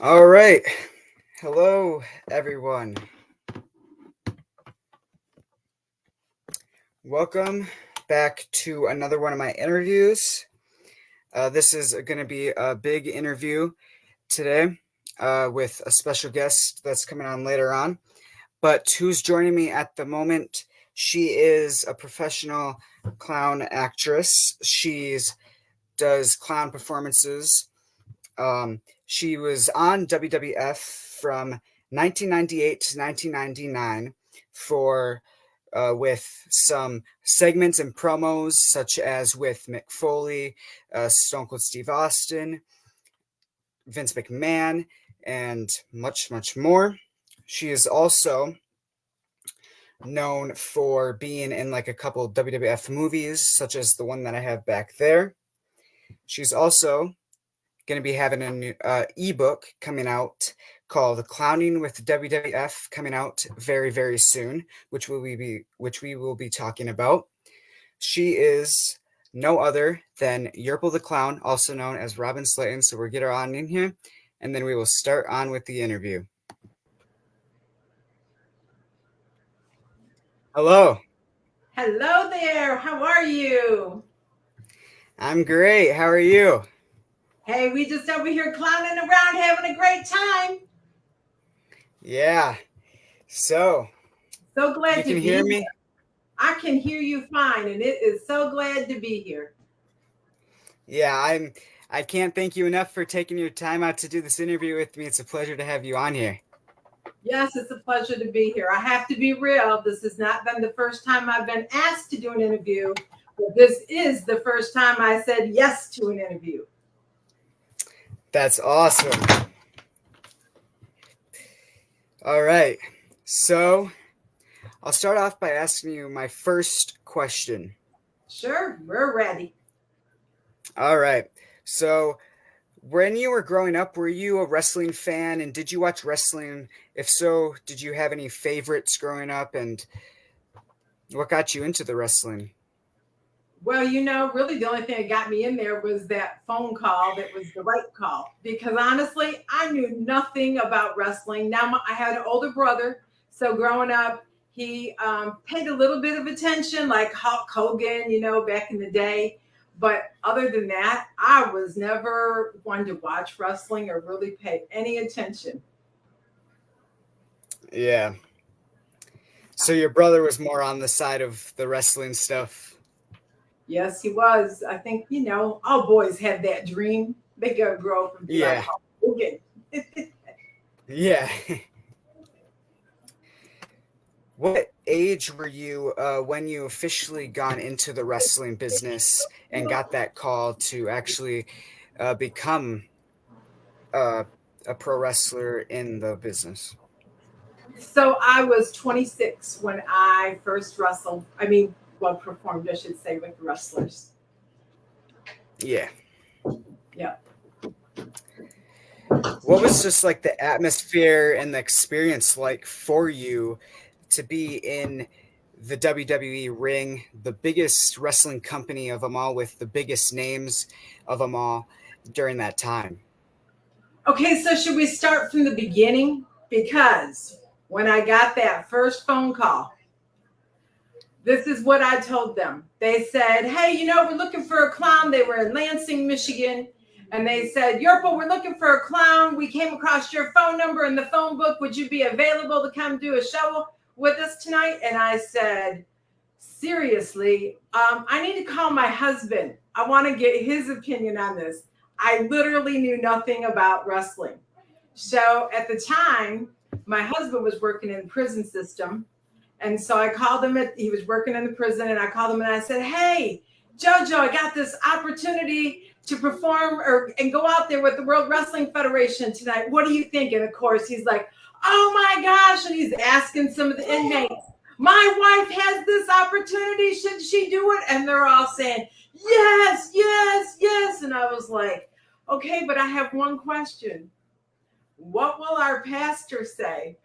All right. Hello, everyone. Welcome back to another one of my interviews. This is going to be a big interview today with a special guest that's coming on later on. But who's joining me at the moment? She is a professional clown actress. She does clown performances. She was on WWF from 1998 to 1999 for with some segments and promos such as with Mick Foley, Stone Cold Steve Austin, Vince McMahon, and much, much more. She is also known for being in like a couple WWF movies, such as the one that I have back there. She's also going to be having a new ebook coming out called Clowning with WWF coming out very, very soon, which we will be talking about. She is no other than Yurple the Clown, also known as Robin Slayton. So we'll get her on in here, and then we will start on with the interview. Hello. Hello there. How are you? I'm great. How are you? Hey, we just over here clowning around having a great time. Yeah. So So glad you to can be hear here. me? I can hear you fine, and it is so glad to be here. Yeah, I can't thank you enough for taking your time out to do this interview with me. It's a pleasure to have you on here. Yes, it's a pleasure to be here. I have to be real. This has not been the first time I've been asked to do an interview, but this is the first time I said yes to an interview. That's awesome. All right. So I'll start off by asking you my first question. Sure, we're ready. All right. So when you were growing up, were you a wrestling fan and did you watch wrestling? If so, did you have any favorites growing up and what got you into the wrestling? Well, really the only thing that got me in there was that phone call that was the right call. Because honestly, I knew nothing about wrestling. Now, I had an older brother. So growing up, he paid a little bit of attention, like Hulk Hogan, back in the day. But other than that, I was never one to watch wrestling or really pay any attention. Yeah. So your brother was more on the side of the wrestling stuff. Yes, he was. I think, all boys have that dream. They go grow up and be like, Yeah. Hulk Hogan. Yeah. What age were you when you officially gone into the wrestling business and got that call to actually become uh, a pro wrestler in the business? So I was 26 when I first wrestled. Well, performed, I should say, with wrestlers. Yeah. Yeah. What was just like the atmosphere and the experience like for you to be in the WWE ring, the biggest wrestling company of them all, with the biggest names of them all during that time? Okay, so should we start from the beginning? Because when I got that first phone call, this is what I told them. They said, hey, we're looking for a clown. They were in Lansing, Michigan. And they said, Yurple, we're looking for a clown. We came across your phone number in the phone book. Would you be available to come do a show with us tonight? And I said, seriously, I need to call my husband. I want to get his opinion on this. I literally knew nothing about wrestling. So at the time, my husband was working in the prison system. And so I called him, he was working in the prison, and I called him and I said, hey, JoJo, I got this opportunity to perform and go out there with the World Wrestling Federation tonight. What do you think? And of course, he's like, oh my gosh. And he's asking some of the inmates, my wife has this opportunity. Should she do it? And they're all saying, yes, yes, yes. And I was like, okay, but I have one question. What will our pastor say?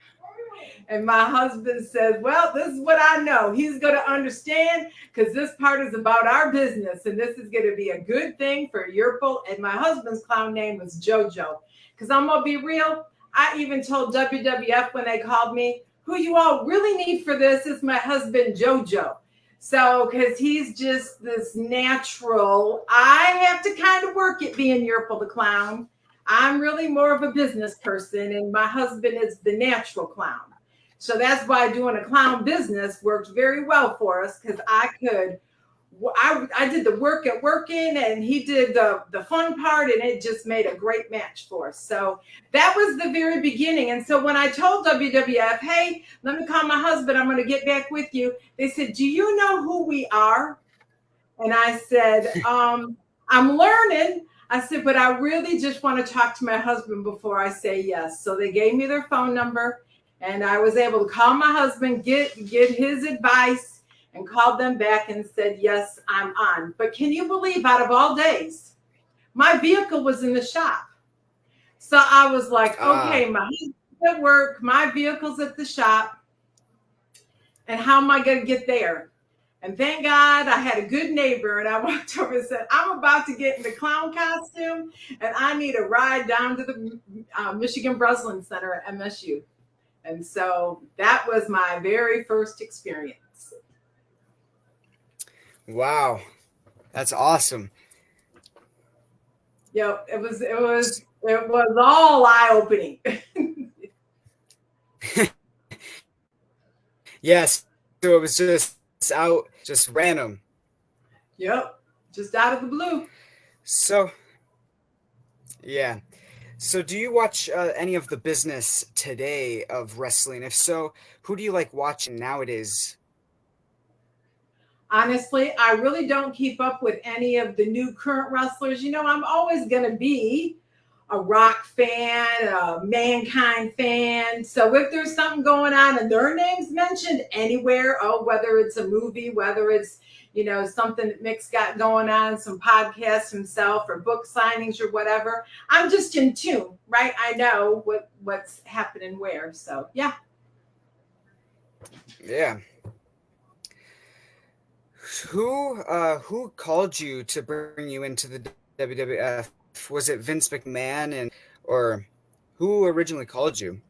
And my husband said, well, this is what I know. He's going to understand because this part is about our business. And this is going to be a good thing for Yurple. And my husband's clown name was JoJo Because I'm going to be real. I even told WWF when they called me, who you all really need for this is my husband, JoJo. So, because he's just this natural, I have to kind of work at being Yurple the Clown. I'm really more of a business person, and my husband is the natural clown. So that's why doing a clown business worked very well for us, because I did the work at working and he did the fun part, and it just made a great match for us. So that was the very beginning. And so when I told WWF, hey, let me call my husband, I'm going to get back with you, they said, do you know who we are? And I said, I'm learning. I said, but I really just want to talk to my husband before I say yes. So they gave me their phone number, and I was able to call my husband, get his advice, and called them back and said, yes, I'm on. But can you believe, out of all days, my vehicle was in the shop. So I was like, okay, my husband's at work, my vehicle's at the shop, and how am I going to get there? And thank God I had a good neighbor, and I walked over and said, I'm about to get in the clown costume, and I need a ride down to the Michigan Breslin Center at MSU. And so that was my very first experience. Wow. That's awesome. Yep, it was all eye-opening. Yes. So it was just random. Yep, just out of the blue. So, yeah. So do you watch any of the business today of wrestling? If so, who do you like watching nowadays? Honestly, I really don't keep up with any of the new current wrestlers. You know, I'm always going to be a Rock fan, a Mankind fan. So if there's something going on and their name's mentioned anywhere, whether it's a movie, whether it's, something that Mick's got going on, some podcasts himself or book signings or whatever, I'm just in tune, right? I know what's happening where. So, yeah. Yeah. Who called you to bring you into the WWF? Was it Vince McMahon or who originally called you?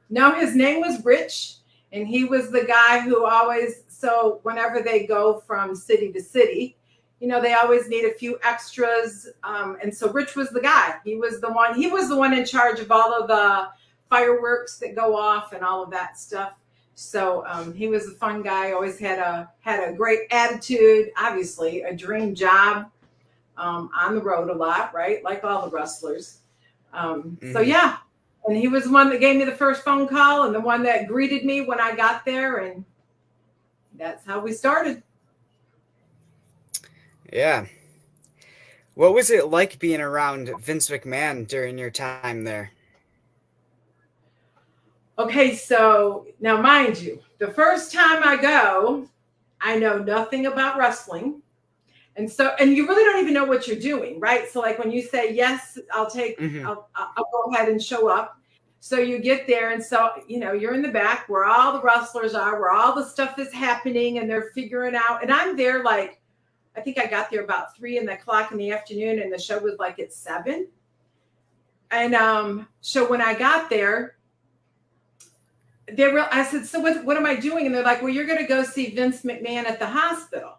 No, his name was Rich, and he was the guy who always, so whenever they go from city to city, they always need a few extras. And so Rich was the guy. He was the one in charge of all of the fireworks that go off and all of that stuff. So he was a fun guy, always had a great attitude, obviously a dream job, on the road a lot, right? Like all the wrestlers. So yeah, and he was the one that gave me the first phone call and the one that greeted me when I got there, and that's how we started. Yeah. What was it like being around Vince McMahon during your time there? Okay, so now mind you, the first time I go, I know nothing about wrestling. And you really don't even know what you're doing, right? So like when you say, yes, I'll go ahead and show up. So you get there, and so, you're in the back where all the wrestlers are, where all the stuff is happening, and they're figuring out. And I'm there I think I got there about 3:00 in the afternoon, and the show was like at 7. And so when I got there, I said, so what am I doing? And they're like, well, you're going to go see Vince McMahon at the hospital.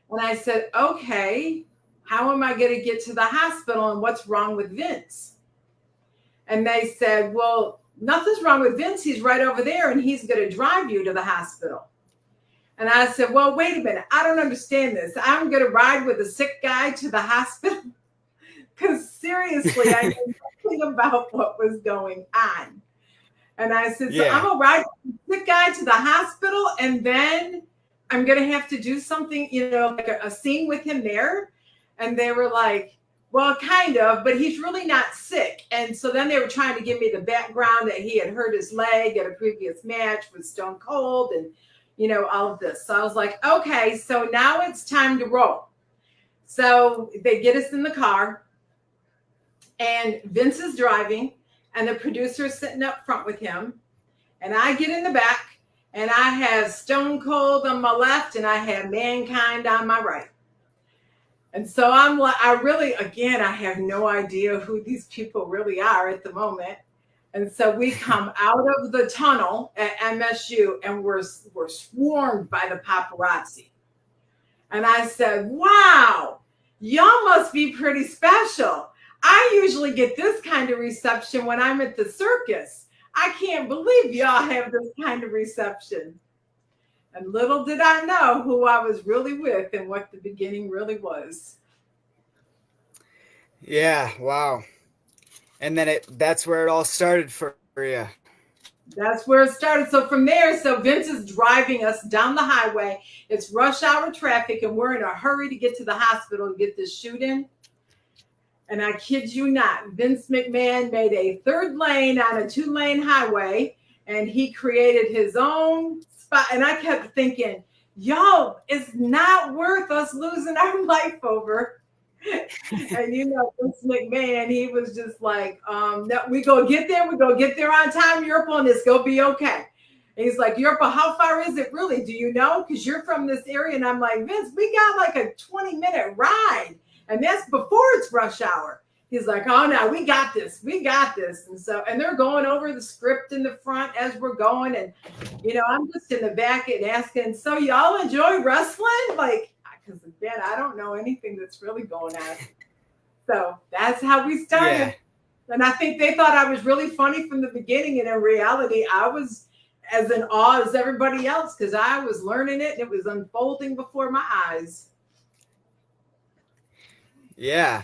And I said, okay, how am I going to get to the hospital, and what's wrong with Vince? And they said, well, nothing's wrong with Vince. He's right over there, and he's going to drive you to the hospital. And I said, well, wait a minute. I don't understand this. I'm going to ride with a sick guy to the hospital? Because seriously, I knew nothing about what was going on. And I said, so I'm going to ride with a sick guy to the hospital, and then I'm going to have to do something, like a scene with him there. And they were like, well, kind of, but he's really not sick. And so then they were trying to give me the background that he had hurt his leg at a previous match with Stone Cold and, all of this. So I was like, okay, so now it's time to roll. So they get us in the car, and Vince is driving, and the producer is sitting up front with him. And I get in the back, and I have Stone Cold on my left, and I have Mankind on my right. And so I'm like, I really, again, I have no idea who these people really are at the moment. And so we come out of the tunnel at MSU and we're swarmed by the paparazzi. And I said, wow, y'all must be pretty special. I usually get this kind of reception when I'm at the circus. I can't believe y'all have this kind of reception. And little did I know who I was really with and what the beginning really was. Yeah, wow. And then that's where it all started for you. That's where it started. So from there, so Vince is driving us down the highway. It's rush hour traffic, and we're in a hurry to get to the hospital to get this shooting. And I kid you not, Vince McMahon made a third lane on a 2-lane highway, and he created his own spot. And I kept thinking, yo, it's not worth us losing our life over. And Vince McMahon, he was just like, no, we go get there on time, Yurple, and it's gonna be okay. And he's like, Yurple, how far is it really? Do you know? Because you're from this area. And I'm like, Vince, we got like a 20-minute ride. And that's before it's rush hour. He's like, oh no, we got this. And they're going over the script in the front as we're going. And, I'm just in the back and asking, so y'all enjoy wrestling? Like, because again, I don't know anything that's really going on. So that's how we started. Yeah. And I think they thought I was really funny from the beginning. And in reality, I was as in awe as everybody else because I was learning it and it was unfolding before my eyes. Yeah.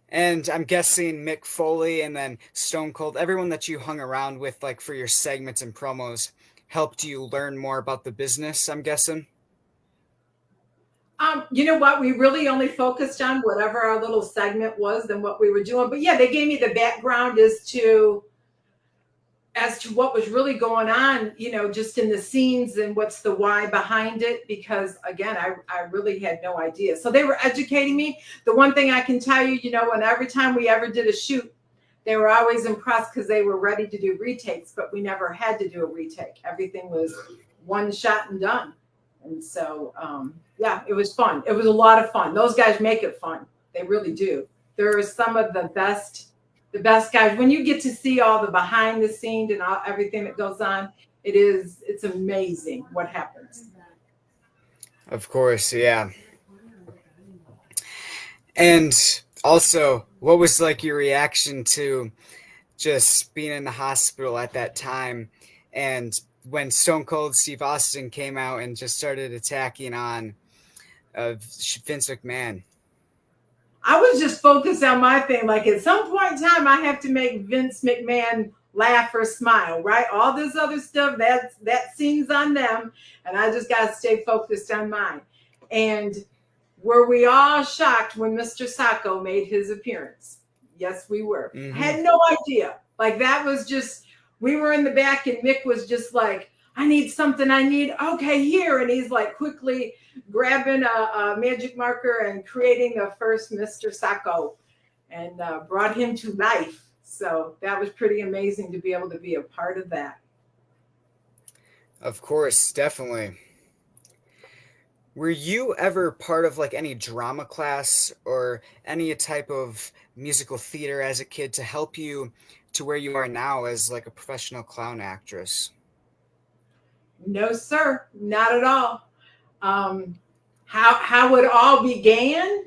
And I'm guessing Mick Foley and then Stone Cold, everyone that you hung around with, like for your segments and promos, helped you learn more about the business, I'm guessing? You know what? We really only focused on whatever our little segment was and what we were doing. But yeah, they gave me the background as to what was really going on, just in the scenes and what's the why behind it. Because again, I really had no idea. So they were educating me. The one thing I can tell you, and every time we ever did a shoot, they were always impressed because they were ready to do retakes, but we never had to do a retake. Everything was one shot and done. And so, yeah, it was fun. It was a lot of fun. Those guys make it fun. They really do. There are some of the best guys. When you get to see all the behind the scenes and everything that goes on, it's amazing what happens. Of course, yeah. And also, what was like your reaction to just being in the hospital at that time and when Stone Cold Steve Austin came out and just started attacking on Vince McMahon? I was just focused on my thing. Like at some point in time, I have to make Vince McMahon laugh or smile, right? All this other stuff, that scene's on them. And I just got to stay focused on mine. And were we all shocked when Mr. Sacco made his appearance? Yes, we were. Mm-hmm. I had no idea. Like that was just, we were in the back and Mick was just like, I need something. Okay, here. And he's like quickly grabbing a magic marker and creating the first Mr. Sacco and brought him to life. So that was pretty amazing to be able to be a part of that. Of course, definitely. Were you ever part of like any drama class or any type of musical theater as a kid to help you to where you are now as like a professional clown actress? No, sir, not at all. How it all began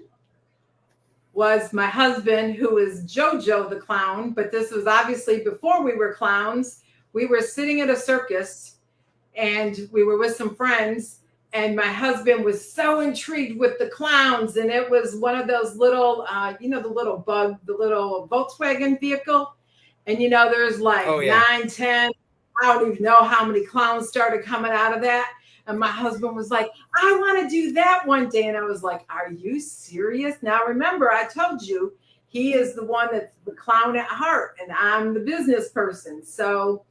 was my husband, who is JoJo the Clown, but this was obviously before we were clowns. We were sitting at a circus and we were with some friends, and my husband was so intrigued with the clowns, and it was one of those little, the little Volkswagen vehicle, and there's like 9, 10. I don't even know how many clowns started coming out of that. And my husband was like, I want to do that one day. And I was like, are you serious? Now, remember, I told you he is the one that's the clown at heart and I'm the business person. So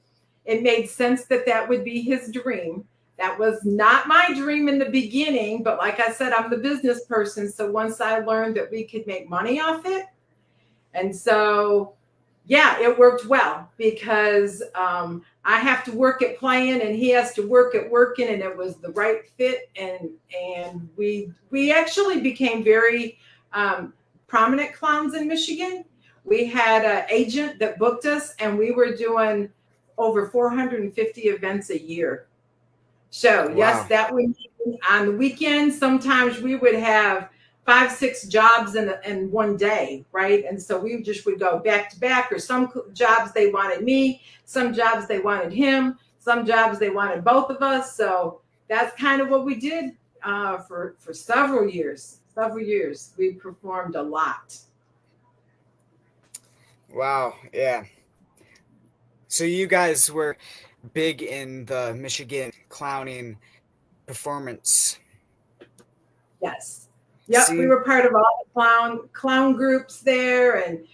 it made sense that would be his dream. That was not my dream in the beginning. But like I said, I'm the business person. So once I learned that we could make money off it. And so yeah, it worked well because I have to work at playing and he has to work at working, and it was the right fit. And we actually became very prominent clowns in Michigan. We had an agent that booked us, and we were doing over 450 events a year. So yes, Wow. that would mean on the weekends. Sometimes we would have 5, 6 jobs in one day, right? And so we just would go back to back. Or some jobs they wanted me, some jobs they wanted him, some jobs they wanted both of us. So that's kind of what we did for several years. Several years, we performed a lot. Wow. Yeah. So you guys were big in the Michigan clowning performance Yes. Yep, we scene. were part of all the clown groups there, and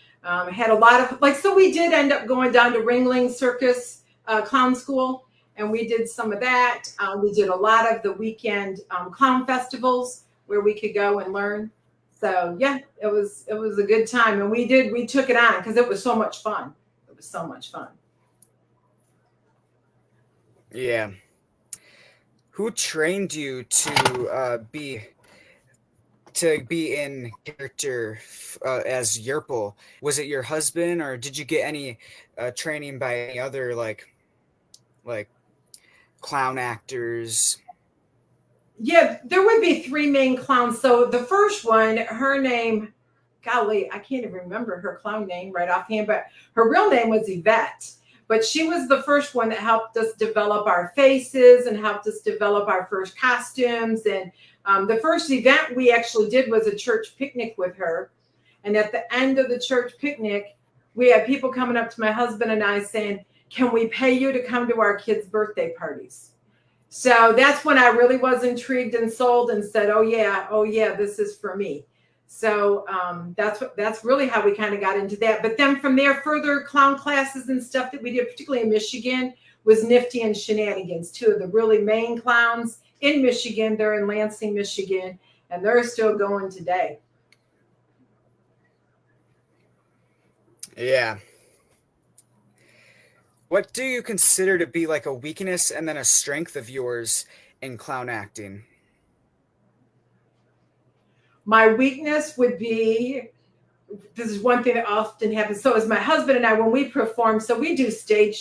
had a lot of like. So we did end up going down to Ringling Circus Clown School, and we did some of that. We did a lot of the weekend clown festivals where we could go and learn. So yeah, it was a good time, and we took it on because it was so much fun. It was so much fun. Yeah. Who trained you to be in character as Yurple? Was it your husband, or did you get any training by any other like clown actors? Yeah, there would be three main clowns. So the first one, her name, golly, I can't even remember her clown name right offhand, but her real name was Yvette. But she was the first one that helped us develop our faces and helped us develop our first costumes. And the first event we actually did was a church picnic with her. And at the end of the church picnic, we had people coming up to my husband and I saying, "Can we pay you to come to our kids' birthday parties?" So that's when I really was intrigued and sold and said, oh yeah, this is for me. So that's really how we kind of got into that. But then from there, further clown classes and stuff that we did, particularly in Michigan, was Nifty and Shenanigans, two of the really main clowns in Michigan. They're in Lansing, Michigan, and they're still going today. Yeah. What do you consider to be like a weakness and then a strength of yours in clown acting? My weakness would be, this is one thing that often happens. So as my husband and I, when we perform, so we do stage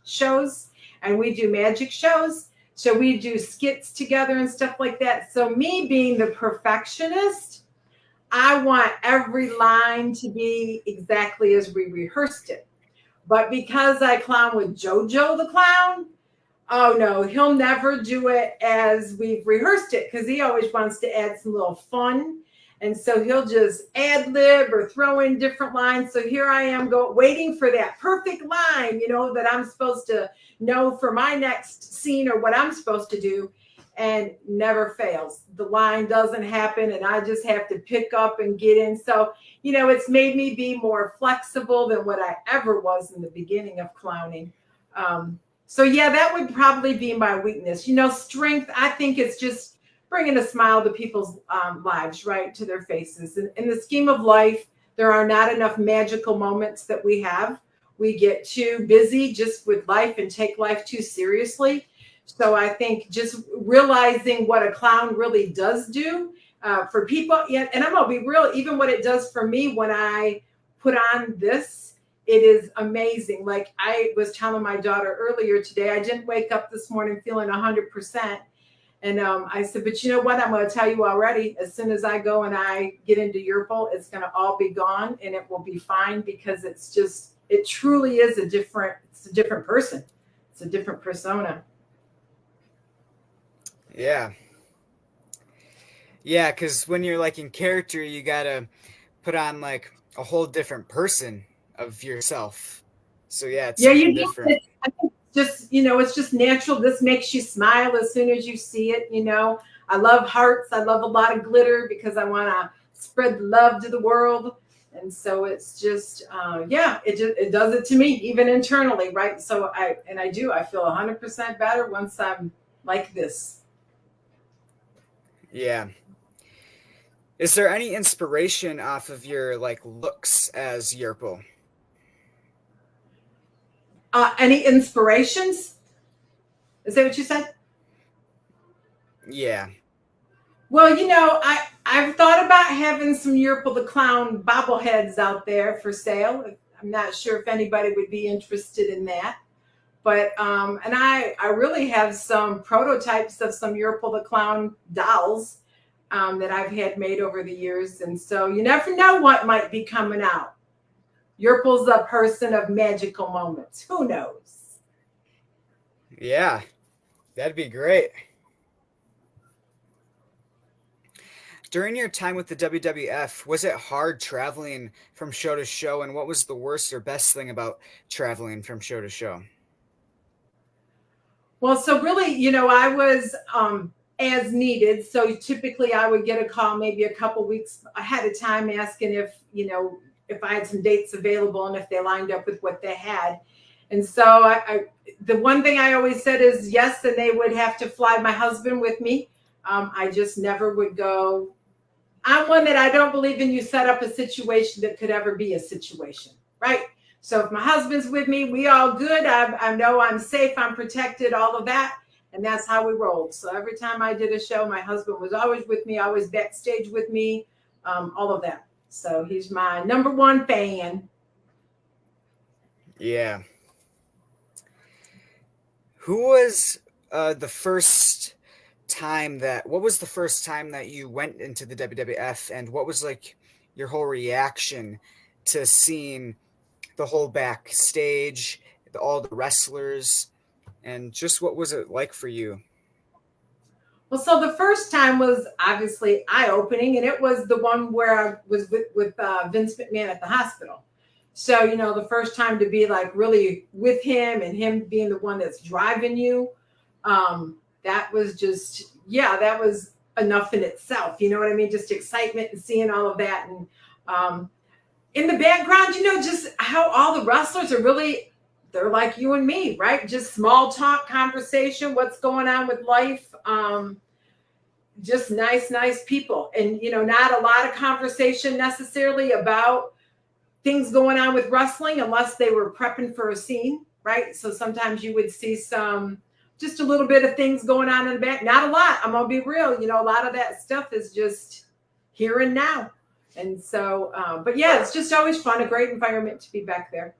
shows and we do magic shows. So we do skits together and stuff like that. So me being the perfectionist, I want every line to be exactly as we rehearsed it. But because I clown with JoJo the Clown, oh no, he'll never do it as we've rehearsed it because he always wants to add some little fun. And so he'll just ad lib or throw in different lines. So here I am waiting for that perfect line, that I'm supposed to know for my next scene or what I'm supposed to do, and never fails. The line doesn't happen and I just have to pick up and get in. So, it's made me be more flexible than what I ever was in the beginning of clowning. So yeah, that would probably be my weakness. Strength, I think it's just bringing a smile to people's lives, right, to their faces. In the scheme of life, there are not enough magical moments that we have. We get too busy just with life and take life too seriously. So I think just realizing what a clown really does do for people, and I'm gonna be real, even what it does for me when I put on this, it is amazing. Like I was telling my daughter earlier today, I didn't wake up this morning feeling 100%. And I said, but you know what? I'm going to tell you already, as soon as I go and I get into Yurple, it's going to all be gone and it will be fine because it truly is it's a different person. It's a different persona. Yeah. Yeah, because when you're like in character, you gotta put on like a whole different person of yourself. So yeah, it's Yeah, something you do. different. I think it's just natural. This makes you smile as soon as you see it. I love hearts. I love a lot of glitter because I want to spread love to the world. And so it's just, it does it to me, even internally, right? So I feel 100% better once I'm like this. Yeah. Is there any inspiration off of your like looks as Yurple? Any inspirations? Is that what you said? Yeah. Well, I've thought about having some Yurple the Clown bobbleheads out there for sale. I'm not sure if anybody would be interested in that. But and I really have some prototypes of some Yurple the Clown dolls that I've had made over the years, and so you never know what might be coming out. Yurple's a person of magical moments. Who knows? Yeah. That'd be great. During your time with the WWF, was it hard traveling from show to show, and what was the worst or best thing about traveling from show to show? Well, so really, I was as needed. So typically, I would get a call maybe a couple weeks ahead of time asking if I had some dates available and if they lined up with what they had. And so the one thing I always said is yes, and they would have to fly my husband with me. I just never would go. I'm one that I don't believe in you set up a situation that could ever be a situation, right? So if my husband's with me, we all good. I know I'm safe, I'm protected, all of that. And that's how we rolled. So every time I did a show, my husband was always with me, always backstage with me, all of that. So he's my number one fan. Yeah. Who was the first time that what was the first time that you went into the WWF, and what was like your whole reaction to seeing the whole backstage, all the wrestlers, and just what was it like for you? Well, so the first time was obviously eye-opening, and it was the one where I was with Vince McMahon at the hospital. So, the first time to be like really with him and him being the one that's driving you, that was just, yeah, that was enough in itself. You know what I mean? Just excitement and seeing all of that. And in the background, just how all the wrestlers are really, they're like you and me, right? Just small talk conversation, what's going on with life. Just nice people. And, not a lot of conversation necessarily about things going on with wrestling unless they were prepping for a scene, right? So sometimes you would see just a little bit of things going on in the back. Not a lot. I'm going to be real. A lot of that stuff is just here and now. And so, but yeah, it's just always fun, a great environment to be back there.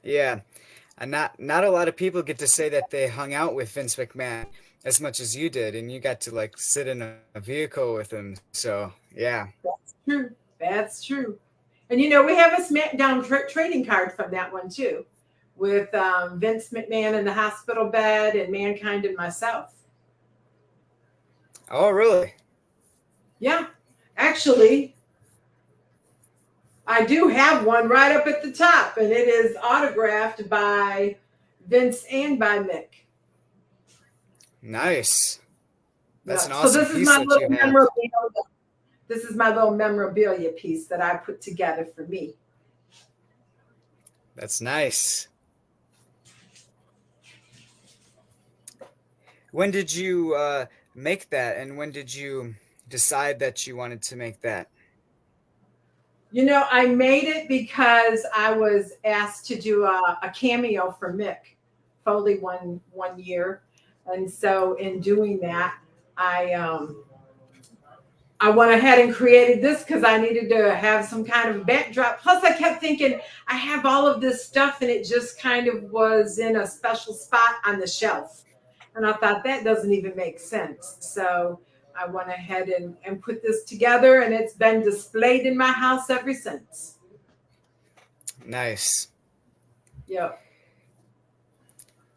Yeah, and not a lot of people get to say that they hung out with Vince McMahon as much as you did, and you got to like sit in a vehicle with him. So yeah. That's true. That's true. And we have a SmackDown trading card from that one too, with Vince McMahon in the hospital bed and Mankind and myself. Oh, really? Yeah, actually, I do have one right up at the top, and it is autographed by Vince and by Mick. Nice. That's Yeah. an awesome So this is piece my that little you have. memorabilia. This is my little memorabilia piece that I put together for me. That's nice. When did you make that, and when did you decide that you wanted to make that? I made it because I was asked to do a cameo for Mick Foley one year, and so in doing that, I went ahead and created this because I needed to have some kind of backdrop. Plus, I kept thinking I have all of this stuff, and it just kind of was in a special spot on the shelf, and I thought that doesn't even make sense. So I went ahead and put this together, and it's been displayed in my house ever since. Nice. Yep.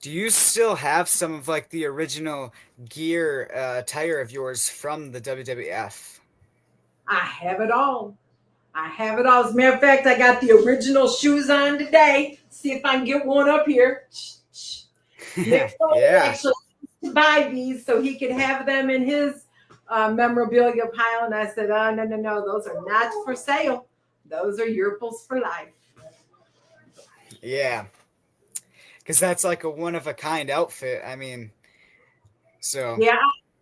Do you still have some of like the original gear attire of yours from the WWF? I have it all. I have it all. As a matter of fact, I got the original shoes on today. See if I can get one up here. Mick Foley Yeah. actually used to buy these so he could have them in his memorabilia pile. And I said, oh, no. Those are not for sale. Those are Yurples for life. Yeah. Because that's like a one of a kind outfit. I mean, so. Yeah,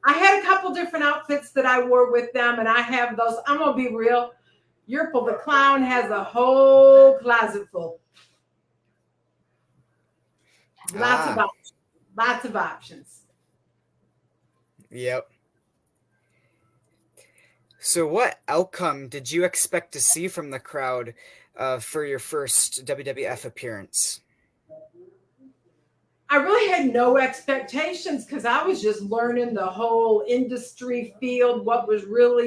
I had a couple different outfits that I wore with them, and I have those. I'm gonna be real. Yurple the Clown has a whole closet full. Lots of options. Lots of options. Yep. So what outcome did you expect to see from the crowd for your first WWF appearance? I really had no expectations because I was just learning the whole industry field, what was real,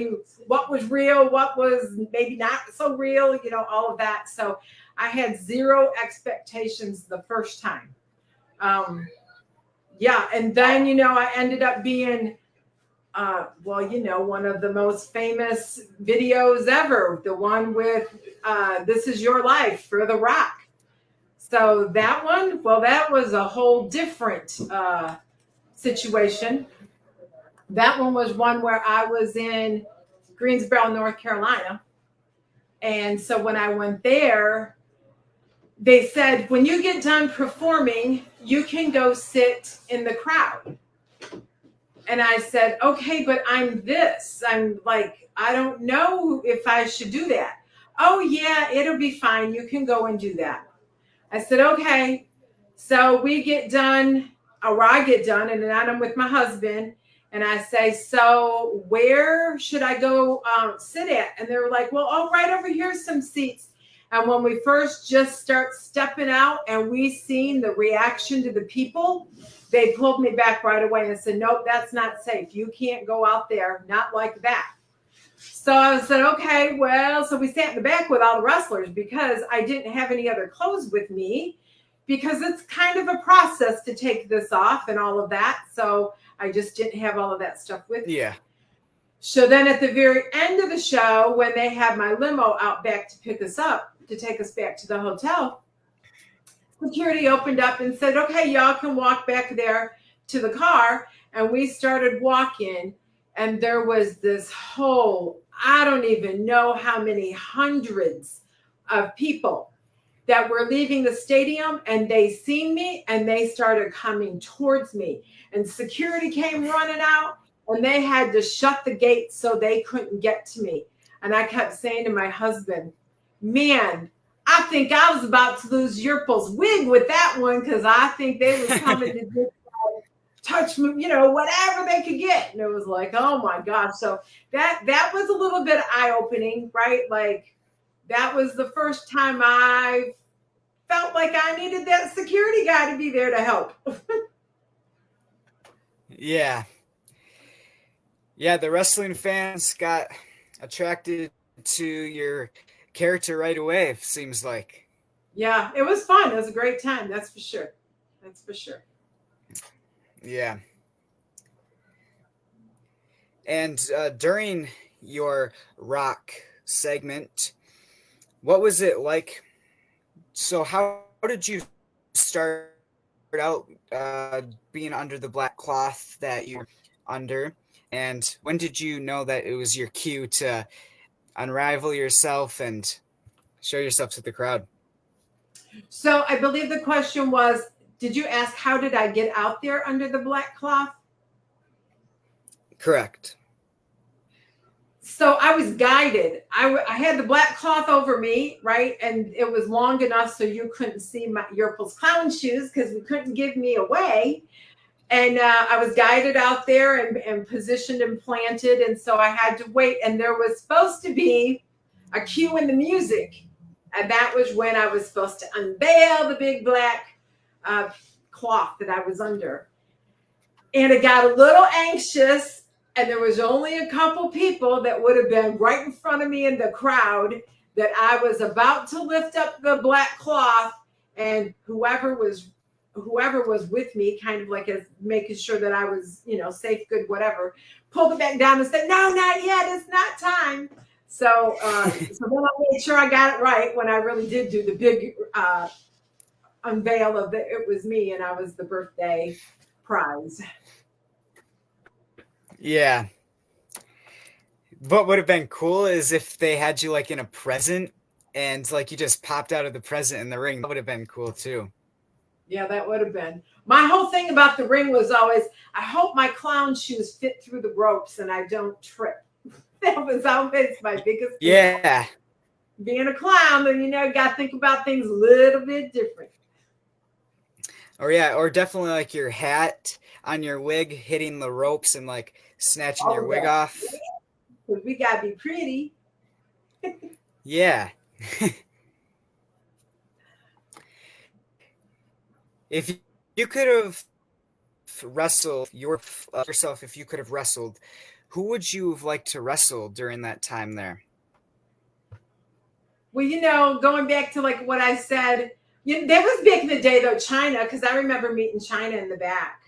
what was maybe not so real, all of that. So I had zero expectations the first time. Yeah. And then, I ended up being, one of the most famous videos ever, the one with This Is Your Life for The Rock. So that one, well, that was a whole different situation. That one was one where I was in Greensboro, North Carolina. And so when I went there, they said, when you get done performing, you can go sit in the crowd. And I said, okay, but I'm this. I'm like, I don't know if I should do that. Oh, yeah, it'll be fine. You can go and do that. I said, okay. So we get done, or I get done, and then I'm with my husband. And I say, so where should I go sit at? And they were like, well, oh, right over here, some seats. And when we first just start stepping out and we seen the reaction to the people, they pulled me back right away and said, nope, that's not safe. You can't go out there, not like that. So I said, okay, well, so we sat in the back with all the wrestlers because I didn't have any other clothes with me because it's kind of a process to take this off and all of that. So I just didn't have all of that stuff with me. Yeah. So then at the very end of the show, when they had my limo out back to pick us up, to take us back to the hotel, security opened up and said, okay, y'all can walk back there to the car. And we started walking. And there was this whole, I don't even know how many hundreds of people that were leaving the stadium, and they seen me and they started coming towards me. And security came running out and they had to shut the gate so they couldn't get to me. And I kept saying to my husband, man, I think I was about to lose Yurple's wig with that one because I think they was coming to just touch me, whatever they could get. And it was like, oh my gosh. So that was a little bit eye-opening, right? Like that was the first time I felt like I needed that security guy to be there to help. Yeah. Yeah, the wrestling fans got attracted to your character right away, seems like. Yeah, it was fun. It was a great time. That's for sure. That's for sure. Yeah. And during your rock segment, what was it like? So how did you start out being under the black cloth that you're under? And when did you know that it was your cue to unravel yourself and show yourself to the crowd? So I believe the question was, did you ask how did I get out there under the black cloth? Correct. So I was guided. I had the black cloth over me, right? And it was long enough so you couldn't see my Yurple's clown shoes because we couldn't give me away. And I was guided out there and positioned and planted. And so I had to wait. And there was supposed to be a cue in the music. And that was when I was supposed to unveil the big black cloth that I was under. And it got a little anxious. And there was only a couple people that would have been right in front of me in the crowd that I was about to lift up the black cloth. And whoever was with me, kind of like as making sure that I was, safe, good, whatever, pulled it back down and said, no, not yet. It's not time. So then I made sure I got it right when I really did do the big unveil of it was me and I was the birthday prize. Yeah. What would have been cool is if they had you like in a present and like you just popped out of the present in the ring. That would have been cool too. Yeah, that would have been. My whole thing about the ring was always, I hope my clown shoes fit through the ropes and I don't trip. That was always my biggest concern. Yeah. Being a clown, then you got to think about things a little bit different. Or definitely like your hat on your wig hitting the ropes and like snatching your Oh wig yeah, off. because we got to be pretty. Yeah. If you could have wrestled yourself, if you could have wrestled, who would you have liked to wrestle during that time there? Well, going back to like what I said, that was back in the day though, China, because I remember meeting China in the back,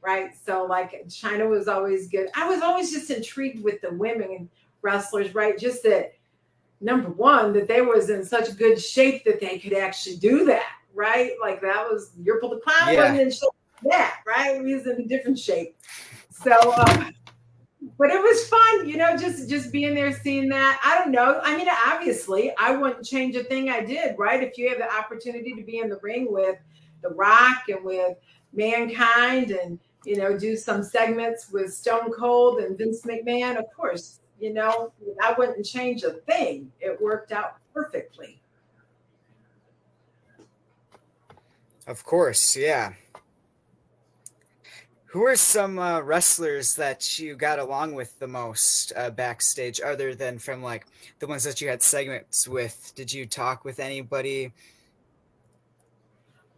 right? So like China was always good. I was always just intrigued with the women wrestlers, right? Just that number one, that they was in such good shape that they could actually do that, right? Like that was Yurple the Clown wasn't Yeah. in shape like that, right? He was in a different shape. So but it was fun, just being there, seeing that. I don't know. I mean, obviously, I wouldn't change a thing I did, right? If you have the opportunity to be in the ring with The Rock and with Mankind and, do some segments with Stone Cold and Vince McMahon, of course, I wouldn't change a thing. It worked out perfectly. Of course, yeah. Who are some wrestlers that you got along with the most backstage, other than from like the ones that you had segments with? Did you talk with anybody?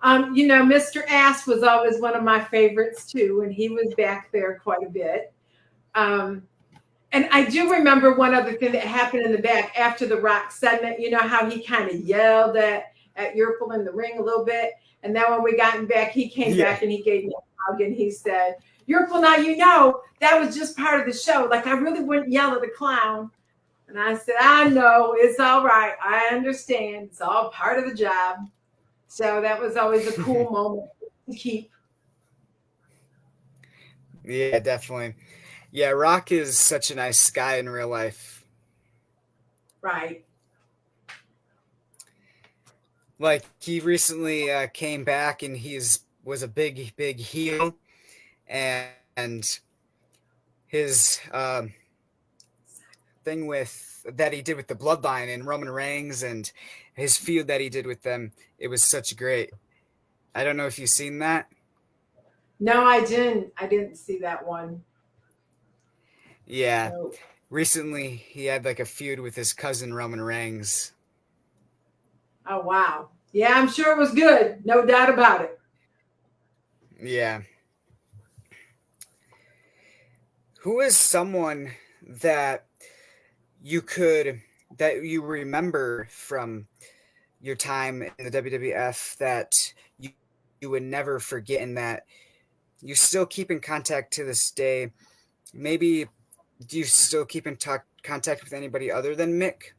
Mr. Ass was always one of my favorites too, and he was back there quite a bit. Um, And I do remember one other thing that happened in the back after the Rock segment. You know how he kind of yelled at Yurple in the ring a little bit. And then when we got back, he came Yeah. back and he gave me a hug and he said, Yurple, now that was just part of the show. Like I really wouldn't yell at the clown. And I said, I know, it's all right. I understand. It's all part of the job. So that was always a cool moment to keep. Yeah, definitely. Yeah, Rock is such a nice guy in real life. Right. Like he recently came back and was a big heel, and his thing with that he did with the Bloodline and Roman Reigns and his feud that he did with them, it was such great. I don't know if you've seen that. No, I didn't. I didn't see that one. Yeah. No. Recently, he had like a feud with his cousin Roman Reigns. Oh, wow. Yeah, I'm sure it was good. No doubt about it. Yeah. Who is someone that that you remember from your time in the WWF that you would never forget and that you still keep in contact to this day? Maybe do you still keep in contact with anybody other than Mick?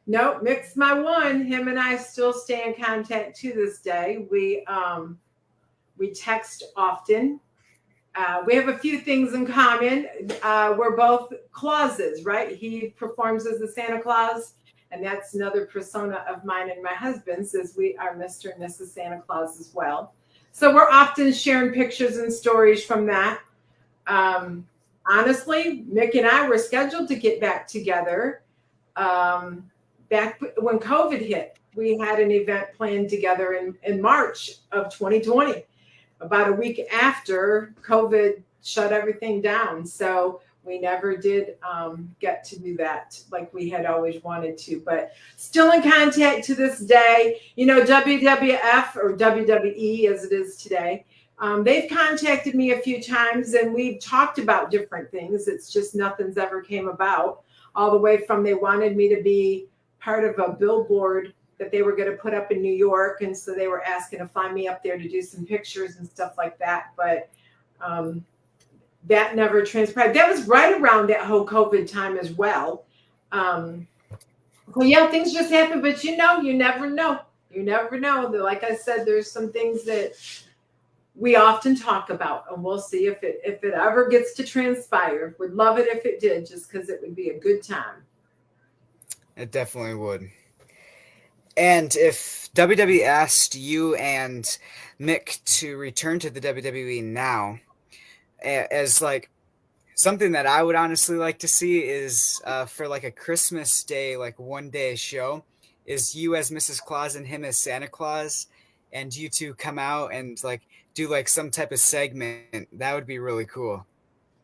Nope, Mick's my one. Him and I still stay in contact to this day. We text often. We have a few things in common. We're both Clauses, right? He performs as the Santa Claus, and that's another persona of mine and my husband's, is we are Mr. and Mrs. Santa Claus as well. So we're often sharing pictures and stories from that. Honestly, Mick and I were scheduled to get back together back when COVID hit. We had an event planned together in March of 2020, about a week after COVID shut everything down. So we never did get to do that like we had always wanted to, but still in contact to this day. WWF or WWE as it is today, they've contacted me a few times and we've talked about different things. It's just nothing's ever came about, all the way from they wanted me to be part of a billboard that they were going to put up in New York. And so they were asking to fly me up there to do some pictures and stuff like that. But that never transpired. That was right around that whole COVID time as well. Well, yeah, things just happen, but you never know. You never know. Like I said, there's some things that we often talk about, and we'll see if it ever gets to transpire. Would love it if it did, just because it would be a good time. It definitely would. And if WWE asked you and Mick to return to the WWE now, as like something that I would honestly like to see is for like a Christmas Day, like 1 day show, is you as Mrs. Claus and him as Santa Claus, and you two come out and like do like some type of segment. That would be really cool.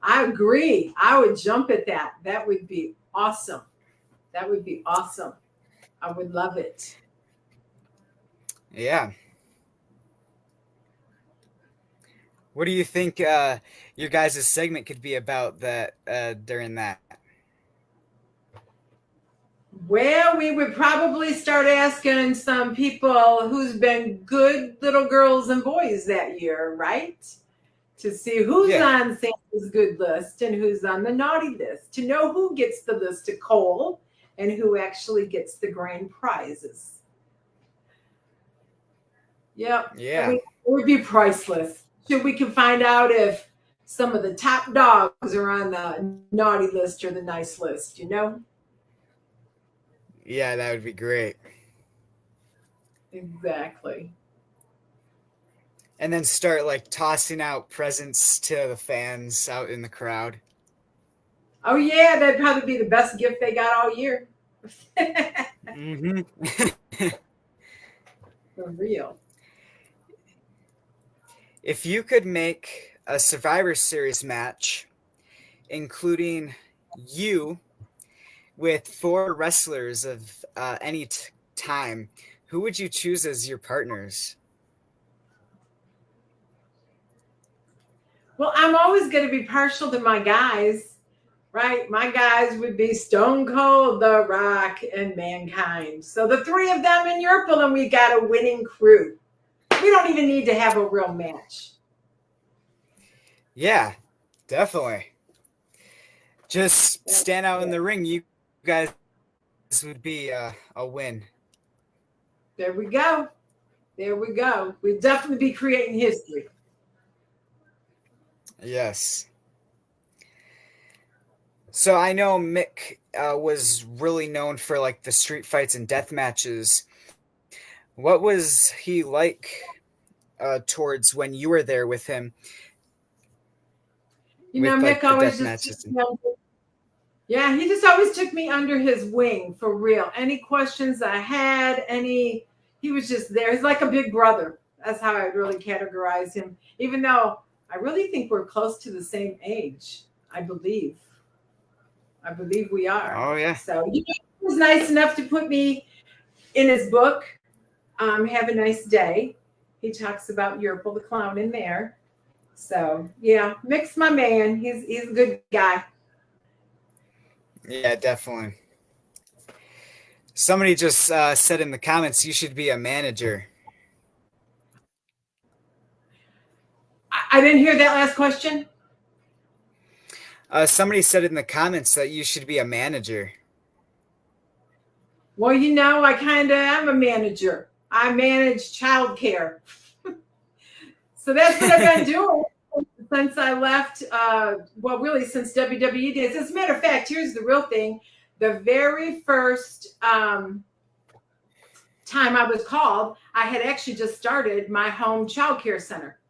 I agree. I would jump at that. That would be awesome. That would be awesome. I would love it. Yeah. What do you think your guys' segment could be about that during that? Well, we would probably start asking some people who's been good little girls and boys that year, right? To see who's Yeah. on Santa's good list and who's on the naughty list, to know who gets the list of coal and who actually gets the grand prizes. Yep. Yeah. It would be priceless. So we can find out if some of the top dogs are on the naughty list or the nice list, you know? Yeah, that would be great. Exactly. And then start like tossing out presents to the fans out in the crowd. Oh, yeah, that'd probably be the best gift they got all year. Mm-hmm. For real. If you could make a Survivor Series match, including you with 4 wrestlers of any time, who would you choose as your partners? Well, I'm always going to be partial to my guys, right? My guys would be Stone Cold, The Rock, and Mankind. So the three of them in Yurple, and we got a winning crew. We don't even need to have a real match. Yeah, definitely. Just stand out in the ring. You guys would be a win. There we go. There we go. We'd definitely be creating history. Yes. So I know Mick was really known for like the street fights and death matches. What was he like towards when you were there with him? You know, with, Mick like, always the death just matches. yeah, he just always took me under his wing for real. Any questions I had, he was just there. He's like a big brother. That's how I really categorize him. Even though I really think we're close to the same age, I believe. I believe we are. Oh yeah. So he was nice enough to put me in his book. Have a nice day. He talks about Yurple the Clown in there. So yeah, Mick's my man. He's a good guy. Yeah, definitely. Somebody just said in the comments you should be a manager. I didn't hear that last question. Somebody said in the comments that you should be a manager. Well, you know, I kind of am a manager. I manage childcare. So that's what I've been doing since I left. Well, really, since WWE days. As a matter of fact, here's the real thing. The very first time I was called, I had actually just started my home childcare center.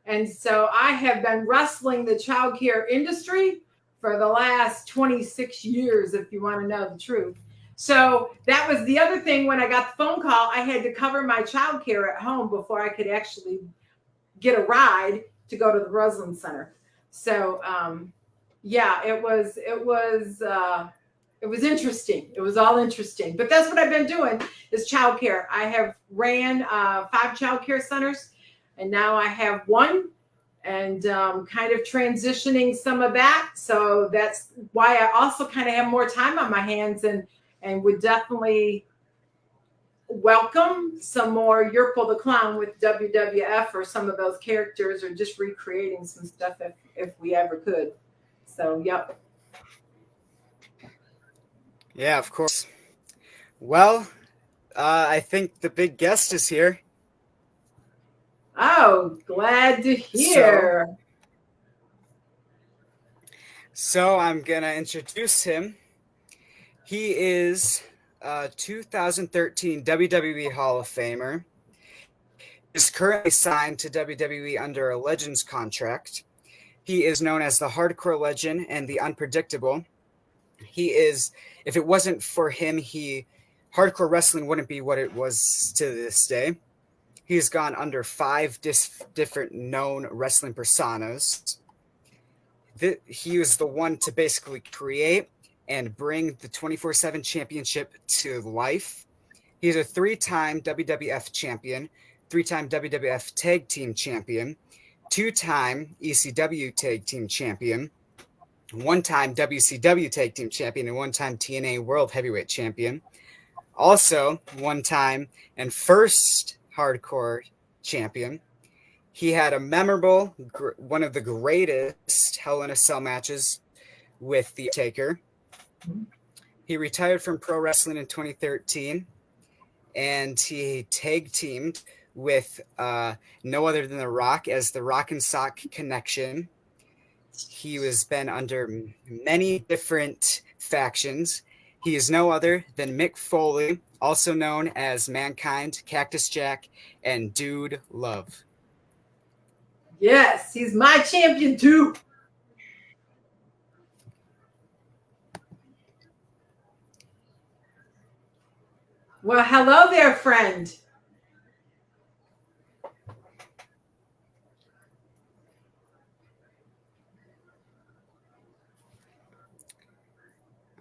And so I have been wrestling the childcare industry for the last 26 years, if you want to know the truth. So that was the other thing. When I got the phone call, I had to cover my childcare at home before I could actually get a ride to go to the wrestling center. So yeah, it was interesting. It was all interesting. But that's what I've been doing is childcare. I have ran 5 childcare centers, and now I have 1, and kind of transitioning some of that. So that's why I also kind of have more time on my hands, and would definitely welcome some more Yurple the Clown with WWF or some of those characters, or just recreating some stuff if we ever could. So, yep. Yeah, of course. Well, I think the big guest is here. Oh, glad to hear. So I'm going to introduce him. He is 2013 WWE Hall of Famer. Is currently signed to WWE under a Legends contract. He is known as the Hardcore Legend and the Unpredictable. He is, if it wasn't for him, hardcore wrestling wouldn't be what it was to this day. He's gone under 5 different known wrestling personas. He was the one to basically create and bring the 24/7 championship to life. He's a 3-time WWF champion, 3-time WWF Tag Team Champion, 2-time ECW Tag Team Champion, 1-time WCW Tag Team Champion, and 1-time TNA World Heavyweight Champion. Also, 1-time and first Hardcore Champion. He had a memorable, one of the greatest Hell in a Cell matches with The Taker. He retired from pro wrestling in 2013, and he tag teamed with no other than The Rock as the Rock and Sock Connection. He has been under many different factions. He is no other than Mick Foley, also known as Mankind, Cactus Jack, and Dude Love. Yes, he's my champion too. Well, hello there, friend.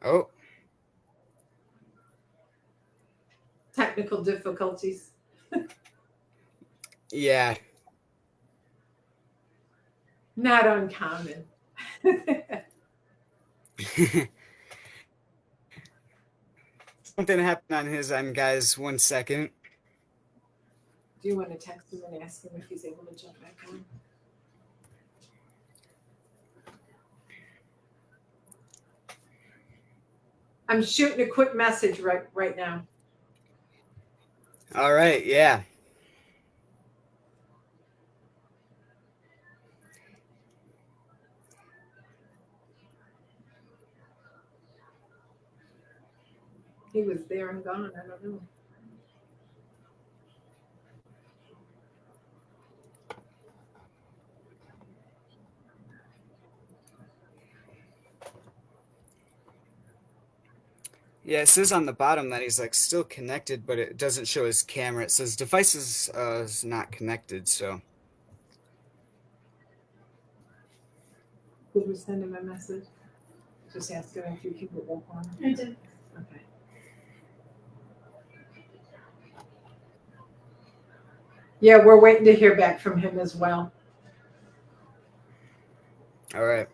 Oh. Technical difficulties. Yeah. Not uncommon. Something happened on his end, guys. 1 second. Do you want to text him and ask him if he's able to jump back on? I'm shooting a quick message right now. All right, yeah. He was there and gone. I don't know. Yeah, it says on the bottom that he's like still connected, but it doesn't show his camera. It says device is not connected, so. Did we send him a message? Just ask him if you can get back on. I did. Okay. Yeah, we're waiting to hear back from him as well. All right.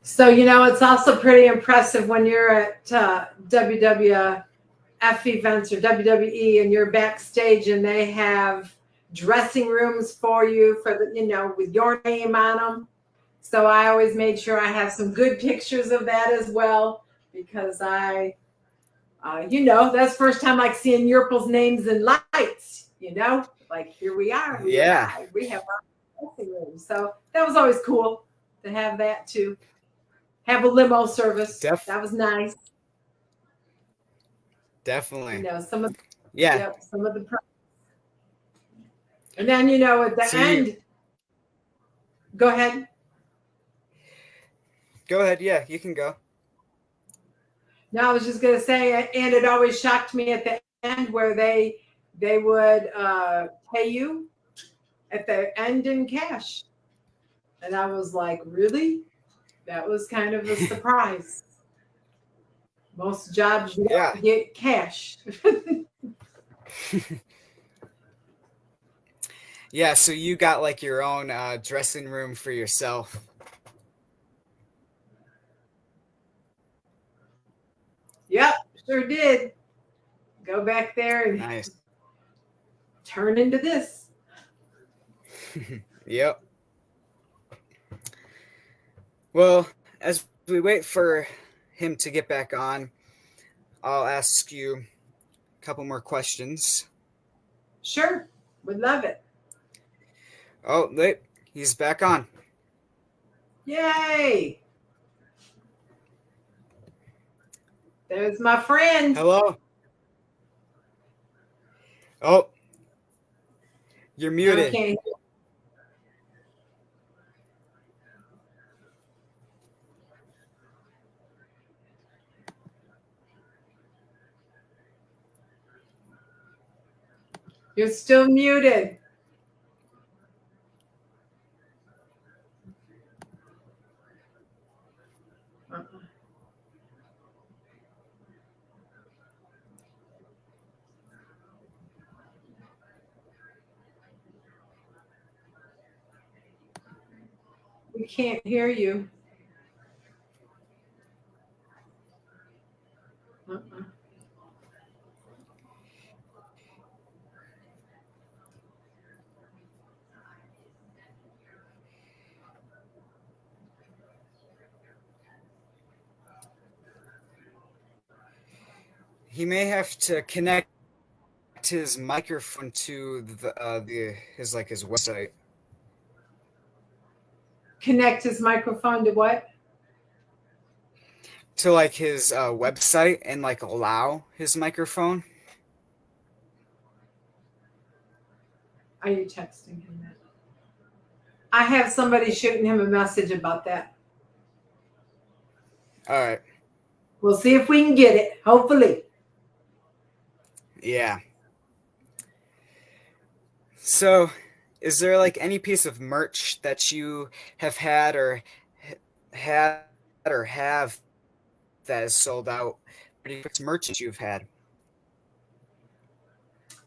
So, it's also pretty impressive when you're at WWF events or WWE and you're backstage and they have dressing rooms for you with your name on them. So I always made sure I have some good pictures of that as well, because that's the first time like seeing Yurple's names in lights, like here we are. We have our dressing room. So that was always cool to have that too. Have a limo service. That was nice. Definitely. Some of yeah. Some of the and then at the end. Go ahead. Go ahead. Yeah, you can go. No, I was just gonna say, and it always shocked me at the end where they would pay you at the end in cash, and I was like, really? That was kind of a surprise. Most jobs you don't get cash. Yeah, so you got like your own dressing room for yourself. Yep, sure did. Go back there and nice. Turn into this. Yep. Well, as we wait for him to get back on, I'll ask you a couple more questions. Sure, would love it. Oh, wait, he's back on. Yay! There's my friend. Hello? Oh, you're muted. Okay. You're still muted. We can't hear you. He may have to connect his microphone to his website. Connect his microphone to what? To like his website and like allow his microphone. Are you texting him that? I have somebody shooting him a message about that. All right. We'll see if we can get it. Hopefully. Yeah. So, is there like any piece of merch that you have had or have that is sold out? Pretty merch that you've had?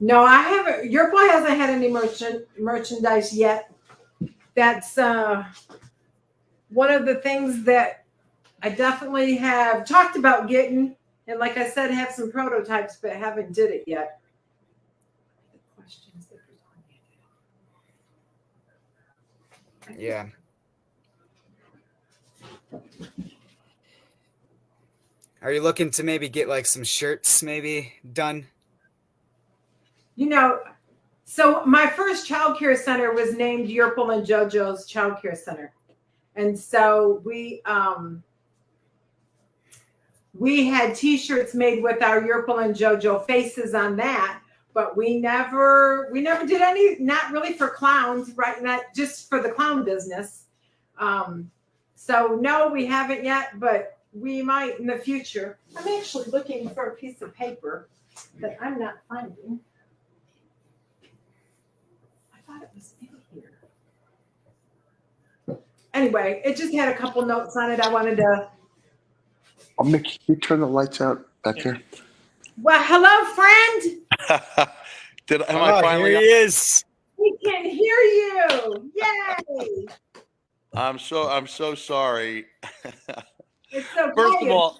No, I haven't. Yurple hasn't had any merchandise yet. That's one of the things that I definitely have talked about getting, and like I said, have some prototypes, but haven't did it yet. Yeah. Are you looking to maybe get like some shirts maybe done? You know, so my first child care center was named Yurple and JoJo's Child Care Center. And so we had t-shirts made with our Yurple and JoJo faces on that, but we never did any, not really for clowns, right? Not just for the clown business. So no, we haven't yet, but we might in the future. I'm actually looking for a piece of paper that I'm not finding. I thought it was in here. Anyway, it just had a couple notes on it. I wanted to. I'll make you turn the lights out back here. Well, hello, friend. Am I finally? Here he is. We can hear you. Yay! I'm so sorry. It's so First of all,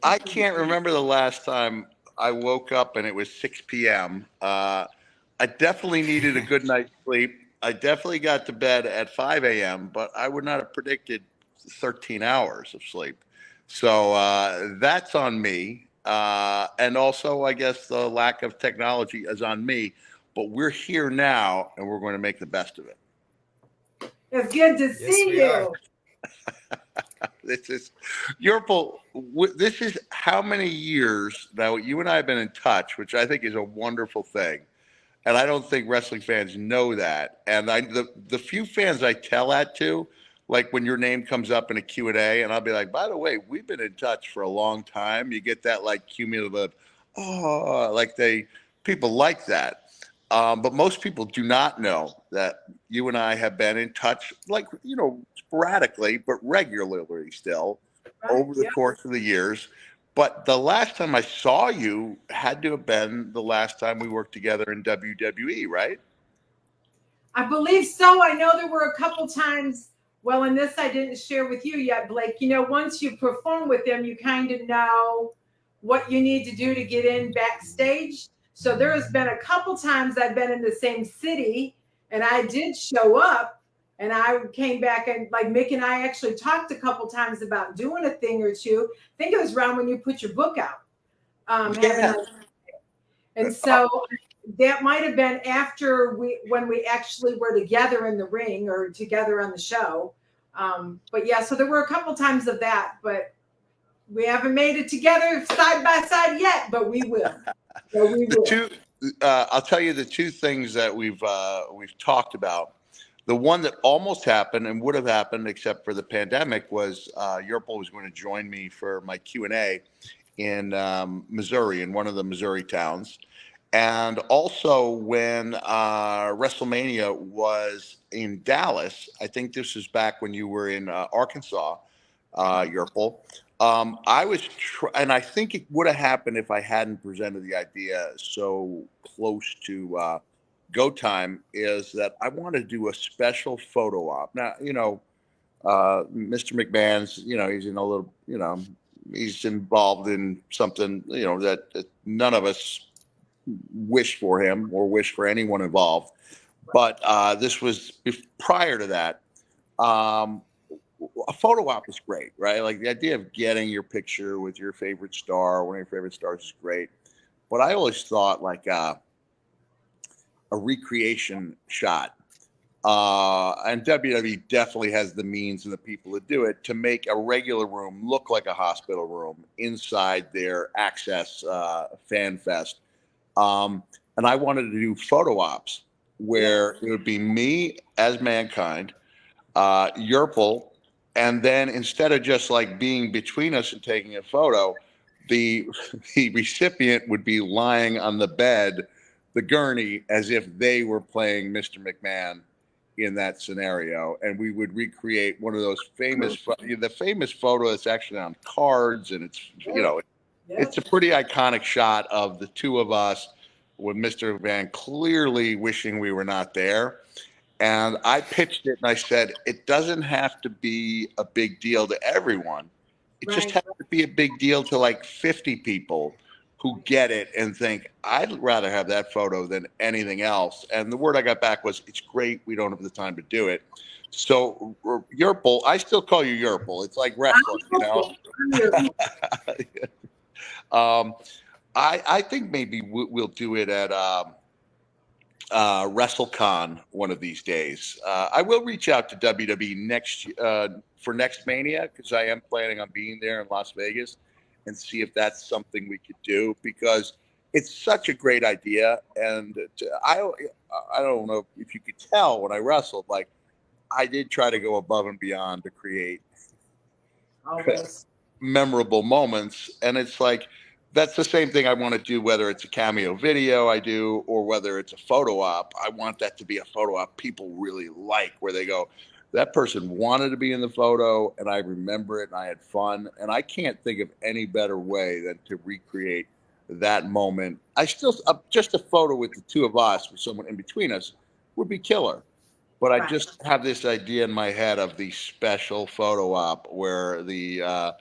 I can't remember the last time I woke up and it was 6 p.m. I definitely needed a good night's sleep. I definitely got to bed at 5 a.m., but I would not have predicted 13 hours of sleep. So that's on me. And also, I guess the lack of technology is on me. But we're here now, and we're going to make the best of it. It's good to see you. This is Yurple. This is how many years now you and I have been in touch, which I think is a wonderful thing. And I don't think wrestling fans know that. And the few fans I tell that to, like when your name comes up in a Q&A, and I'll be like, by the way, we've been in touch for a long time. You get that like cumulative, like people like that. But most people do not know that you and I have been in touch, like, sporadically, but regularly still over the course of the years. But the last time I saw you had to have been the last time we worked together in WWE, right? I believe so. I know there were a couple times. Well, in this I didn't share with you yet, Blake. Once you perform with them, you kind of know what you need to do to get in backstage. So there has been a couple times I've been in the same city and I did show up, And I came back and like Mick and I actually talked a couple times about doing a thing or two. I think it was around when you put your book out. Having Yeah. a, and so that might have been after when we actually were together in the ring or together on the show. But yeah, so there were a couple times of that, but we haven't made it together side by side yet, but we will. So we The will. two, I'll tell you the two things that we've talked about. The one that almost happened and would have happened except for the pandemic was Yurple was going to join me for my Q&A in Missouri, in one of the Missouri towns. And also when WrestleMania was in Dallas, I think this was back when you were in Arkansas, Yurple. I was, and I think it would have happened if I hadn't presented the idea so close to go time, is that I want to do a special photo op. Now, Mr. McMahon's, he's in a little, he's involved in something, that none of us wish for him or wish for anyone involved. But this was prior to that. A photo op is great, right? Like the idea of getting your picture with your favorite star, one of your favorite stars, is great. But I always thought like a recreation shot. And WWE definitely has the means and the people to do it, to make a regular room look like a hospital room inside their Access Fan Fest. And I wanted to do photo ops where it would be me as Mankind, Yurple, and then instead of just like being between us and taking a photo, the the recipient would be lying on the bed, the gurney, as if they were playing Mr. McMahon in that scenario, and we would recreate one of those the famous photo that's actually on cards, and it's it's a pretty iconic shot of the two of us with Mr. McMahon clearly wishing we were not there. And I pitched it and I said, it doesn't have to be a big deal to everyone. It just has to be a big deal to like 50 people who get it and think, I'd rather have that photo than anything else. And the word I got back was, it's great. We don't have the time to do it. So Yurple, I still call you Yurple. It's like wrestling, I think maybe we'll do it at WrestleCon one of these days. I will reach out to WWE for next Mania, because I am planning on being there in Las Vegas, and see if that's something we could do, because it's such a great idea. And I don't know if you could tell when I wrestled, like I did try to go above and beyond to create memorable moments. And it's like, that's the same thing I want to do, whether it's a cameo video I do or whether it's a photo op. I want that to be a photo op people really like, where they go, that person wanted to be in the photo and I remember it and I had fun. And I can't think of any better way than to recreate that moment. I still, just a photo with the two of us with someone in between us would be killer. But I just have this idea in my head of the special photo op where the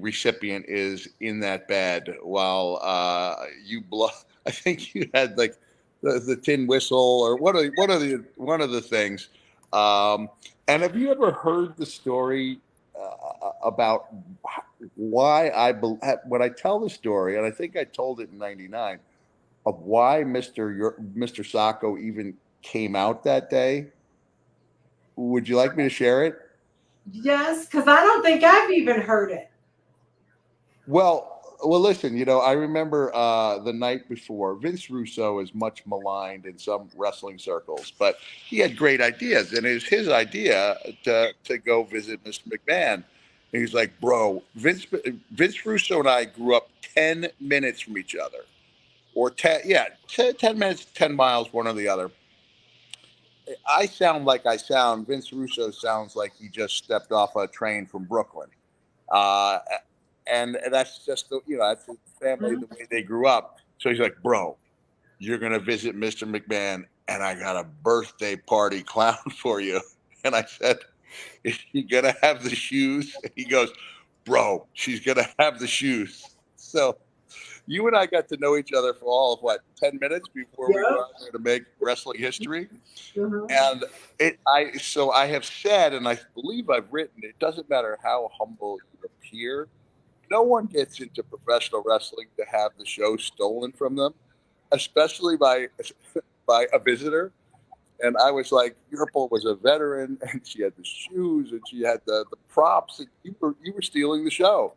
recipient is in that bed while you blow. I think you had like the tin whistle or one of the things. And have you ever heard the story about why when I tell the story, and I think I told it in '99, of why Mr. Sacco even came out that day? Would you like me to share it? Yes, because I don't think I've even heard it. Well, listen, I remember the night before, Vince Russo is much maligned in some wrestling circles, but he had great ideas, and it was his idea to go visit Mr. McMahon. And he's like, bro, Vince Russo and I grew up 10 minutes from each other, or 10 minutes, 10 miles, one or the other. I sound like I sound. Vince Russo sounds like he just stepped off a train from Brooklyn. Uh, and that's just that's the family, the way they grew up. So he's like, bro, you're gonna visit Mr. McMahon, and I got a birthday party clown for you. And I said, is she gonna have the shoes? And he goes, bro, she's gonna have the shoes. So you and I got to know each other for all of what, 10 minutes before we go Yep. out there to make wrestling history. Mhm. And so I have said, and I believe I've written, it doesn't matter how humble you appear, no one gets into professional wrestling to have the show stolen from them, especially by a visitor. And I was like, Yurple was a veteran, and she had the shoes, and she had the props, and you were stealing the show.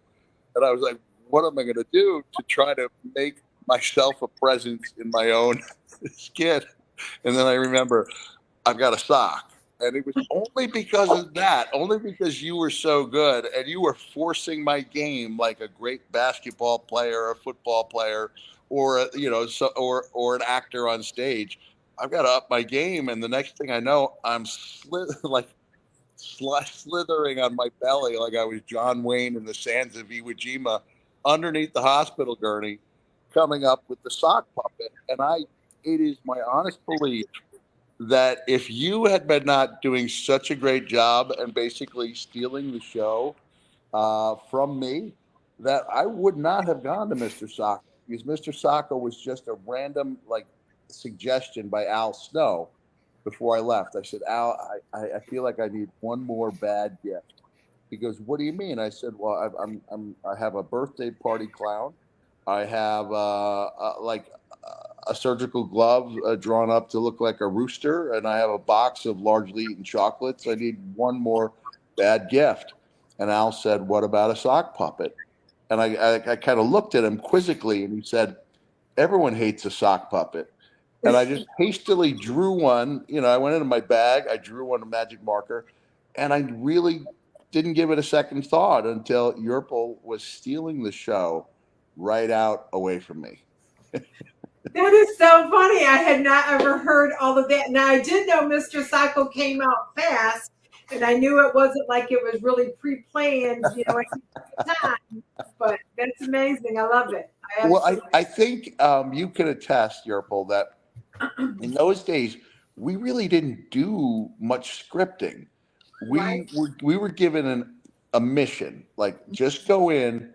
And I was like, what am I going to do to try to make myself a presence in my own skin? And then I remember I've got a sock. And it was only because of that, only because you were so good and you were forcing my game like a great basketball player, a football player, or or an actor on stage. I've got to up my game, and the next thing I know, I'm slithering on my belly like I was John Wayne in the sands of Iwo Jima, underneath the hospital gurney, coming up with the sock puppet. And it is my honest belief that if you had been not doing such a great job and basically stealing the show from me, that I would not have gone to Mr. Sacco, because Mr. Sacco was just a random suggestion by Al Snow before I left. I said, Al, I feel like I need one more bad gift. He goes, what do you mean? I said, well, I have a birthday party clown. I have a surgical glove drawn up to look like a rooster, and I have a box of largely eaten chocolates. I need one more bad gift. And Al said, what about a sock puppet? And I kind of looked at him quizzically, and he said, everyone hates a sock puppet. And I just hastily drew one. I went into my bag, I drew one, a magic marker, and I really didn't give it a second thought until Yurple was stealing the show right out away from me. That is so funny. I had not ever heard all of that. Now, I did know Mr. Psycho came out fast, and I knew it wasn't like it was really pre-planned, at the time. But that's amazing. I love it. Well, I think you can attest, Yurple, that in those days we really didn't do much scripting. Right. We were given a mission, like just go in.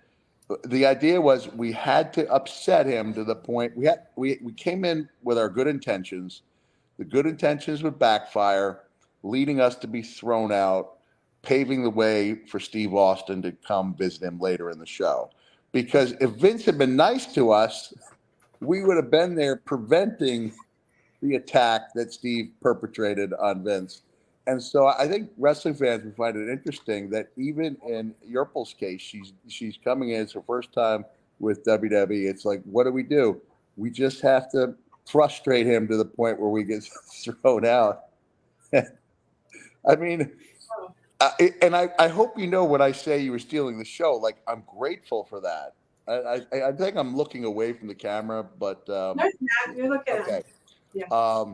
The idea was we had to upset him to the point we came in with our good intentions. The good intentions would backfire, leading us to be thrown out, paving the way for Steve Austin to come visit him later in the show. Because if Vince had been nice to us, we would have been there preventing the attack that Steve perpetrated on Vince. And so I think wrestling fans would find it interesting that even in Yurple's case, she's coming in, it's her first time with WWE. It's like, what do? We just have to frustrate him to the point where we get thrown out. I mean, I hope you know when I say you were stealing the show, like I'm grateful for that. I think I'm looking away from the camera, but No, you're not. You're looking at okay. it. Yeah.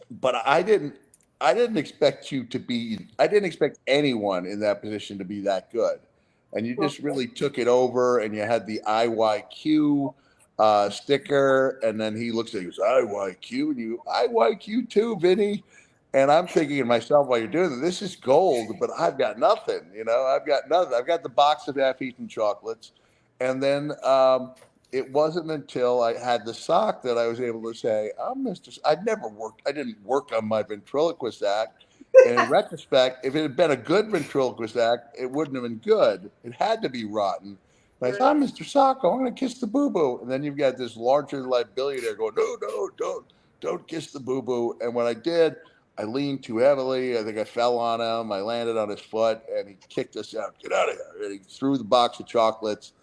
But I didn't expect you to be. I didn't expect anyone in that position to be that good, and you just really took it over. And you had the IYQ sticker, and then he looks at you, IYQ, and you IYQ too, Vinny. And I'm thinking to myself while you're doing this is gold, but I've got nothing. I've got nothing. I've got the box of half-eaten chocolates, and then it wasn't until I had the sock that I was able to say, I'm Mr. I didn't work on my ventriloquist act. And in retrospect, if it had been a good ventriloquist act, it wouldn't have been good. It had to be rotten. And I said, I'm Mr. Sacco, I'm going to kiss the boo-boo. And then you've got this larger than life billionaire going, no, don't kiss the boo-boo. And when I did, I leaned too heavily. I think I fell on him. I landed on his foot, and he kicked us out. Get out of here. And he threw the box of chocolates.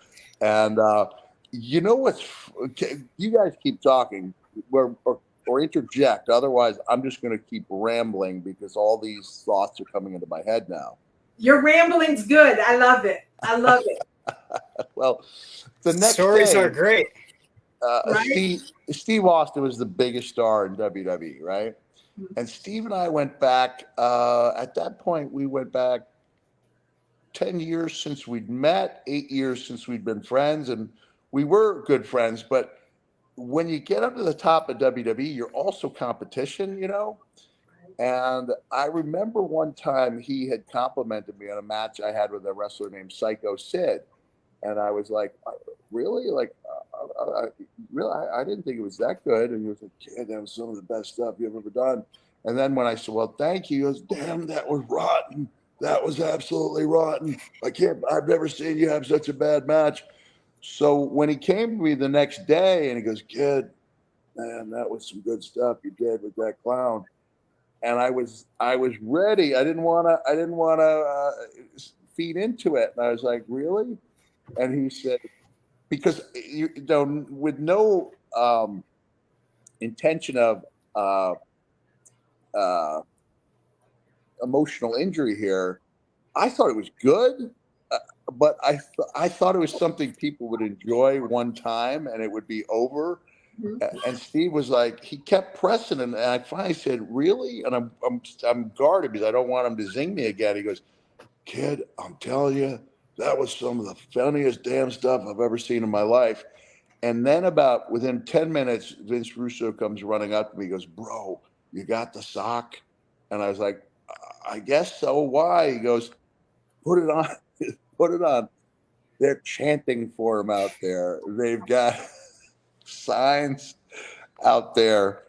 And you know what's? You guys keep talking or interject. Otherwise, I'm just going to keep rambling because all these thoughts are coming into my head now. Your rambling's good. I love it. I love it. Well, the next Stories day, are great. Right? Steve Austin was the biggest star in WWE, right? And Steve and I went back. At that point, we went back 10 years since we'd met, 8 years since we'd been friends, and we were good friends. But when you get up to the top of WWE, you're also competition, And I remember one time he had complimented me on a match I had with a wrestler named Psycho Sid. And I was like, really? Like, I really, I didn't think it was that good. And he was like, yeah, that was some of the best stuff you've ever done. And then when I said, well, thank you, he goes, damn, that was rotten. That was absolutely rotten. I've never seen you have such a bad match. So when he came to me the next day and he goes, kid, man, that was some good stuff you did with that clown. And I was ready. I didn't want to feed into it. And I was like, really? And he said, because you know, with no intention of uh, uh, emotional injury here, I thought it was good, uh, but I thought it was something people would enjoy one time and it would be over. Mhm. And Steve was like, he kept pressing, and I finally said, "Really?" And I'm guarded because I don't want him to zing me again. He goes, "Kid, I'm telling you, that was some of the funniest damn stuff I've ever seen in my life." And then about within 10 minutes, Vince Russo comes running up to me. He goes, "Bro, you got the sock?" And I was like, "I guess so. Why?" He goes, "Put it on." Put it on. They're chanting for him out there. They've got signs out there.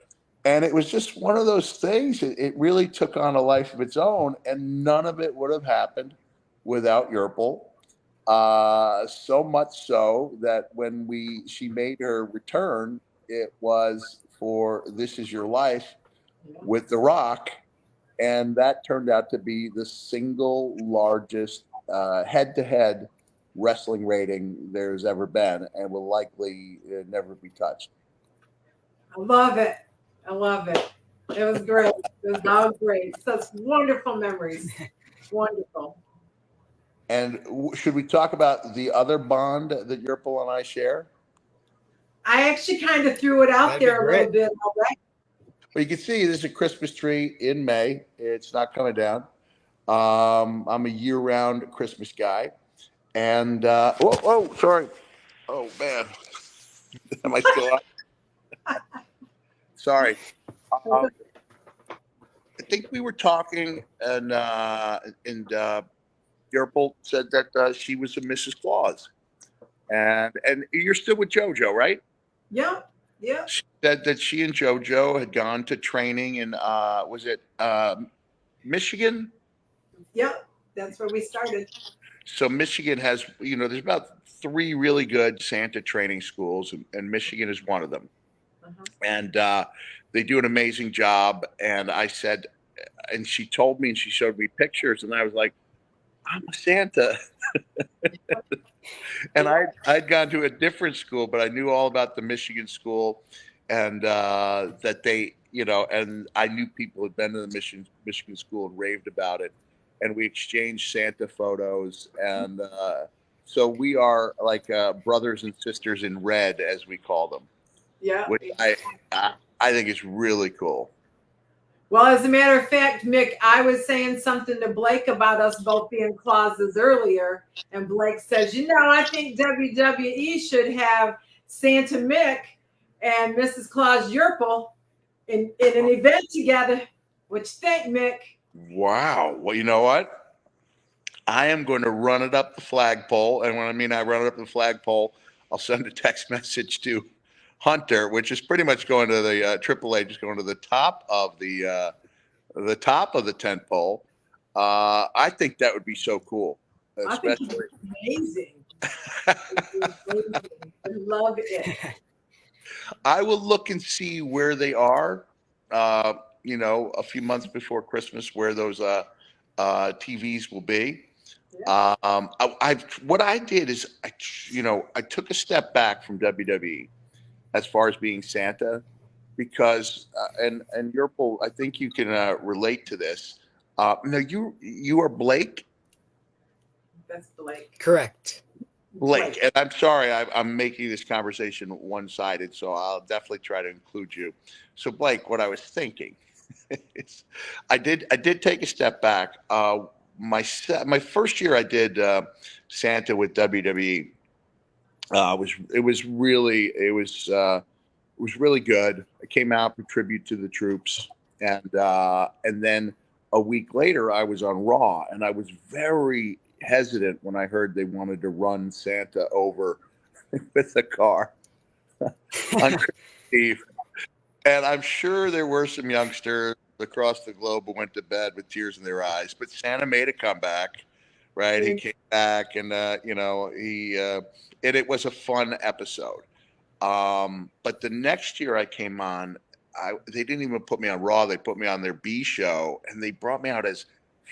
And it was just one of those things. It really took on a life of its own, and none of it would have happened without Yurple. So much so that when she made her return, it was for "This Is Your Life" with The Rock, and that turned out to be the single largest head-to-head wrestling rating there's ever been, and will likely never be touched. I love it. I love it. It was great. It was all great. Such wonderful memories. Wonderful. And should we talk about the other bond that Yurple and I share? I actually kind of threw it out That'd be there a little great. bit already. Well, you can see there's a Christmas tree in May. It's not coming down. I'm a year-round Christmas guy, and sorry. Oh man, am I still up? Sorry. Um, I think we were talking, and Yurple said that she was a Mrs. Claus, and you're still with JoJo, right? Yep. Yep. She said that she and JoJo had gone to training in was it Michigan? Yep. That's where we started. So Michigan has, there's about three really good Santa training schools, and Michigan is one of them. Uh-huh. And they do an amazing job. And I said, and she told me, and she showed me pictures, and I was like, I'm a Santa. And I'd gone to a different school, but I knew all about the Michigan school, and that they, and I knew people had been to the Michigan school and raved about it, and we exchanged Santa photos, and so we are like brothers and sisters in red, as we call them, Yeah. which I think is really cool. Well, as a matter of fact, Mick, I was saying something to Blake about us both being Clauses earlier, and Blake says, I think WWE should have Santa Mick and Mrs. Claus Yurple in an event together. What you think, Mick? Wow. Well, you know what? I am going to run it up the flagpole, and when I run it up the flagpole, I'll send a text message to Hunter, which is pretty much going to the AAA, just going to the top of the tent pole. I think that would be so cool, I think especially. it's amazing. I love it. I will look and see where they are. A few months before Christmas, where those TVs will be. Yeah. What I did is I took a step back from WWE as far as being Santa, because and Yurple, I think you can relate to this. No, you are Blake. That's Blake. Correct. Blake, and I'm sorry, I'm making this conversation one-sided, so I'll definitely try to include you. So, Blake, what I was thinking is, I did take a step back. My first year I did Santa with WWE. It was really good. I came out for tribute to the troops, and then a week later I was on Raw, and I was very hesitant when I heard they wanted to run Santa over with a car. on Christmas Eve. And I'm sure there were some youngsters across the globe who went to bed with tears in their eyes. But Santa made a comeback, right? He came back, and and it was a fun episode. But the next year I came on, they didn't even put me on Raw. They put me on their B show, and they brought me out as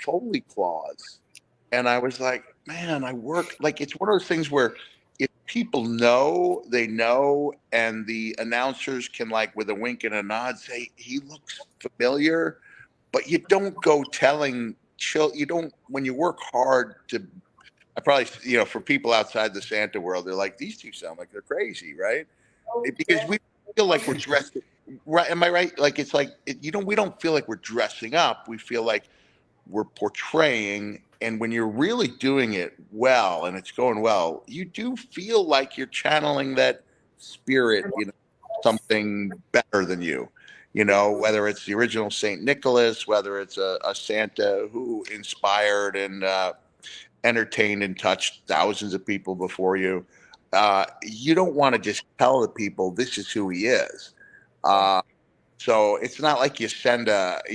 Foley Claus. And I was like, man, I work like it's one of those things where if people know, they know, and the announcers can like with a wink and a nod say he looks familiar, but you don't go telling you don't when you work hard to. I probably for people outside the Santa world, they're like these two sound like they're crazy, right? Because we feel like we're dressed right. Am I right? Like it's like we don't feel like we're dressing up. We feel like we're portraying, and when you're really doing it well and it's going well, you do feel like you're channeling that spirit, something better than you, whether it's the original Saint Nicholas, whether it's a Santa who inspired and entertained and touched thousands of people before you. You don't want to just tell the people this is who he is. So it's not like you send that'd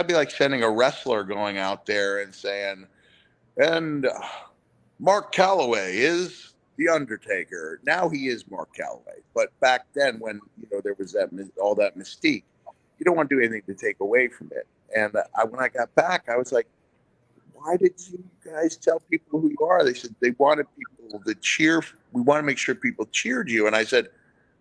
be like sending a wrestler going out there and saying, and Mark Calloway is the Undertaker. Now he is Mark Calloway. But back then, when there was all that mystique, you don't want to do anything to take away from it. And when I got back, I was like, why did you guys tell people who you are? They said they wanted people to cheer. We want to make sure people cheered you. And I said,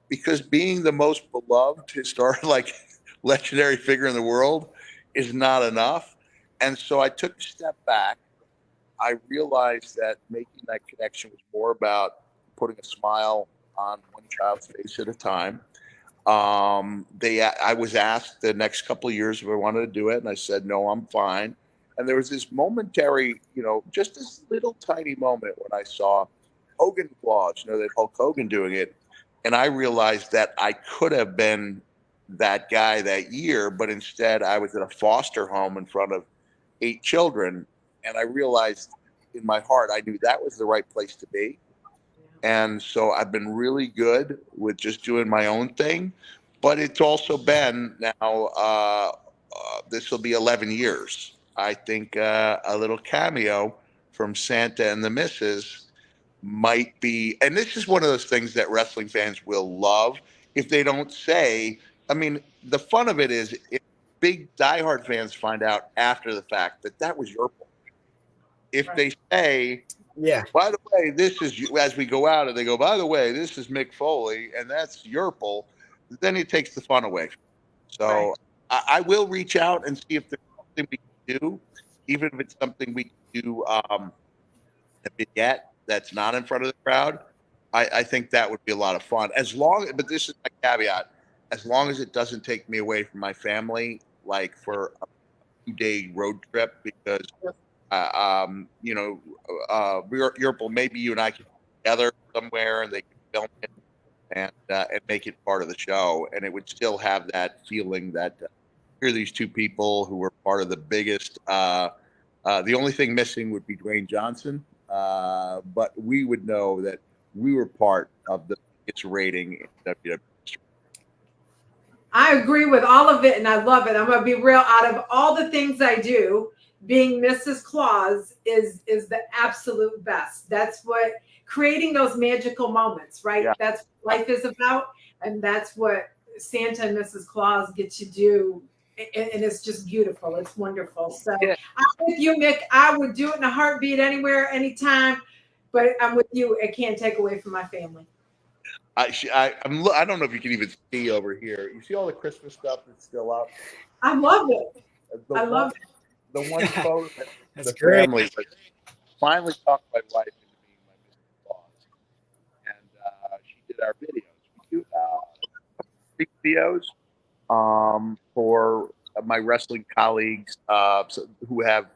because being the most beloved historic, like legendary figure in the world is not enough. And so I took a step back. I realized that making that connection was more about putting a smile on one child's face at a time. I was asked the next couple of years if I wanted to do it, and I said, no, I'm fine. And there was this momentary, just this little tiny moment when I saw Hogan Claus, that Hulk Hogan doing it. And I realized that I could have been that guy that year, but instead I was in a foster home in front of 8 children. And I realized in my heart, I knew that was the right place to be. And so I've been really good with just doing my own thing. But it's also been now, this will be 11 years. I think a little cameo from Santa and the Missus might be, and this is one of those things that wrestling fans will love if they don't say. I mean, the fun of it is if big diehard fans find out after the fact that was Yurple. If they say, by the way, this is, as we go out and they go, by the way, this is Mick Foley and that's Yurple, then it takes the fun away. So I will reach out and see if there's something we can do, even if it's something we can do a vignette that's not in front of the crowd. I think that would be a lot of fun. But this is my caveat, as long as it doesn't take me away from my family, like for a 2-day road trip, because Yurple, maybe you and I can get together somewhere and they can film it and make it part of the show, and it would still have that feeling that here are these two people who were part of the biggest. The only thing missing would be Dwayne Johnson, but we would know that we were part of the biggest rating in WWE. I agree with all of it, and I love it. I'm going to be real. Out of all the things I do, being Mrs. Claus is the absolute best. That's what creating those magical moments, right? Yeah. That's what life is about, and that's what Santa and Mrs. Claus get to do. And it's just beautiful. It's wonderful. So yeah. I'm with you, Mick. I would do it in a heartbeat anywhere, anytime. But I'm with you. It can't take away from my family. I don't know if you can even see over here. You see all the Christmas stuff that's still up? I love it. I love it. The one photo that's the great. Family finally talked my wife into being my Mrs. Claus. And she did our videos. We do videos for my wrestling colleagues who have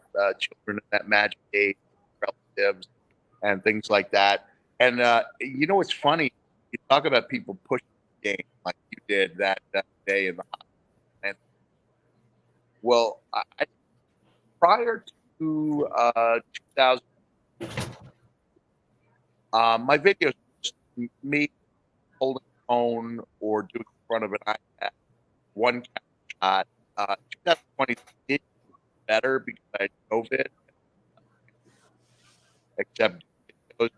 children at that magic age, relatives, and things like that. And what's funny? You talk about people pushing the game like you did that day in the hospital. And well, prior to 2000, my videos me doing in front of an iPad, one camera shot. 2020 did better because I had COVID, except those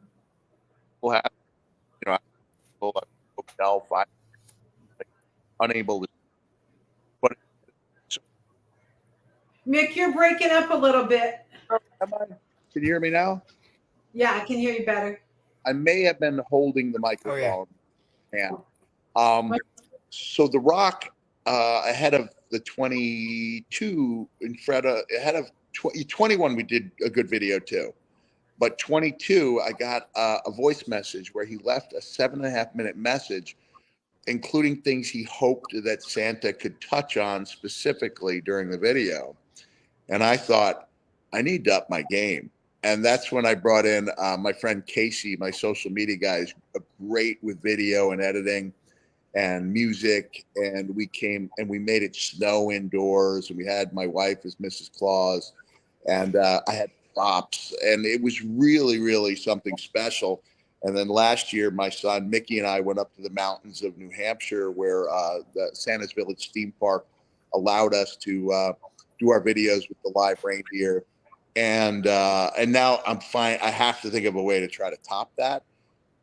people have, people at the hotel, like, unable to. But so, Mick, you're breaking up a little bit. am I? Can you hear me now? Yeah, I can hear you better. I may have been holding the Oh yeah. microphone. Yeah. So The Rock, ahead of the 22 in Freda, ahead of 21, we did a good video too. But 22, I got a voice message where he left a 7.5 minute message, including things he hoped that Santa could touch on specifically during the video. And I thought, I need to up my game. And that's when I brought in my friend Casey, my social media guy, is great with video and editing and music. And we made it snow indoors. And we had my wife as Mrs. Claus. And I had props. And it was really, really something special. And then last year, my son Mickey and I went up to the mountains of New Hampshire, where the Santa's Village theme park allowed us to do our videos with the live reindeer. And now I'm fine. I have to think of a way to try to top that.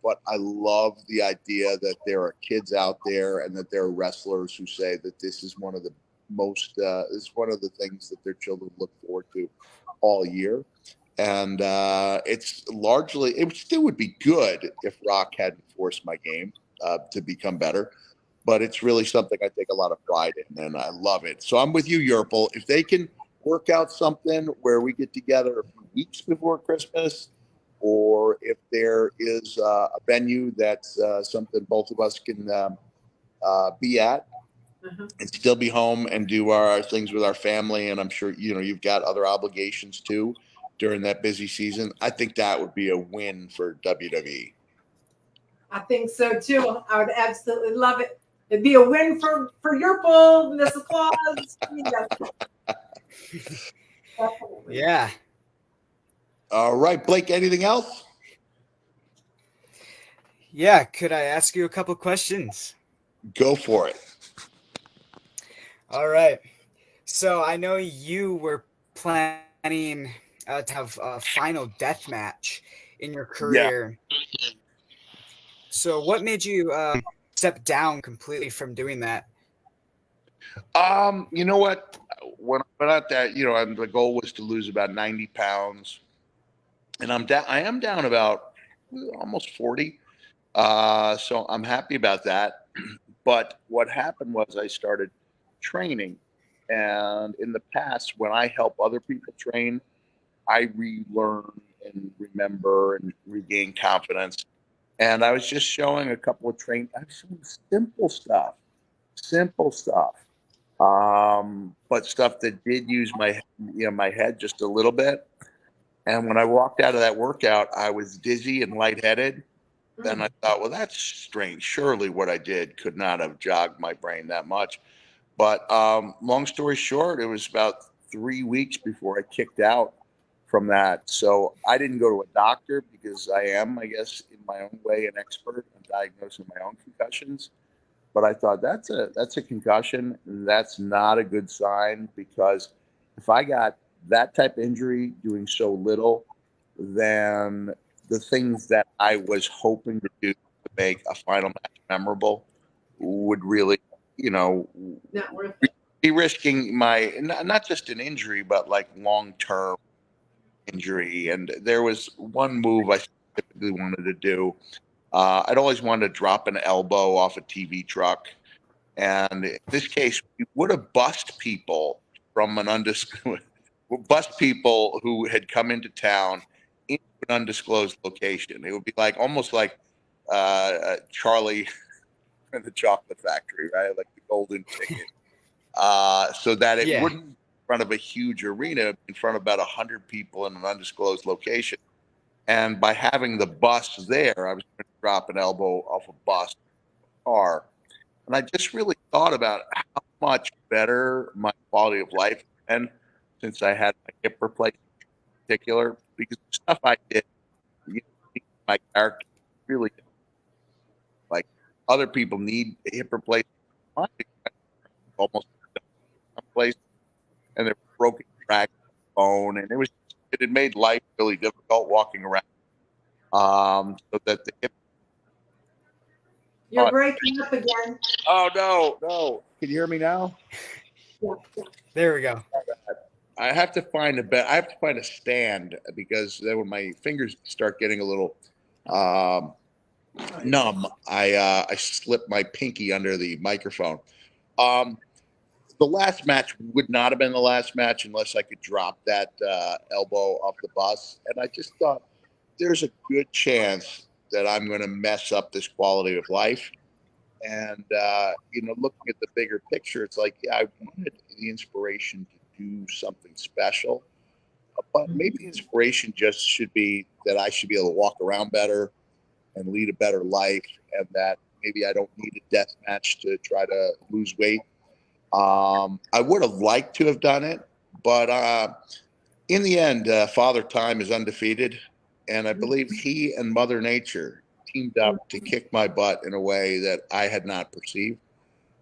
But I love the idea that there are kids out there and that there are wrestlers who say that this is one of the is one of the things that their children look forward to all year. And it's largely, it still would be good if Rock hadn't forced my game to become better. But it's really something I take a lot of pride in, and I love it. So I'm with you, Yurple. If they can work out something where we get together a few weeks before Christmas, or if there is a venue that's something both of us can be at and still be home and do our things with our family, and I'm sure you've got other obligations too during that busy season, I think that would be a win for WWE. I think so too. I would absolutely love it. It'd be a win for Yurple, Mrs. Claus. Yeah. All right, Blake, anything else? Yeah. Could I ask you a couple questions? Go for it. All right. So I know you were planning to have a final death match in your career. Yeah. So what made you step down completely from doing that? You know what? When I went out there, the goal was to lose about 90 pounds, and I'm down. I am down about almost 40. So I'm happy about that. But what happened was I started training, and in the past, when I help other people train, I relearn and remember and regain confidence. And I was just showing a couple of I was showing simple stuff, but stuff that did use my head just a little bit. And when I walked out of that workout, I was dizzy and lightheaded. Then I thought, well, that's strange. Surely what I did could not have jogged my brain that much. But long story short, it was about 3 weeks before I kicked out from that. So I didn't go to a doctor because I am, I guess, in my own way, an expert in diagnosing my own concussions. But I thought that's a concussion. That's not a good sign, because if I got that type of injury doing so little, then the things that I was hoping to do to make a final match memorable would really, not worth it. Be risking my not just an injury, but like long-term injury. And there was one move I specifically wanted to do. I'd always wanted to drop an elbow off a TV truck. And in this case, we would have bust people from bust people who had come into town into an undisclosed location. It would be almost like Charlie and the Chocolate Factory, right? Like the golden ticket. So that it wouldn't be in front of a huge arena, in front of about 100 people in an undisclosed location. And by having the bus there, I was going to drop an elbow off a bus car. And I just really thought about how much better my quality of life has been since I had my hip replacement in particular, because the stuff I did, my character really, like, Other people need hip replacement. Mine almost someplace, and they're broken track bone, and it had made life really difficult walking around. So that the hip. You're breaking up again. Oh no! Can you hear me now? Yeah. There we go. I have to find I have to find a stand because then when my fingers start getting a little numb, I slip my pinky under the microphone. The last match would not have been the last match unless I could drop that elbow off the bus, and I just thought there's a good chance that I'm going to mess up this quality of life. And looking at the bigger picture, it's like, yeah, I wanted the inspiration to do something special, but maybe the inspiration just should be that I should be able to walk around better and lead a better life, and that maybe I don't need a death match to try to lose weight. I would have liked to have done it, but in the end, Father Time is undefeated, and I believe he and Mother Nature teamed up to kick my butt in a way that I had not perceived.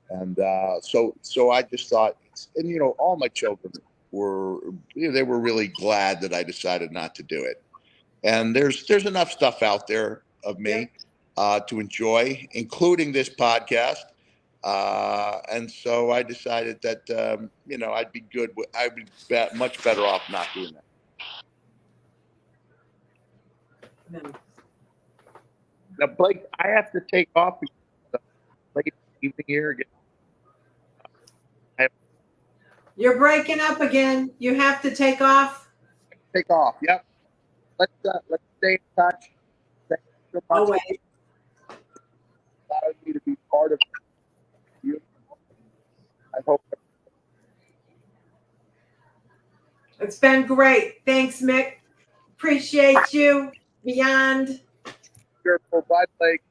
And so I just thought, and all my children were, they were really glad that I decided not to do it. And there's enough stuff out there of me to enjoy, including this podcast. And so I decided that I'd be good. I'd be much better off not doing that. Now, Blake, I have to take off because it's late evening here again. You're breaking up again. You have to take off. Take off. Yep. Let's stay in touch. Thank you so much. Always. Allowing me to be part of you. I hope. It's been great. Thanks, Mick. Appreciate you. Beyond. Bye, Blake.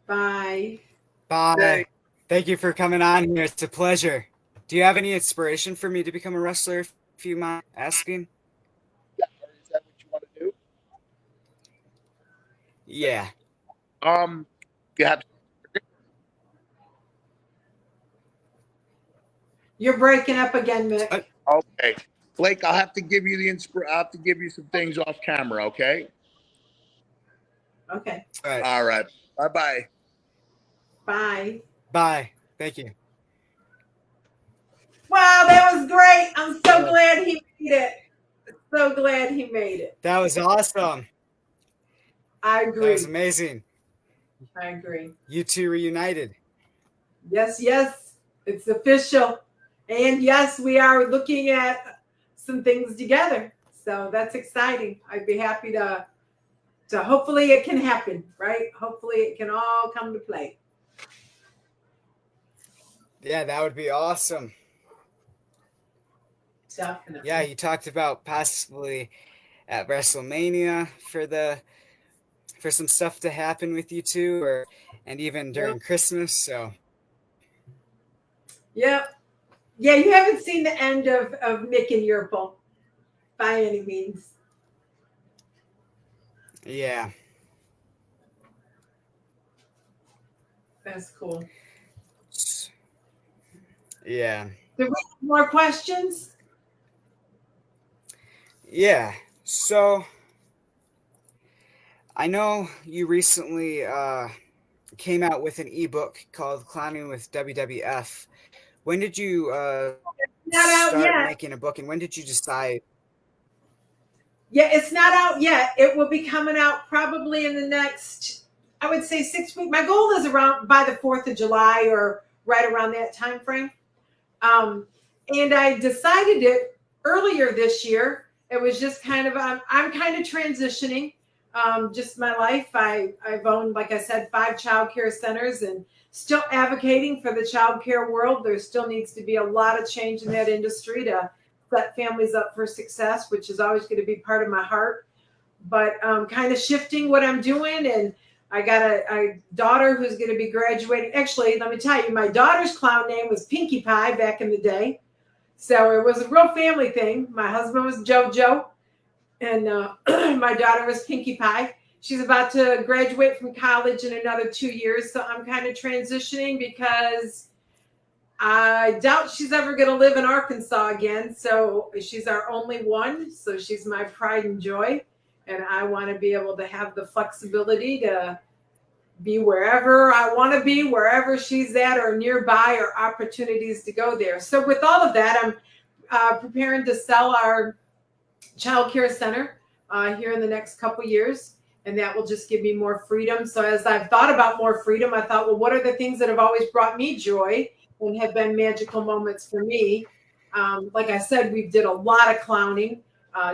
Bye. Bye. Thank you for coming on here. It's a pleasure. Do you have any inspiration for me to become a wrestler, if you mind asking? Yeah. Is that what you want to do? Yeah. You have. You're breaking up again, Mick. Okay, Blake. I'll have to give you I'll have to give you some things off camera. Okay. Okay. All right. Bye-bye. Bye. Bye. Thank you. Wow, that was great. I'm so glad he made it. So glad he made it. That was awesome. I agree. That was amazing. I agree. You two reunited. Yes, it's official. And yes, we are looking at some things together. So that's exciting. I'd be happy to hopefully it can happen, right? Hopefully it can all come to play. Yeah, that would be awesome. Definitely. Yeah, you talked about possibly at WrestleMania for some stuff to happen with you two, and even during Christmas. So. Yep. Yeah, you haven't seen the end of Mick and Yurple by any means. Yeah. That's cool. Yeah. Do we have more questions? Yeah. So I know you recently came out with an ebook called Clowning with WWF. When did you start making a book, and when did you decide? Yeah, it's not out yet. It will be coming out probably in the next, I would say, 6 weeks. My goal is around by the 4th of July or right around that time frame. And I decided it earlier this year. It was just kind of, I'm kind of transitioning just my life. I've owned, like I said, 5 child care centers and still advocating for the child care world. There still needs to be a lot of change in that industry to set families up for success, which is always going to be part of my heart. But kind of shifting what I'm doing. And I got a daughter who's going to be graduating. Actually, let me tell you, my daughter's clown name was Pinkie Pie back in the day. So it was a real family thing. My husband was JoJo, and my daughter was Pinkie Pie. she's about to graduate from college in another 2 years. So I'm kind of transitioning because I doubt she's ever going to live in Arkansas again. So she's our only one. So she's my pride and joy. And I want to be able to have the flexibility to be wherever I want to be, wherever she's at or nearby, or opportunities to go there. So with all of that, I'm preparing to sell our child care center here in the next couple years. And that will just give me more freedom. So as I've thought about more freedom, I thought, well, what are the things that have always brought me joy and have been magical moments for me? Like I said, we did a lot of clowning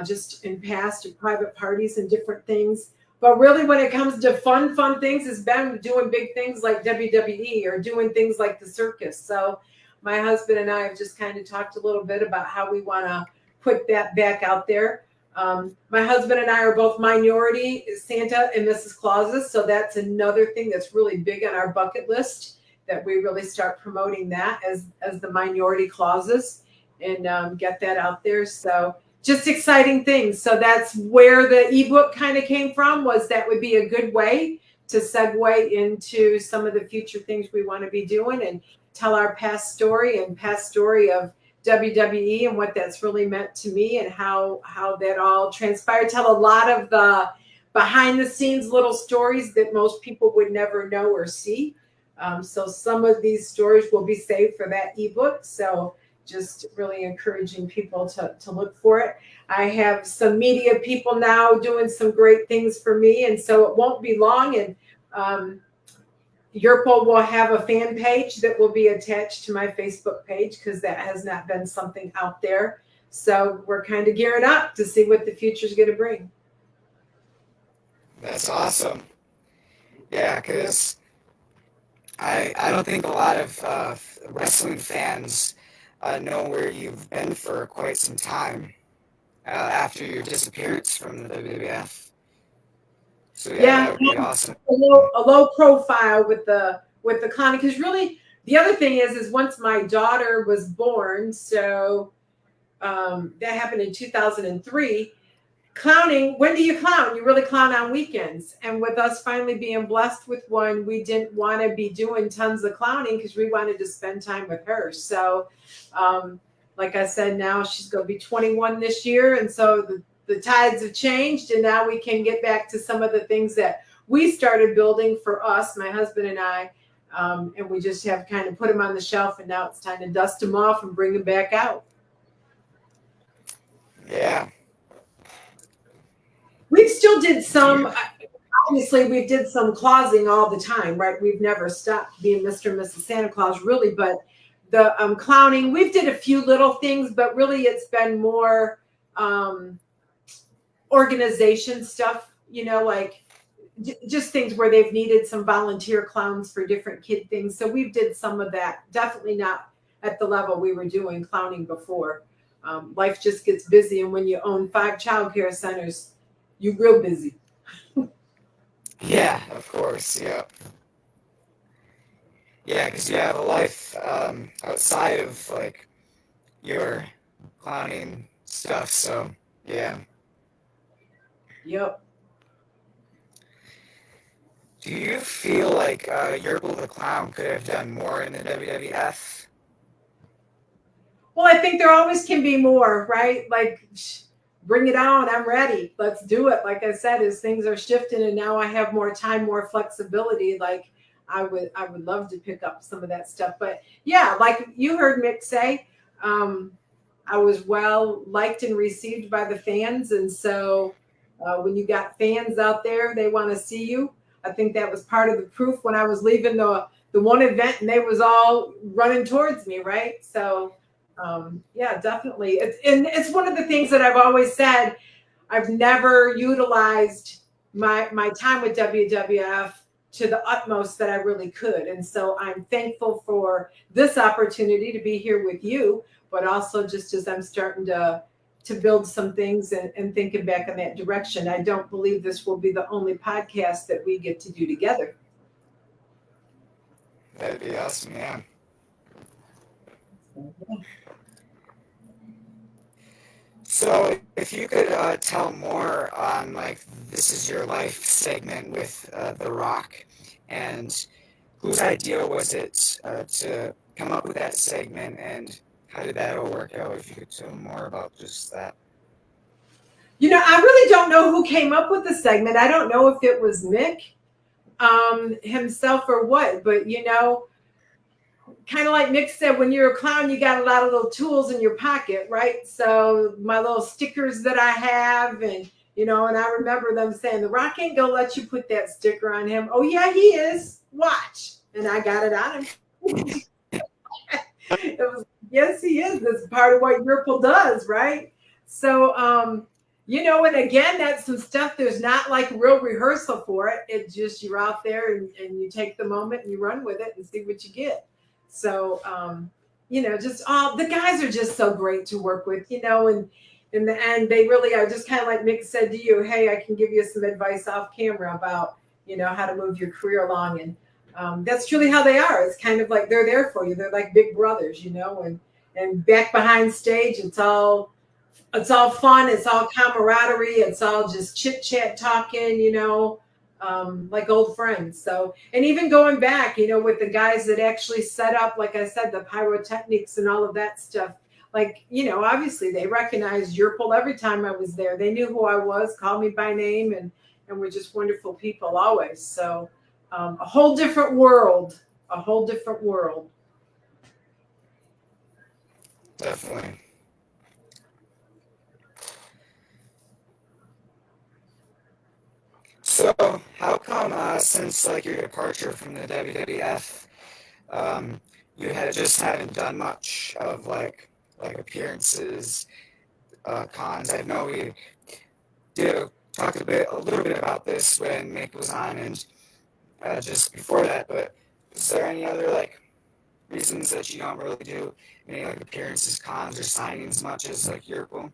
just in past and private parties and different things. But really, when it comes to fun things, it's been doing big things like WWE or doing things like the circus. So my husband and I have just kind of talked a little bit about how we want to put that back out there. My husband and I are both minority Santa and Mrs. Clauses. So that's another thing that's really big on our bucket list, that we really start promoting that as the minority clauses and get that out there. So just exciting things. So that's where the ebook kind of came from, was that would be a good way to segue into some of the future things we want to be doing and tell our past story of WWE and what that's really meant to me and how that all transpired. Tell a lot of the behind the scenes little stories that most people would never know or see. So some of these stories will be saved for that ebook. So just really encouraging people to look for it. I have some media people now doing some great things for me. And so it won't be long. And Yurple will have a fan page that will be attached to my Facebook page, because that has not been something out there. So we're kind of gearing up to see what the future is going to bring. That's awesome. Yeah, because I don't think a lot of wrestling fans know where you've been for quite some time after your disappearance from the WWF. So yeah, that would be awesome. A low profile with the clowning, because really the other thing is once my daughter was born, so that happened in 2003. Clowning, when do you clown? You really clown on weekends. And with us finally being blessed with one, we didn't want to be doing tons of clowning because we wanted to spend time with her. So like I said, now she's going to be 21 this year. And so the tides have changed, and now we can get back to some of the things that we started building for us, my husband and I. And we just have kind of put them on the shelf, and now it's time to dust them off and bring them back out. Yeah. We still did some, obviously we did some clausing all the time, right? We've never stopped being Mr. and Mrs. Santa Claus, really. But the clowning, we've did a few little things, but really it's been more organization stuff, like just things where they've needed some volunteer clowns for different kid things. So we've did some of that, definitely not at the level we were doing clowning before. Life just gets busy. And when you own 5 child care centers, you're real busy. Yeah, of course. Yeah. Yeah, because you have a life outside of like your clowning stuff. So yeah. Yep. Do you feel like Yurple the Clown could have done more in the WWF? Well, I think there always can be more, right? Like, bring it on. I'm ready. Let's do it. Like I said, as things are shifting and now I have more time, more flexibility, like I would love to pick up some of that stuff. But yeah, like you heard Mick say, I was well liked and received by the fans. And so when you got fans out there, they want to see you. I think that was part of the proof when I was leaving the one event and they was all running towards me, right? So yeah, definitely. It's one of the things that I've always said. I've never utilized my time with WWF to the utmost that I really could. And so I'm thankful for this opportunity to be here with you, but also just as I'm starting to build some things and thinking back in that direction. I don't believe this will be the only podcast that we get to do together. That'd be awesome, yeah. So if you could tell more on like This Is Your Life segment with The Rock, and whose idea was it to come up with that segment, and how did that all work out? If you could tell more about just that. I really don't know who came up with the segment. I don't know if it was Mick himself or what, but kind of like Mick said, when you're a clown, you got a lot of little tools in your pocket, right? So my little stickers that I have, and I remember them saying, "The Rock ain't gonna let you put that sticker on him." Oh yeah, he is. Watch, and I got it on him. It was, yes, he is. That's part of what Yurple does, right? So, and again, that's some stuff. There's not like real rehearsal for it. It's just you're out there and you take the moment and you run with it and see what you get. So, just all the guys are just so great to work with, and in the end, they really are just kind of like Mick said to you, "Hey, I can give you some advice off camera about, how to move your career along." And that's truly how they are. It's kind of like they're there for you. They're like big brothers, and back behind stage, it's all fun. It's all camaraderie. It's all just chit chat talking, like old friends. So, and even going back, with the guys that actually set up, like I said, the pyrotechnics and all of that stuff. Like, obviously they recognized Yurple every time I was there. They knew who I was, called me by name, and were just wonderful people always. So, a whole different world, a whole different world. Definitely. So, how come since like your departure from the WWF, you haven't done much of like appearances, cons? I know we did talk a little bit about this when Mick was on, and just before that. But is there any other like reasons that you don't really do any like appearances, cons, or signings much as like Yurple?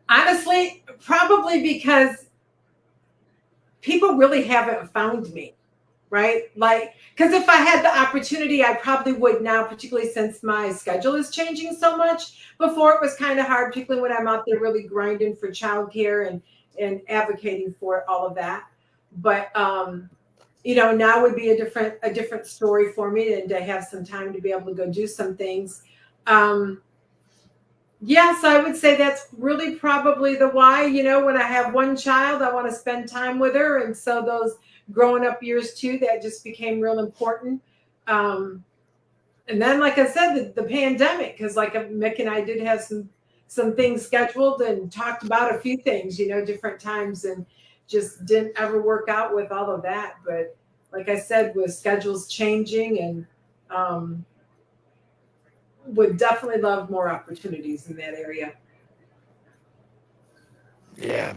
Honestly, probably because people really haven't found me, right? Like, because if I had the opportunity, I probably would now, particularly since my schedule is changing so much. Before it was kind of hard, particularly when I'm out there really grinding for childcare and advocating for it, all of that. But now would be a different story for me, and to have some time to be able to go do some things. Yes, I would say that's really probably the why. When I have one child, I want to spend time with her. And so those growing up years too, that just became real important. And then, like I said, the pandemic, because like Mick and I did have some things scheduled and talked about a few things, different times, and just didn't ever work out with all of that. But like I said, with schedules changing, and would definitely love more opportunities in that area. Yeah.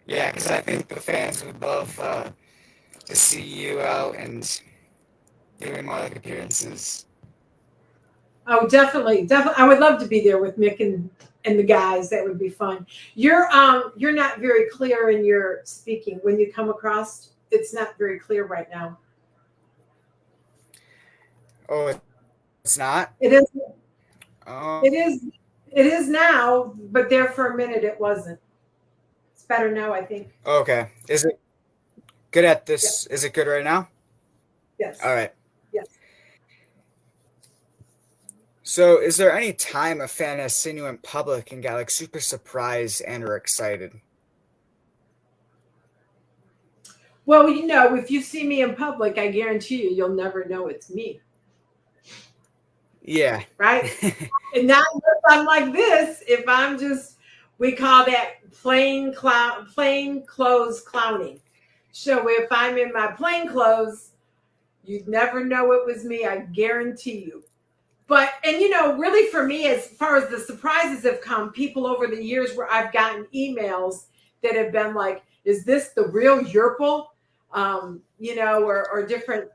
Yeah, because I think the fans would love to see you out and doing more like appearances. Oh, definitely. I would love to be there with Mick and the guys. That would be fun. You're not very clear in your speaking when you come across. It's not very clear right now. Oh, it's not? It is. Oh. It is. It is now, but there for a minute it wasn't. It's better now, I think. Okay. Is it good at this? Yes. Is it good right now? Yes. All right. Yes. So, is there any time a fan has seen you in public and got like super surprised and or excited? Well, if you see me in public, I guarantee you'll never know it's me. Yeah. Right? And not if I'm like this, if I'm just, we call that plain clothes clowning. So if I'm in my plain clothes, you'd never know it was me, I guarantee you. But, and really for me, as far as the surprises have come, people over the years where I've gotten emails that have been like, is this the real Yurple? Or different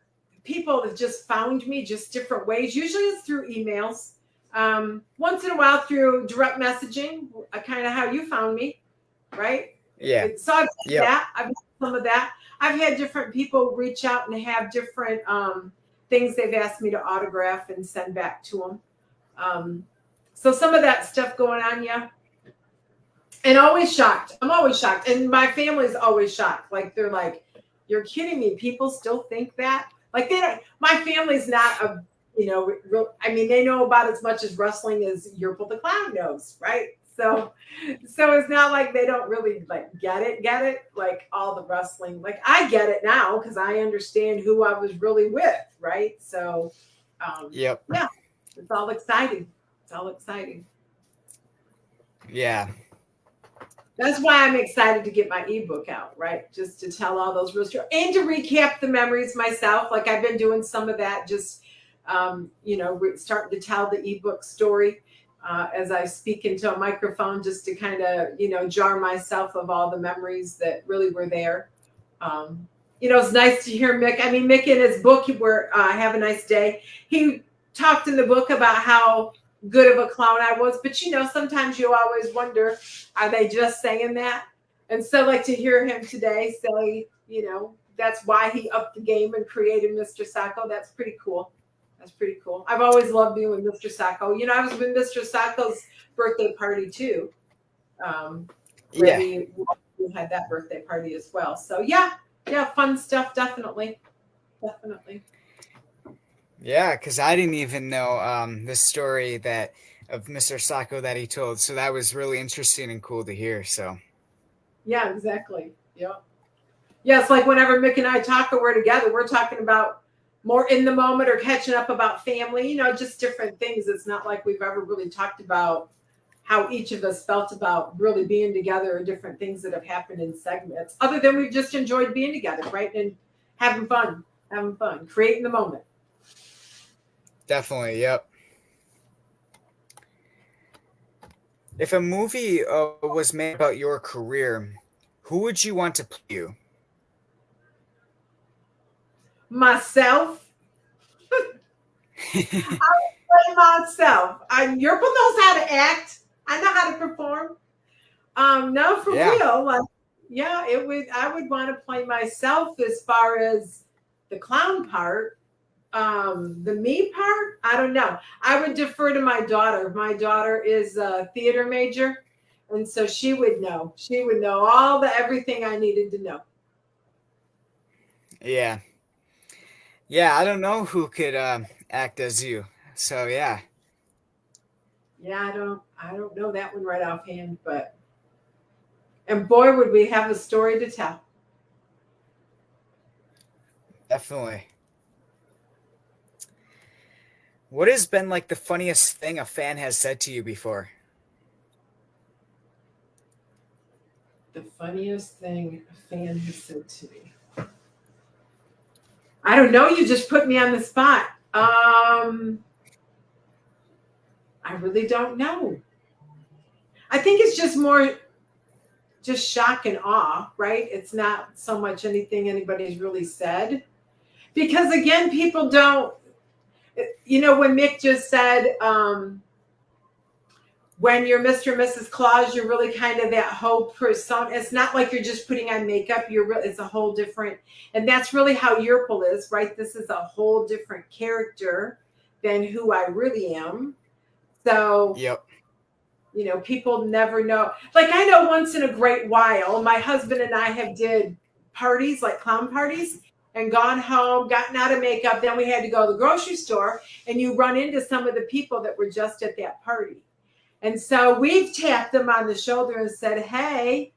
people have just found me just different ways. Usually it's through emails. Once in a while through direct messaging, kind of how you found me, right? Yeah. So I've done that. I've done some of that. I've had different people reach out and have different things they've asked me to autograph and send back to them. So some of that stuff going on, yeah. And always shocked. I'm always shocked. And my family's always shocked. Like, they're like, you're kidding me. People still think that? Like, they don't, my family's not a, real, I mean, they know about as much as wrestling as Yurple the Clown knows, right? So it's not like they don't really like get it, like all the wrestling. Like, I get it now because I understand who I was really with, right? So, Yep. yeah, it's all exciting. It's all exciting. Yeah. That's why I'm excited to get my ebook out, right? Just to tell all those real stories and to recap the memories myself. Like, I've been doing some of that, just, starting to tell the ebook story as I speak into a microphone, just to kind of, jar myself of all the memories that really were there. It's nice to hear Mick. I mean, Mick in his book, where Have a Nice Day, he talked in the book about how good of a clown I was, but sometimes you always wonder, are they just saying that? And so, like, to hear him today say, that's why he upped the game and created Mr. Sacco. That's pretty cool. That's pretty cool. I've always loved being with Mr. Sacco. I was with Mr. Sacco's birthday party too. We had that birthday party as well. So yeah, fun stuff. Definitely. Yeah, because I didn't even know the story of Mr. Sacco that he told. So that was really interesting and cool to hear. So yeah, exactly. Yeah. Yeah, it's like whenever Mick and I talk or we're together, we're talking about more in the moment or catching up about family, just different things. It's not like we've ever really talked about how each of us felt about really being together or different things that have happened in segments, other than we've just enjoyed being together, right? And having fun, creating the moment. Definitely, yep. If a movie was made about your career, who would you want to play you? Myself. I would play myself. Yurple knows how to act. I know how to perform. No, for real. Like, yeah, I would want to play myself as far as the clown part. The me part, I don't know. I would defer to my daughter. My daughter is a theater major, and so she would know. She would know everything I needed to know. Yeah. Yeah, I don't know who could act as you. So yeah. Yeah, I don't know that one right offhand, and boy, would we have a story to tell. Definitely. What has been like the funniest thing a fan has said to you before? The funniest thing a fan has said to me. I don't know. You just put me on the spot. I really don't know. I think it's just more just shock and awe, right? It's not so much anything anybody's really said. Because again, people don't, when Mick just said, when you're Mr. and Mrs. Claus, you're really kind of that whole persona. It's not like you're just putting on makeup. It's a whole different, and that's really how Yurple is, right? This is a whole different character than who I really am. So, yep. People never know. Like, I know once in a great while, my husband and I have did parties, like clown parties, and gone home, gotten out of makeup. Then we had to go to the grocery store, and you run into some of the people that were just at that party. And so we've tapped them on the shoulder and said, hey,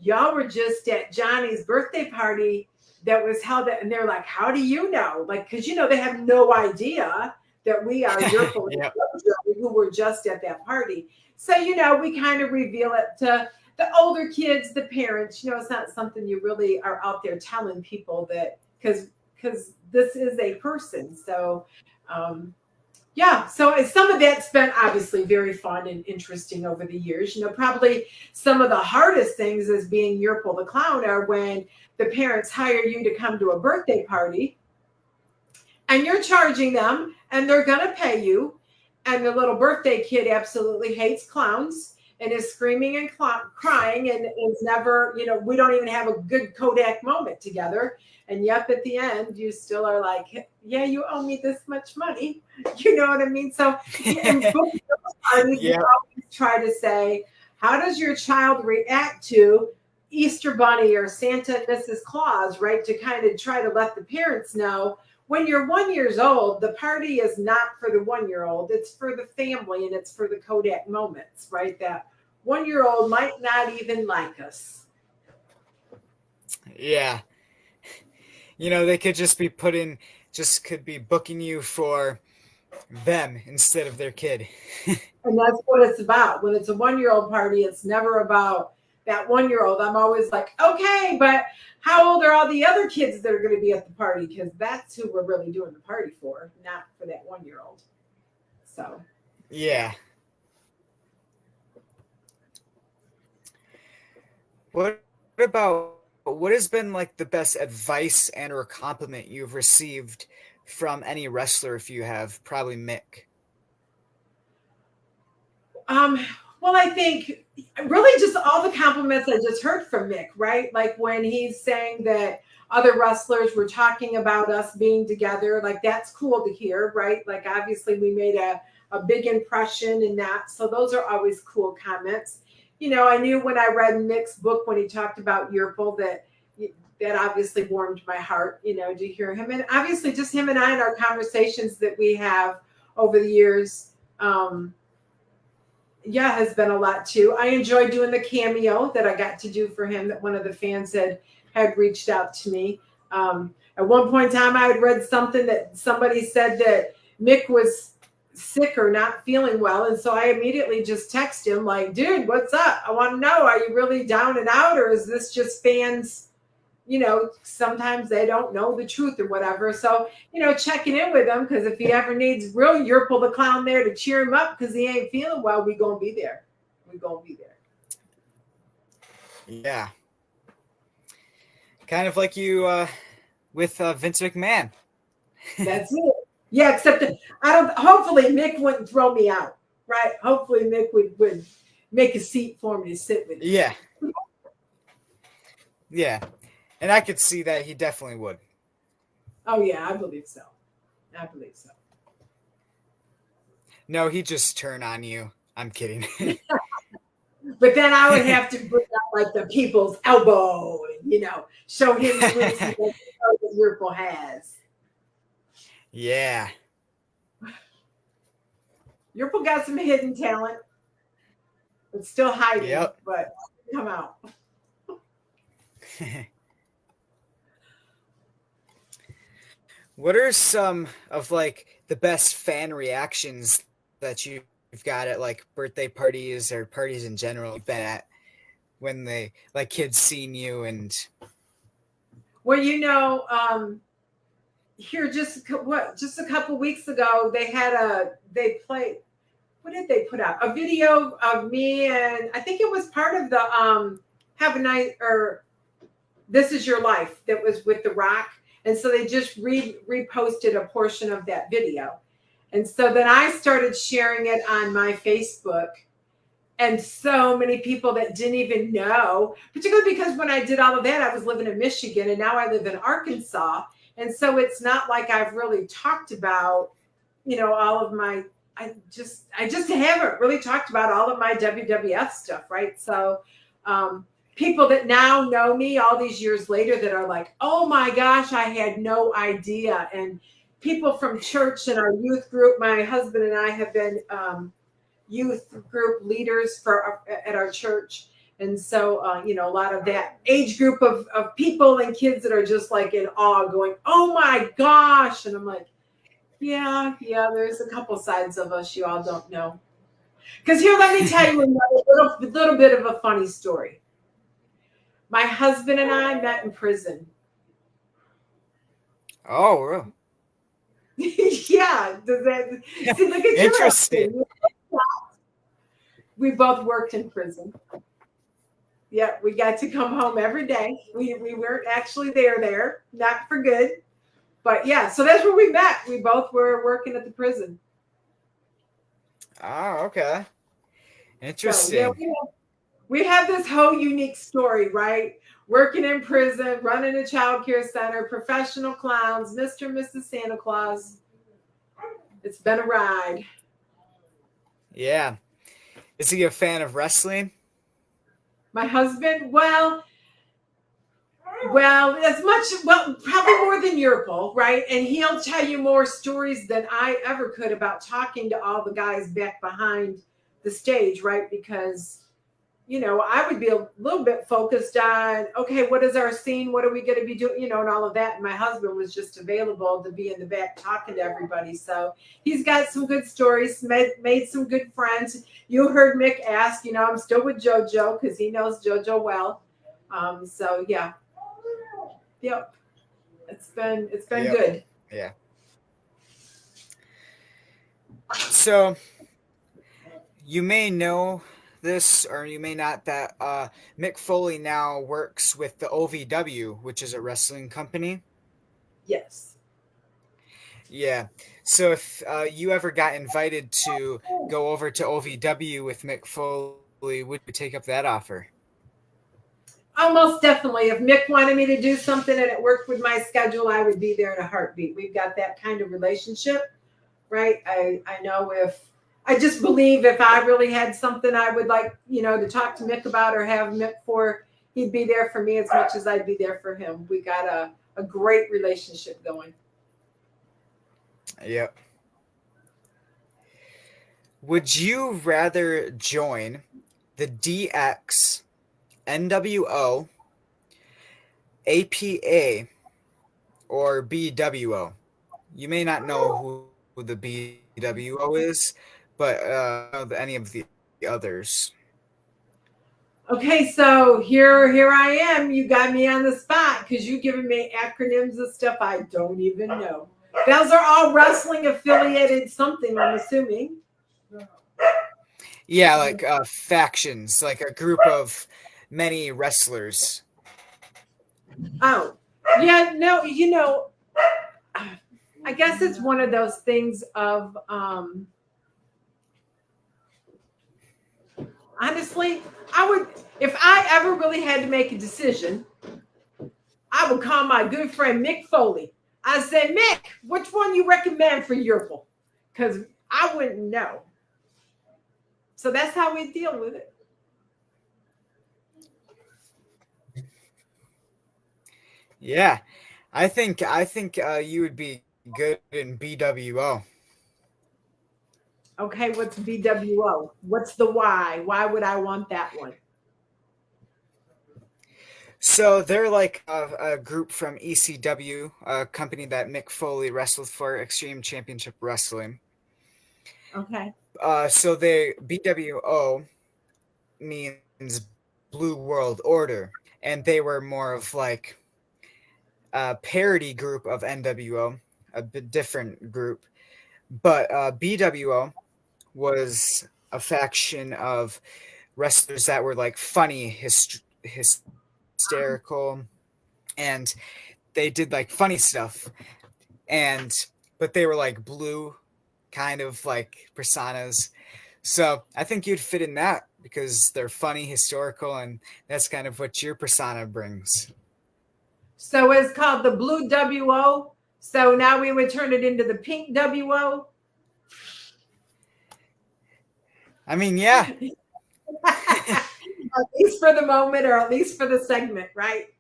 y'all were just at Johnny's birthday party that was held at, and they're like, how do you know? Like, because, they have no idea that we are Yurple who were just at that party. So, we kind of reveal it to the older kids, the parents. It's not something you really are out there telling people that, because this is a person. So, yeah, so some of that's been obviously very fun and interesting over the years. Probably some of the hardest things as being Yurple the Clown are when the parents hire you to come to a birthday party and you're charging them and they're going to pay you. And the little birthday kid absolutely hates clowns and is screaming and crying and is never, we don't even have a good Kodak moment together. And yep, at the end, you still are like, yeah, you owe me this much money. You know what I mean? So in both of those parties, we Yeah. always try to say, how does your child react to Easter Bunny or Santa and Mrs. Claus, right? To kind of try to let the parents know when you're 1 year old, the party is not for the 1 year old, it's for the family and it's for the Kodak moments, right? That 1 year old might not even like us. Yeah. They could just be could be booking you for them instead of their kid. And that's what it's about. When it's a 1 year old party, it's never about that 1 year old. I'm always like, okay, but how old are all the other kids that are going to be at the party? Because that's who we're really doing the party for, not for that 1 year old. So, Yeah. What has been like the best advice and or compliment you've received from any wrestler? If you have, probably Mick. well, I think really just all the compliments I just heard from Mick, right? Like when he's saying that other wrestlers were talking about us being together, like that's cool to hear, right? Like obviously we made a big impression in that. So those are always cool comments. I knew when I read Mick's book when he talked about Yurple that obviously warmed my heart, to hear him. And obviously just him and I in our conversations that we have over the years. Has been a lot too. I enjoyed doing the cameo that I got to do for him that one of the fans had reached out to me. At one point in time, I had read something that somebody said that Mick was sick or not feeling well. And so I immediately just texted him like, dude, what's up? I want to know, are you really down and out or is this just fans? Sometimes they don't know the truth or whatever. So, checking in with him because if he ever needs real Yurple the Clown there to cheer him up because he ain't feeling well, we going to be there. We going to be there. Yeah. Kind of like you with Vince McMahon. That's it. Yeah, except hopefully Mick wouldn't throw me out, right? Hopefully Mick would make a seat for me to sit with. Yeah. Yeah. And I could see that he definitely would. Oh, yeah, I believe so. No, he'd just turn on you. I'm kidding. But then I would have to bring out like the people's elbow and, show him the moves that Yurple has. Yeah. Yurple got some hidden talent. It's still hiding, Yep. But come out. What are some of like the best fan reactions that you've got at like birthday parties or parties in general you've been at when they like kids seeing you and Well, here just a couple weeks ago they played, what did they put out? A video of me and I think it was part of the Have a Night or This Is Your Life that was with The Rock. And so they just reposted a portion of that video. And so then I started sharing it on my Facebook. And so many people that didn't even know, particularly because when I did all of that, I was living in Michigan and now I live in Arkansas. And so it's not like I've really talked about, all of my, I just haven't really talked about all of my WWF stuff, right? So, people that now know me all these years later that are like, oh my gosh, I had no idea. And people from church and our youth group, my husband and I have been youth group leaders at our church. And so, a lot of that age group of people and kids that are just like in awe going, oh my gosh. And I'm like, yeah, there's a couple sides of us you all don't know. Because here, let me tell you another little bit of a funny story. My husband and I met in prison. Oh, really? Yeah. Look at interesting. We both worked in prison. Yeah, we got to come home every day. We weren't actually there, not for good. But yeah, so that's where we met. We both were working at the prison. Oh, okay. Interesting. So, yeah, we have this whole unique story, right? working in prison, running a child care center, professional clowns, Mr. and Mrs. Santa Claus. It's been a ride. Yeah. Is he a fan of wrestling? My husband, well, probably more than Yurple, right? And he'll tell you more stories than I ever could about talking to all the guys back behind the stage, right? Because, you know, I would be a little bit focused on, okay, what is our scene? What are we going to be doing? You know, and all of that. And my husband was just available to be in the back talking to everybody. So he's got some good stories, made some good friends. You heard Mick ask, you know, I'm still with JoJo because he knows JoJo well. So yeah. Yep. It's been Yep. good. Yeah. So you may know this or you may not, that Mick Foley now works with the OVW, which is a wrestling company. Yes. Yeah. So if you ever got invited to go over to OVW with Mick Foley, would you take up that offer? Almost definitely. If Mick wanted me to do something and it worked with my schedule, I would be there in a heartbeat. We've got that kind of relationship, right? I know I just believe if I really had something I would like, you know, to talk to Mick about or have Mick for, he'd be there for me as much as I'd be there for him. We got a great relationship going. Yep. Would you rather join the DX, NWO, APA, or BWO? You may not know who the BWO is, but any of the others. Okay, so here I am. You got me on the spot because you're giving me acronyms of stuff I don't even know. Those are all wrestling affiliated something, I'm assuming. Yeah, like factions, like a group of many wrestlers. Oh, yeah, no, you know, I guess it's one of those things of, honestly, if I ever really had to make a decision, I would call my good friend Mick Foley. I said, Mick, which one you recommend for Yurple? Because I wouldn't know. So that's how we deal with it. Yeah, I think you would be good in BWO. Okay, what's BWO? What's the why? Why would I want that one? So they're like a group from ECW, a company that Mick Foley wrestled for, Extreme Championship Wrestling. Okay. So they BWO means Blue World Order, and they were more of like a parody group of NWO, a bit different group. But BWO was a faction of wrestlers that were like funny, hysterical, and they did like funny stuff. But they were like blue, kind of like personas. So I think you'd fit in that because they're funny, historical, and that's kind of what your persona brings. So it's called the Blue WO. So now we would turn it into the Pink WO. I mean, yeah. At least for the moment, or at least for the segment, right?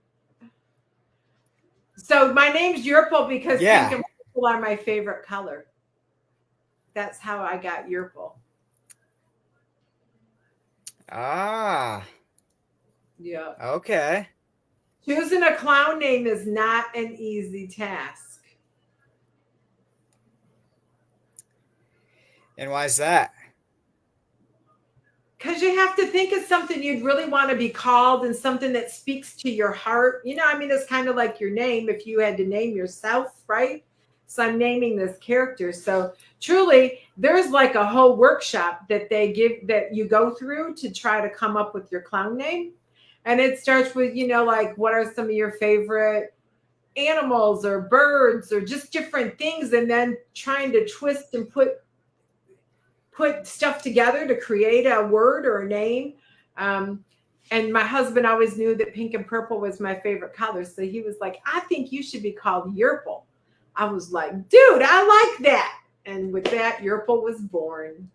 So my name's Yurple because pink and purple are my favorite color. That's how I got Yurple. Ah. Yeah. Okay. Choosing a clown name is not an easy task. And why is that? Because you have to think of something you'd really want to be called and something that speaks to your heart. You know, I mean, it's kind of like your name if you had to name yourself, right? So I'm naming this character. So truly, there's like a whole workshop that they give that you go through to try to come up with your clown name. And it starts with, you know, like what are some of your favorite animals or birds or just different things, and then trying to twist and put stuff together to create a word or a name. And my husband always knew that pink and purple was my favorite color. So he was like, I think you should be called Yurple. I was like, dude, I like that. And with that, Yurple was born.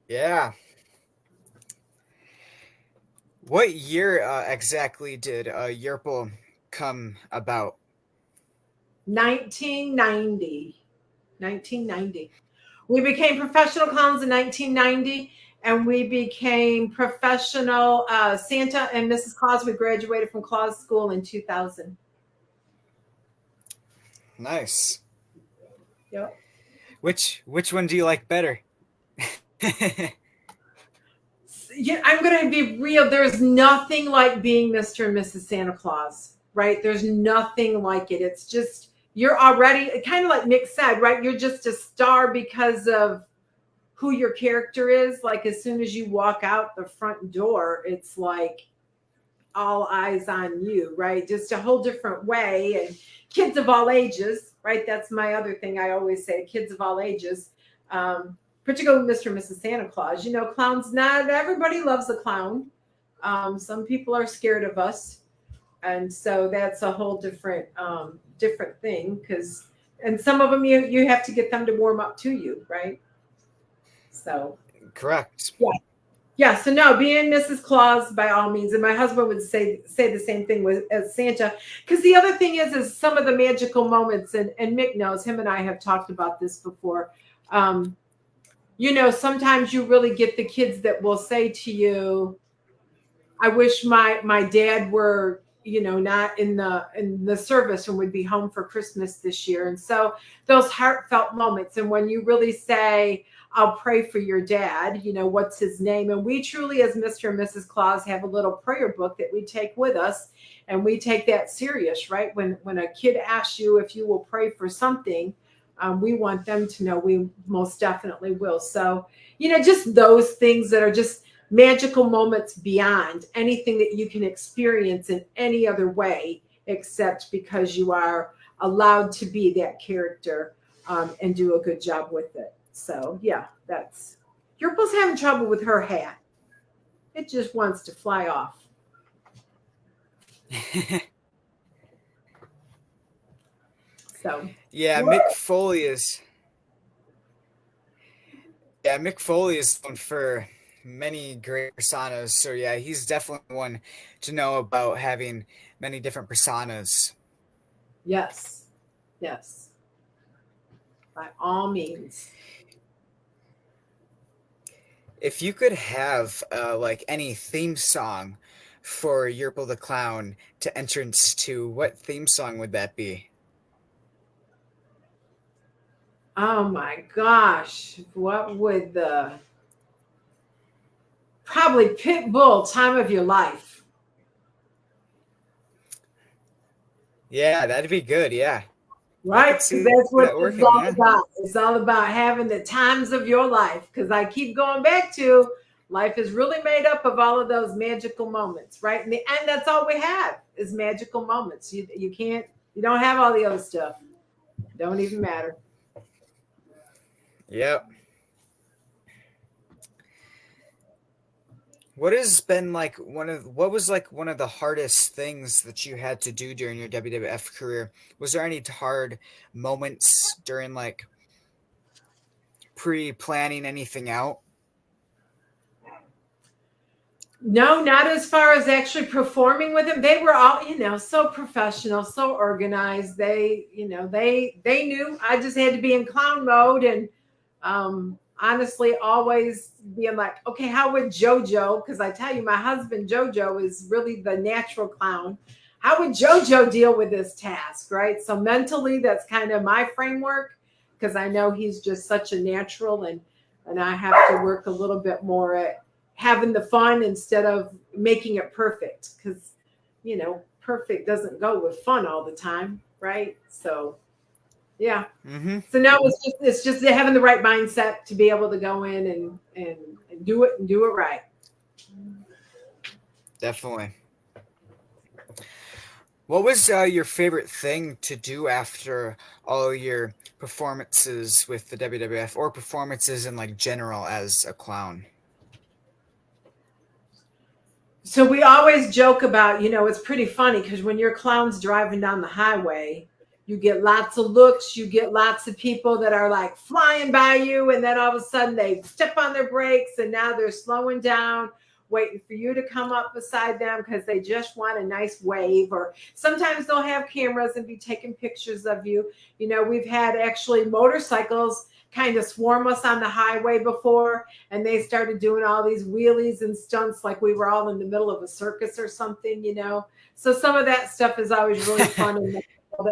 Yeah. What year exactly did Yurple come about? 1990. 1990. We became professional clowns in 1990, and we became professional Santa and Mrs. Claus. We graduated from Claus School in 2000. Nice. Yep. Which one do you like better? Yeah, I'm going to be real. There's nothing like being Mr. and Mrs. Santa Claus, right? There's nothing like it. It's just, you're already, kind of like Mick said, right? You're just a star because of who your character is. Like as soon as you walk out the front door, it's like all eyes on you, right? Just a whole different way. And kids of all ages, right? That's my other thing I always say, kids of all ages. Particularly Mr. and Mrs. Santa Claus. You know, clowns, not everybody loves a clown. Some people are scared of us. And so that's a whole different different thing, because and some of them you have to get them to warm up to you, right? So Correct. yeah, so no, being Mrs. Claus by all means, and my husband would say the same thing with as Santa. Because the other thing is some of the magical moments, and Mick knows, him and I have talked about this before. You know, sometimes you really get the kids that will say to you, I wish my dad were, you know, not in the service and would be home for Christmas this year. And so those heartfelt moments, and when you really say, I'll pray for your dad, you know, what's his name? And we truly, as Mr. and Mrs. Claus, have a little prayer book that we take with us, and we take that serious, right? When a kid asks you if you will pray for something, we want them to know we most definitely will. So, you know, just those things that are just magical moments beyond anything that you can experience in any other way, except because you are allowed to be that character and do a good job with it. So, yeah, that's Yurple's having trouble with her hat. It just wants to fly off. So, Yeah, Mick Foley is. Yeah, Mick Foley is known for many great personas. So yeah, he's definitely one to know about, having many different personas. yes, yes, by all means. If you could have like any theme song for Yurple the Clown to entrance to, what theme song would that be? Oh my gosh, what would the probably Pitbull Time of Your Life? Yeah, that'd be good. Yeah, I Right? could Because see that's what that it's working. all Yeah. about. It's all about having the times of your life. Because I keep going back to life is really made up of all of those magical moments, right? In the end, that's all we have is magical moments. You can't, you don't have all the other stuff. Don't even matter. Yep. What has been like what was like one of the hardest things that you had to do during your WWF career? Was there any hard moments during like pre-planning anything out? No, not as far as actually performing with them. They were all, you know, so professional, so organized. They, you know, they knew I just had to be in clown mode, and honestly always being like, okay, how would JoJo? Because I tell you, my husband JoJo is really the natural clown. How would JoJo deal with this task, right? So mentally, that's kind of my framework, because I know he's just such a natural, and I have to work a little bit more at having the fun instead of making it perfect, because you know perfect doesn't go with fun all the time, right? So yeah, Mm-hmm. so no, it's just having the right mindset to be able to go in and do it, and do it right. Definitely. What was your favorite thing to do after all your performances with the WWF, or performances in like general as a clown? So we always joke about, it's pretty funny because when your clown's driving down the highway, you get lots of looks, you get lots of people that are like flying by you, and then all of a sudden they step on their brakes and now they're slowing down, waiting for you to come up beside them because they just want a nice wave. Or sometimes they'll have cameras and be taking pictures of you. We've had actually motorcycles kind of swarm us on the highway before, and they started doing all these wheelies and stunts like we were all in the middle of a circus or something. So some of that stuff is always really fun and that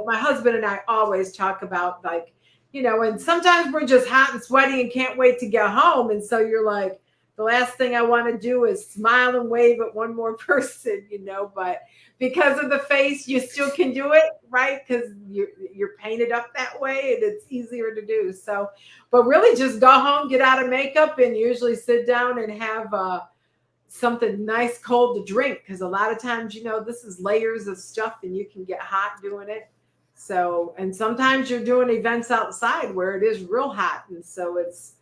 my husband and I always talk about, like, and sometimes we're just hot and sweaty and can't wait to get home, and so you're like, the last thing I want to do is smile and wave at one more person, but because of the face, you still can do it, right? Because you're painted up that way and it's easier to do. So, but really just go home, get out of makeup, and usually sit down and have something nice cold to drink. Because a lot of times, this is layers of stuff and you can get hot doing it. So, and sometimes you're doing events outside where it is real hot. And so it's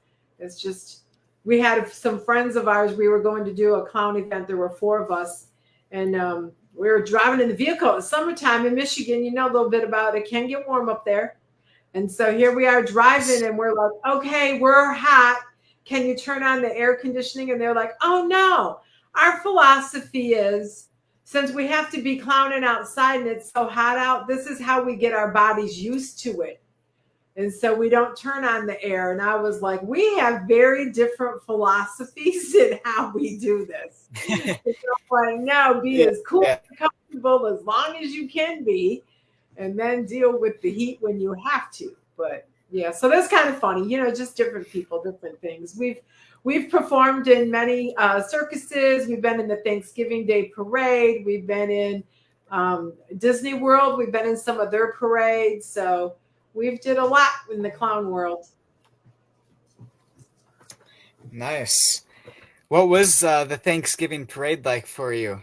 just, we had some friends of ours, we were going to do a clown event. There were 4 of us, and we were driving in the vehicle. It's summertime in Michigan, a little bit about it. It can get warm up there. And so here we are driving, and we're like, okay, we're hot. Can you turn on the air conditioning? And they're like, oh no, our philosophy is, since we have to be clowning outside and it's so hot out, this is how we get our bodies used to it. And so we don't turn on the air. And I was like, we have very different philosophies in how we do this. Like, no, be as cool and comfortable as long as you can be, and then deal with the heat when you have to. But yeah, so that's kind of funny, just different people, different things. We've performed in many circuses. We've been in the Thanksgiving Day parade. We've been in Disney World. We've been in some of their parades. So we've did a lot in the clown world. Nice. What was the Thanksgiving parade like for you?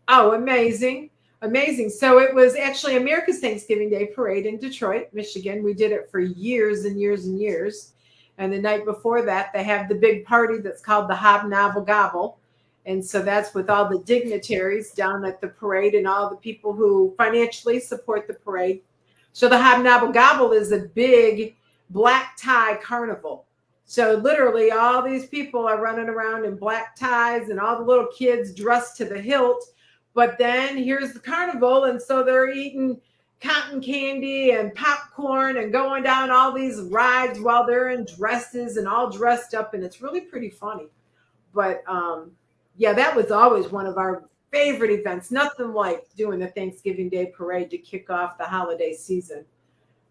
Oh, amazing. Amazing. So it was actually America's Thanksgiving Day parade in Detroit, Michigan. We did it for years and years and years. And the night before that, they have the big party that's called the Hobnoble Gobble. And so that's with all the dignitaries down at the parade and all the people who financially support the parade. So the Hobnoble Gobble is a big black tie carnival. So literally all these people are running around in black ties and all the little kids dressed to the hilt. But then here's the carnival. And so they're eating cotton candy and popcorn and going down all these rides while they're in dresses and all dressed up. And it's really pretty funny. But yeah, that was always one of our favorite events. Nothing like doing the Thanksgiving Day parade to kick off the holiday season.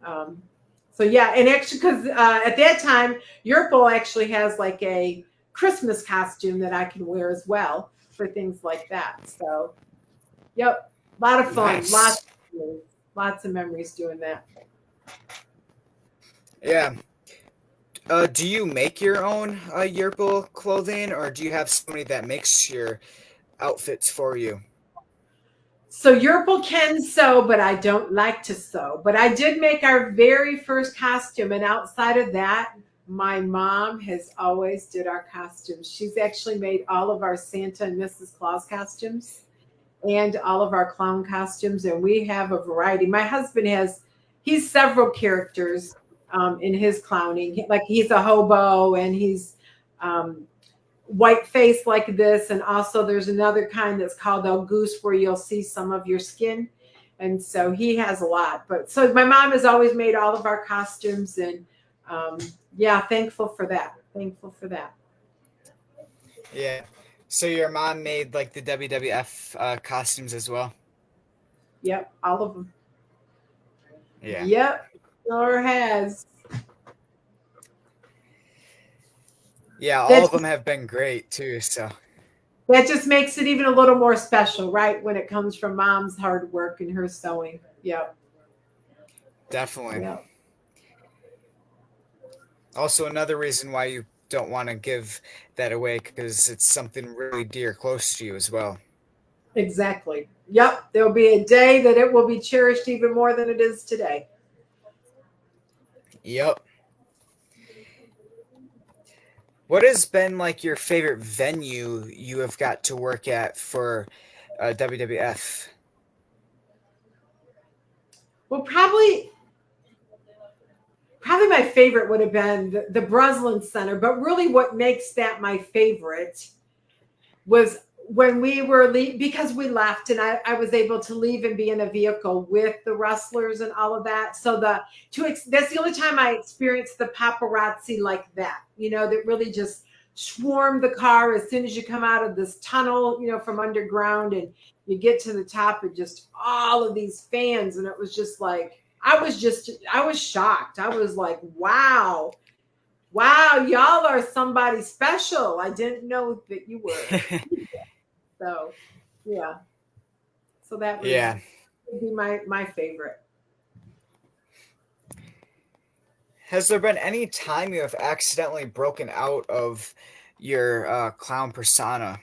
So yeah, and actually, because at that time, Yurple actually has like a Christmas costume that I can wear as well for things like that. So, yep, a lot of fun, Nice. lots of memories doing that. Yeah. Do you make your own Yurple clothing, or do you have somebody that makes your outfits for you? So Yurple can sew, but I don't like to sew. But I did make our very first costume, and outside of that, my mom has always did our costumes. She's actually made all of our Santa and Mrs. Claus costumes and all of our clown costumes, and we have a variety. My husband he's several characters in his clowning. Like he's a hobo, and he's white face like this, and also there's another kind that's called a goose where you'll see some of your skin, and so he has a lot. But so my mom has always made all of our costumes, and yeah, thankful for that. Yeah. So your mom made like the WWF costumes as well? Yep, all of them. Yeah. Yep, sure has. Yeah, all of them have been great too. So that just makes it even a little more special, right? When it comes from mom's hard work and her sewing. Yep. definitely. Yep. Also, another reason why you don't want to give that away, because it's something really dear, close to you as well. Exactly. Yep. There'll be a day that it will be cherished even more than it is today. Yep. What has been like your favorite venue you have got to work at for WWF? Well, probably my favorite would have been the Breslin Center, but really what makes that my favorite was when we were because we left and I was able to leave and be in a vehicle with the wrestlers and all of that. So that's the only time I experienced the paparazzi like that, that really just swarmed the car as soon as you come out of this tunnel, from underground and you get to the top and just all of these fans. And it was just like, I was shocked. I was like, wow, y'all are somebody special. I didn't know that you were. So, yeah. So that would be my favorite. Has there been any time you have accidentally broken out of your clown persona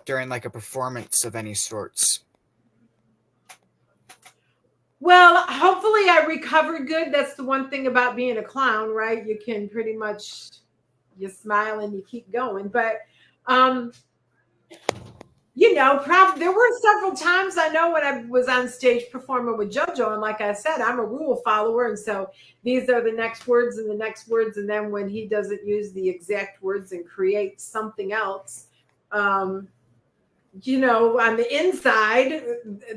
during like a performance of any sorts? Well, hopefully I recovered good. That's the one thing about being a clown, right? You can pretty much you smile and you keep going. But there were several times I know when I was on stage performing with JoJo, and like I said, I'm a rule follower, and so these are the next words and the next words, and then when he doesn't use the exact words and create something else, on the inside,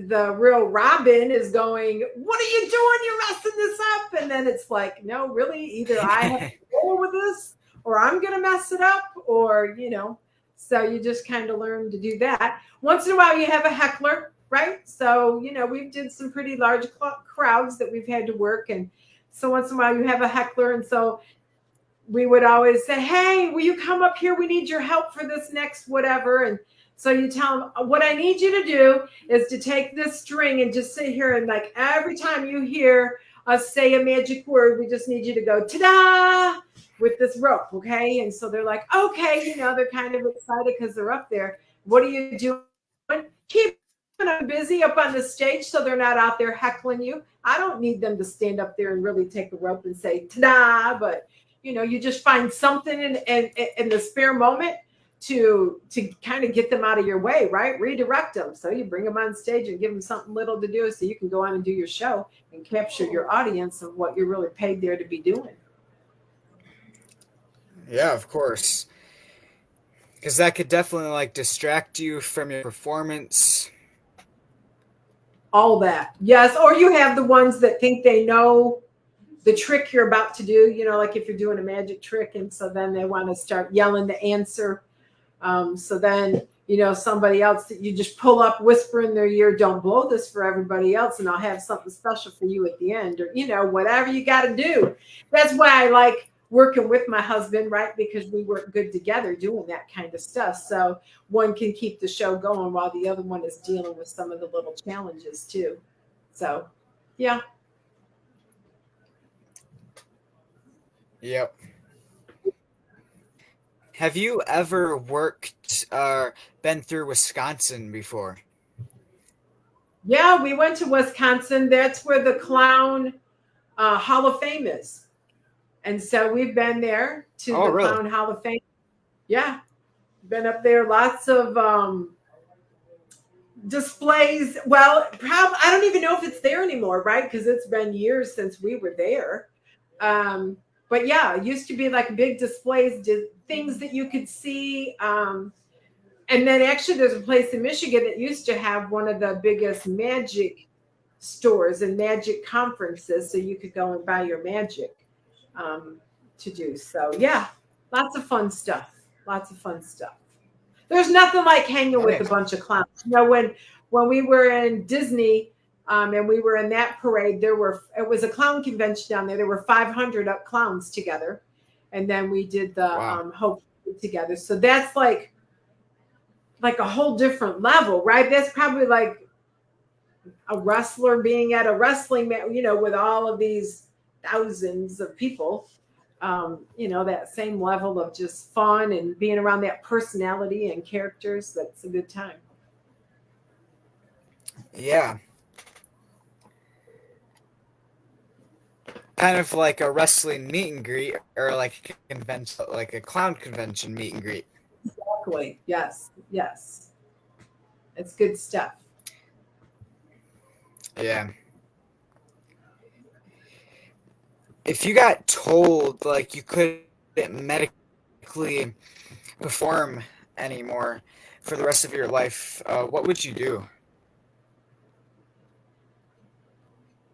the real Robin is going, "What are you doing? You're messing this up." And then it's like, no, really, either I have to go with this or I'm going to mess it up, or, so you just kind of learn to do that. Once in a while, you have a heckler, right? So, we've did some pretty large crowds that we've had to work. And so once in a while, you have a heckler. And so we would always say, "Hey, will you come up here? We need your help for this next whatever." And so you tell them, "What I need you to do is to take this string and just sit here, and like every time you hear us say a magic word, we just need you to go ta-da with this rope, okay?" And so they're like, "Okay," they're kind of excited because they're up there. What are you doing? Keep them busy up on the stage so they're not out there heckling you. I don't need them to stand up there and really take a rope and say ta-da, but you just find something in the spare moment to kind of get them out of your way, right? Redirect them. So you bring them on stage and give them something little to do so you can go on and do your show and capture your audience of what you're really paid there to be doing. Yeah, of course. Because that could definitely like distract you from your performance. All that. Yes. Or you have the ones that think they know the trick you're about to do, like if you're doing a magic trick. And so then they want to start yelling the answer. So then, somebody else that you just pull up, whisper in their ear, "Don't blow this for everybody else, and I'll have something special for you at the end," or, whatever you got to do. That's why I like working with my husband, right? Because we work good together doing that kind of stuff. So one can keep the show going while the other one is dealing with some of the little challenges too. So, yeah. Yep. Have you ever worked or been through Wisconsin before? Yeah, we went to Wisconsin. That's where the Clown Hall of Fame is. And so we've been there to the really? Clown Hall of Fame. Yeah, been up there. Lots of displays. Well, I don't even know if it's there anymore, right? Because it's been years since we were there. But yeah, it used to be like big displays, things that you could see. And then actually there's a place in Michigan that used to have one of the biggest magic stores and magic conferences. So you could go and buy your magic to do. So yeah, lots of fun stuff. Lots of fun stuff. There's nothing like hanging with a bunch of clowns. When we were in Disney and we were in that parade, it was a clown convention down there. There were 500 clowns together. And then we did the Hope together. So that's like a whole different level, right? That's probably like a wrestler being at a wrestling match, with all of these thousands of people. That same level of just fun and being around that personality and characters. That's a good time. Yeah. kind of like a wrestling meet and greet, or like a convention, like a clown convention meet and greet. Exactly. Yes. Yes. It's good stuff. Yeah. If you got told like you couldn't medically perform anymore for the rest of your life, what would you do?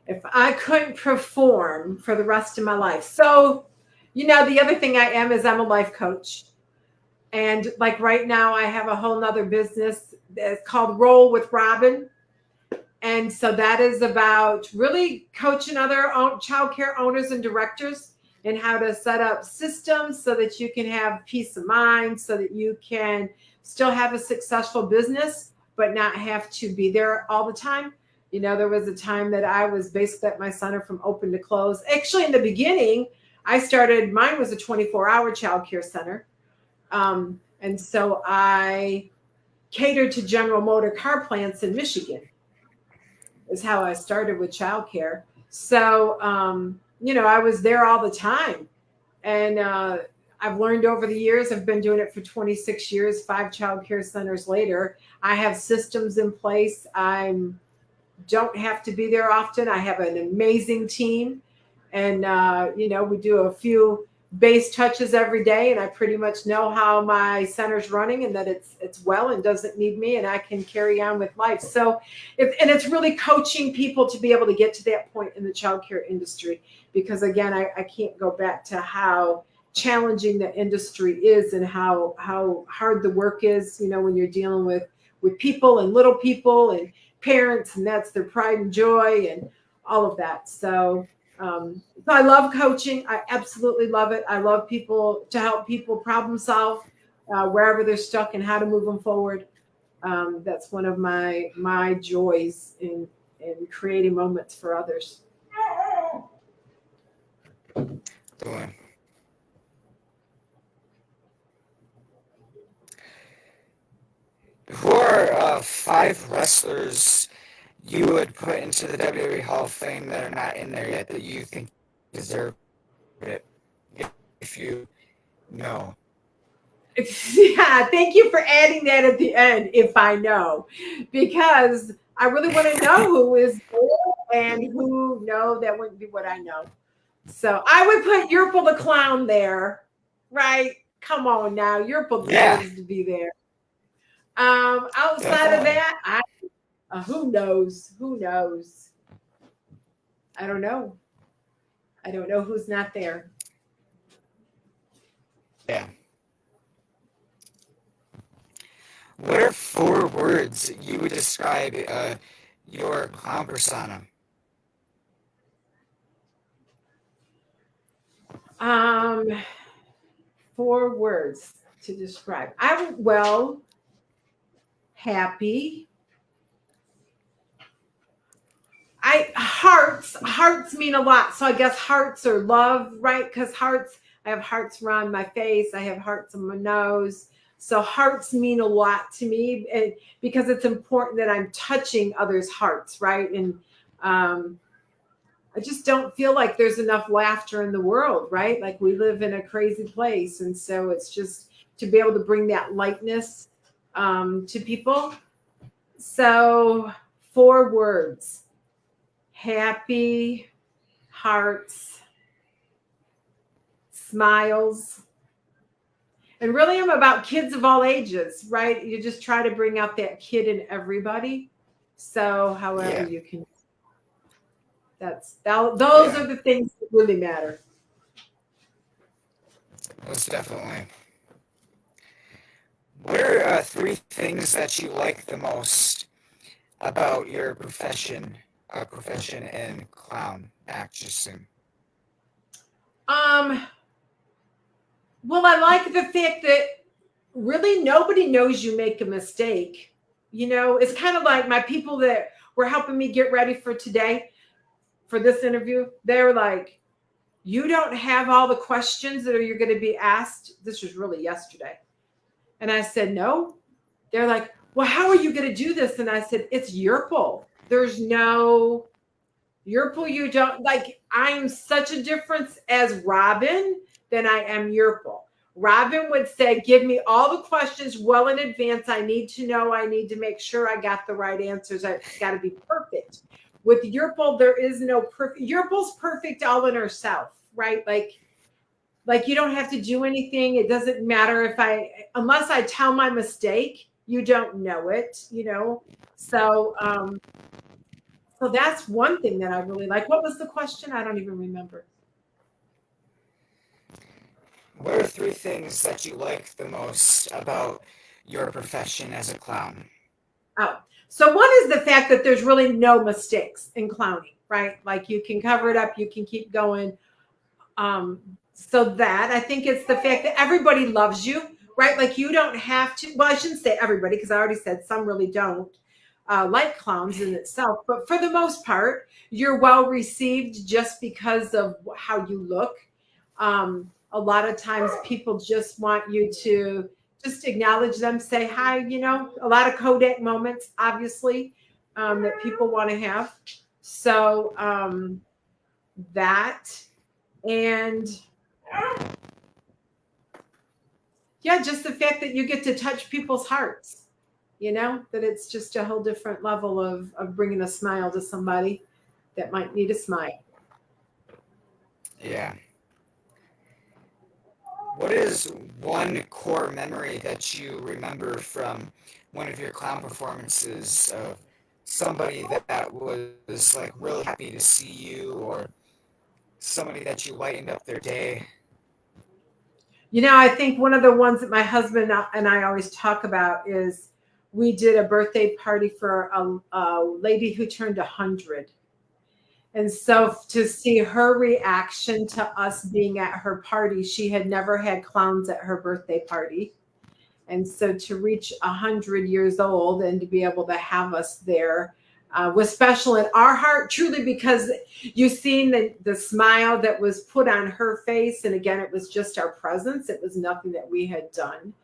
If I couldn't perform for the rest of my life. So, the other thing I am is I'm a life coach. And like right now, I have a whole nother business that's called Roll with Robin. And so that is about really coaching other childcare owners and directors and how to set up systems so that you can have peace of mind, so that you can still have a successful business, but not have to be there all the time. There was a time that I was basically at my center from open to close. Actually, in the beginning, mine was a 24-hour childcare center. And so I catered to General Motor car plants in Michigan, is how I started with childcare. So, I was there all the time. And I've learned over the years, I've been doing it for 26 years, 5 childcare centers later. I have systems in place. I don't have to be there often. I have an amazing team. And, we do a few base touches every day, and I pretty much know how my center's running and that it's well and doesn't need me, and I can carry on with life. So it's really coaching people to be able to get to that point in the childcare industry, because again, I can't go back to how challenging the industry is and how hard the work is, when you're dealing with people and little people and parents, and that's their pride and joy and all of that. So I love coaching. I absolutely love it. I love to help people problem solve wherever they're stuck and how to move them forward. That's one of my joys in creating moments for others. Who are 5 wrestlers you would put into the WWE Hall of Fame that are not in there yet that you think deserve it, if you know? Yeah, thank you for adding that at the end, if I know, because I really want to know who is there and who, no, that wouldn't be what I know. So I would put Yurple the Clown there, right? Come on now, Yurple deserves to be there. Outside of that, who knows? Who knows? I don't know. I don't know who's not there. Yeah. What are 4 words you would describe your clown persona? 4 words to describe. Happy. Hearts mean a lot. So I guess hearts are love, right? Because I have hearts around my face. I have hearts on my nose. So hearts mean a lot to me, because it's important that I'm touching others' hearts, right? And I just don't feel like there's enough laughter in the world, right? Like we live in a crazy place. And so it's just to be able to bring that lightness to people. So 4 words: happy, hearts, smiles. And really, I'm about kids of all ages, right? You just try to bring out that kid in everybody. So however you can. Those are the things that really matter. Most definitely. What are 3 things that you like the most about your profession in clown actressing? Well, I like the fact that really nobody knows you make a mistake. It's kind of like my people that were helping me get ready for today, for this interview. They're like, you don't have all the questions that you're going to be asked. This was really yesterday. And I said, no. They're like, well, how are you going to do this? And I said, it's Yurple. There's no Yurple. You don't like, I am such a difference as Robin than I am Yurple. Robin would say, give me all the questions well in advance. I need to know. I need to make sure I got the right answers. It's got to be perfect. With Yurple, there is no perfect. Yurple's perfect all in herself, right? Like you don't have to do anything. It doesn't matter unless I tell my mistake, you don't know it, So, so that's one thing that I really like. What was the question? I don't even remember. What are 3 things that you like the most about your profession as a clown? Oh, so one is the fact that there's really no mistakes in clowning, right? Like you can cover it up, you can keep going. So that I think it's the fact that everybody loves you, right? Like you don't have to, well, I shouldn't say everybody because I already said some really don't like clowns in itself, but for the most part, you're well received just because of how you look. A lot of times people just want you to just acknowledge them, say hi, a lot of Kodak moments, obviously, that people want to have. So that, and yeah, just the fact that you get to touch people's hearts, that it's just a whole different level of bringing a smile to somebody that might need a smile. Yeah. What is one core memory that you remember from one of your clown performances of somebody that was like really happy to see you, or somebody that you lightened up their day? I think one of the ones that my husband and I always talk about is we did a birthday party for a lady who turned 100. And so to see her reaction to us being at her party, she had never had clowns at her birthday party. And so to reach 100 years old and to be able to have us there was special in our heart, truly, because you've seen the smile that was put on her face. And again, it was just our presence. It was nothing that we had done.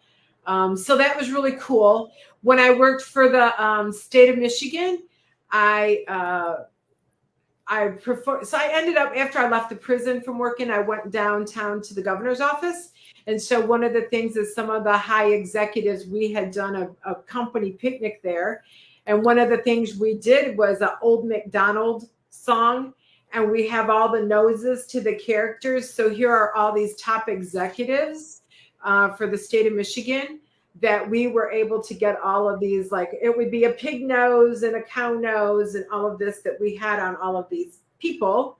So that was really cool. When I worked for the state of Michigan, so I ended up, after I left the prison from working, I went downtown to the governor's office. And so one of the things is some of the high executives, we had done a company picnic there. And one of the things we did was an Old MacDonald song. And we have all the noses to the characters. So here are all these top executives for the state of Michigan that we were able to get all of these, like it would be a pig nose and a cow nose and all of this that we had on all of these people.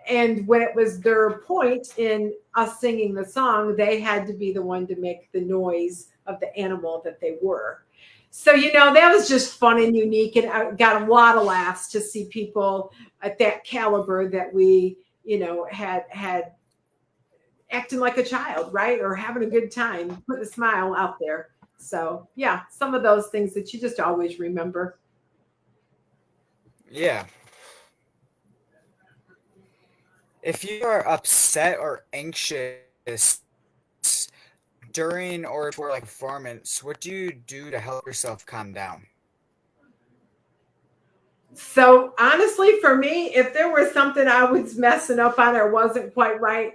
And when it was their point in us singing the song, they had to be the one to make the noise of the animal that they were. So, that was just fun and unique. And I got a lot of laughs to see people at that caliber that we, had acting like a child, right? Or having a good time, putting a smile out there. So yeah, some of those things that you just always remember. Yeah. If you are upset or anxious during or before like performance, what do you do to help yourself calm down? So honestly, for me, if there was something I was messing up on or wasn't quite right,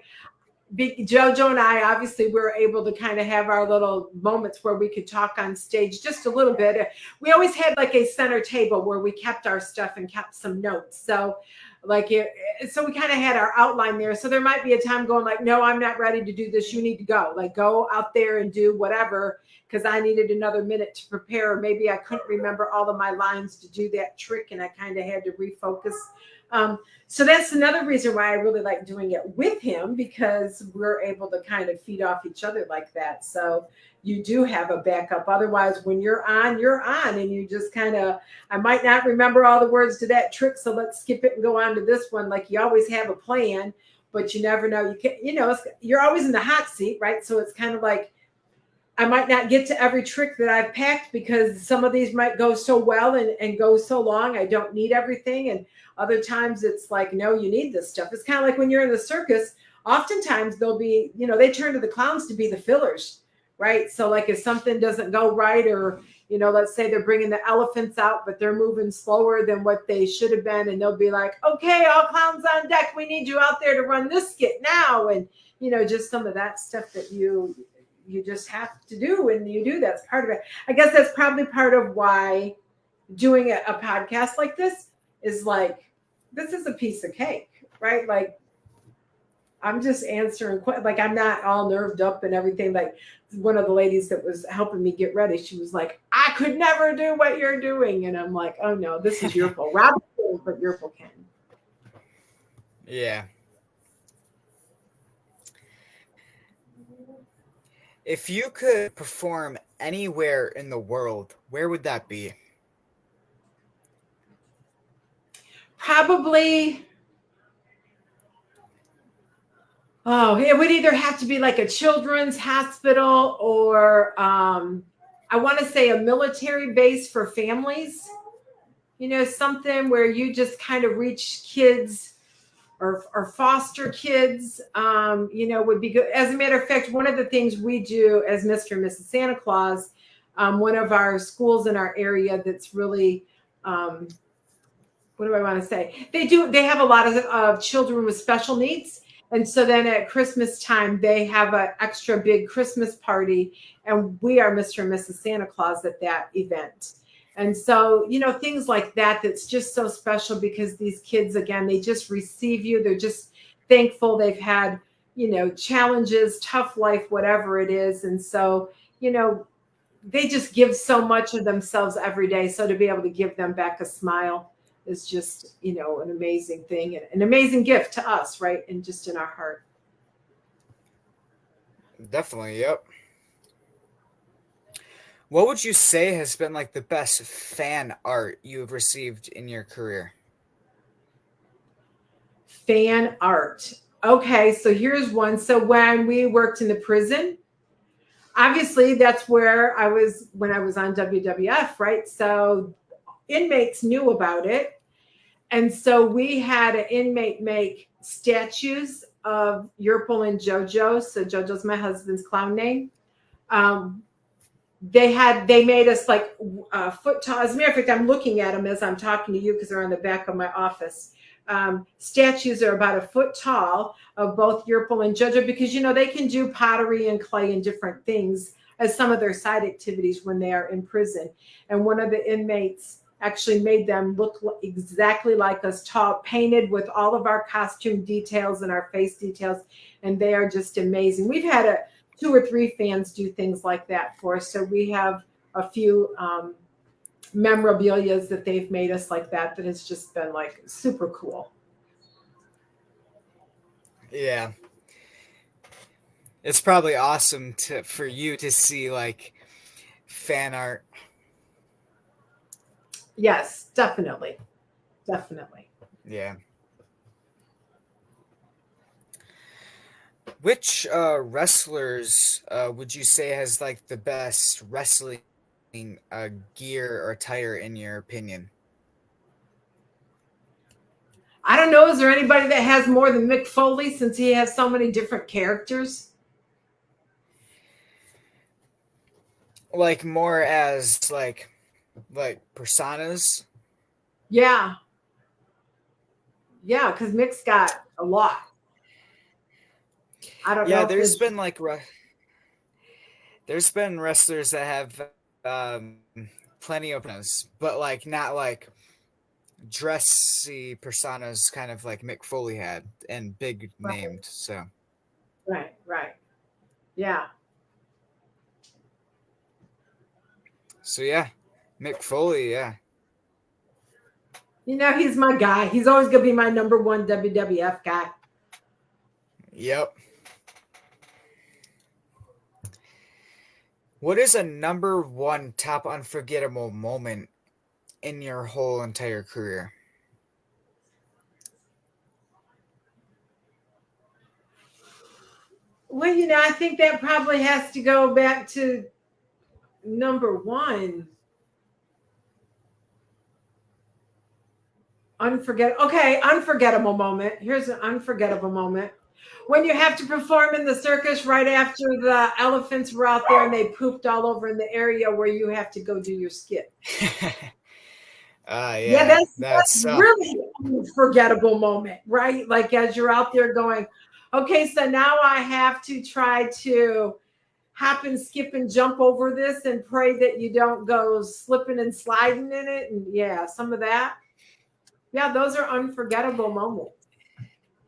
Jojo and I, obviously, we were able to kind of have our little moments where we could talk on stage just a little bit. We always had like a center table where we kept our stuff and kept some notes. So so we kind of had our outline there. So there might be a time going like, no, I'm not ready to do this. You need to go. Like go out there and do whatever, because I needed another minute to prepare. Or maybe I couldn't remember all of my lines to do that trick and I kind of had to refocus. So that's another reason why I really like doing it with him, because we're able to kind of feed off each other like that. So you do have a backup. Otherwise, when you're on, and you just kind of, I might not remember all the words to that trick, so let's skip it and go on to this one. Like you always have a plan, but you never know. You can, you're always in the hot seat, right? So it's kind of like, I might not get to every trick that I've packed because some of these might go so well and go so long. I don't need everything. And other times it's like, no, you need this stuff. It's kind of like when you're in the circus, oftentimes they'll be, they turn to the clowns to be the fillers, right? So like if something doesn't go right or, let's say they're bringing the elephants out, but they're moving slower than what they should have been. And they'll be like, okay, all clowns on deck. We need you out there to run this skit now. And, just some of that stuff that you just have to do. And you do, that's part of it. I guess that's probably part of why doing a podcast like this is like, this is a piece of cake, right? Like, I'm just answering, like, I'm not all nerved up and everything. Like, one of the ladies that was helping me get ready, she was like, I could never do what you're doing. And I'm like, oh no, this is Yurple. Rob, but Yurple can. Yeah. If you could perform anywhere in the world, where would that be? Probably, it would either have to be like a children's hospital or I want to say a military base for families. Something where you just kind of reach kids or foster kids, would be good. As a matter of fact, one of the things we do as Mr. and Mrs. Santa Claus, one of our schools in our area that's really, what do I want to say? They have a lot of children with special needs. And so then at Christmas time, they have an extra big Christmas party, and we are Mr. and Mrs. Santa Claus at that event. And so, things like that, that's just so special because these kids, again, they just receive you. They're just thankful they've had, challenges, tough life, whatever it is. And so, they just give so much of themselves every day. So to be able to give them back a smile is just, an amazing thing and an amazing gift to us, right? And just in our heart. Definitely, yep. What would you say has been like the best fan art you have received in your career? Fan art. Okay, so here's one. So when we worked in the prison, obviously that's where I was when I was on WWF, right? So inmates knew about it. And so we had an inmate make statues of Yurple and JoJo. So JoJo's my husband's clown name. They made us like foot tall. As a matter of fact, I'm looking at them as I'm talking to you because they're on the back of my office. Statues are about a foot tall of both Yurple and JoJo because, they can do pottery and clay and different things as some of their side activities when they are in prison. And one of the inmates actually made them look exactly like us, tall, painted with all of our costume details and our face details. And they are just amazing. We've had 2 or 3 fans do things like that for us. So we have a few memorabilia that they've made us like that has just been like super cool. Yeah. It's probably awesome for you to see like fan art. Yes, definitely. Definitely. Yeah. Which wrestlers would you say has like the best wrestling gear or attire in your opinion? I don't know. Is there anybody that has more than Mick Foley since he has so many different characters? Like more as like personas? Yeah. Yeah, because Mick's got a lot. I don't know. Yeah, there's been like there's been wrestlers that have plenty of personas, but like not like dressy personas, kind of like Mick Foley had and big named. So right, yeah. So yeah, Mick Foley, yeah. He's my guy. He's always gonna be my number 1 WWF guy. Yep. What is a number 1 top unforgettable moment in your whole entire career? Well, I think that probably has to go back to number 1. Unforgettable moment. Here's an unforgettable moment. When you have to perform in the circus right after the elephants were out there and they pooped all over in the area where you have to go do your skit. Yeah, that's really an unforgettable moment, right? Like as you're out there going, okay, so now I have to try to hop and skip and jump over this and pray that you don't go slipping and sliding in it. And yeah, some of that. Yeah, those are unforgettable moments.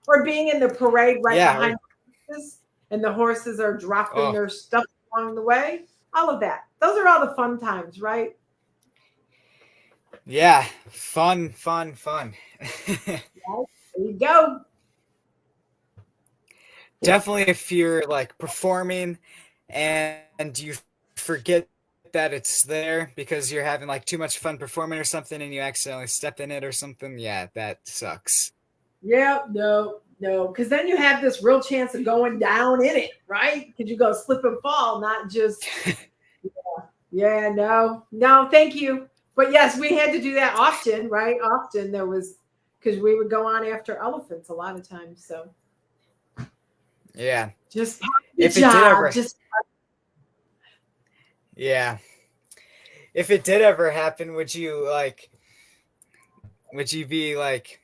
Or being in the parade right behind the horses and the horses are dropping their stuff along the way. All of that. Those are all the fun times, right? Yeah, fun. There you go. Definitely if you're like performing and you forget that it's there because you're having like too much fun performing or something and you accidentally step in it or something, yeah, that sucks. Yeah, no, because then you have this real chance of going down in it, right? Because you go slip and fall, not just, yeah, no, thank you. But yes, we had to do that often, right? Often there was, because we would go on after elephants a lot of times. So, yeah. Just if it did ever, yeah. If it did ever happen, would you be like,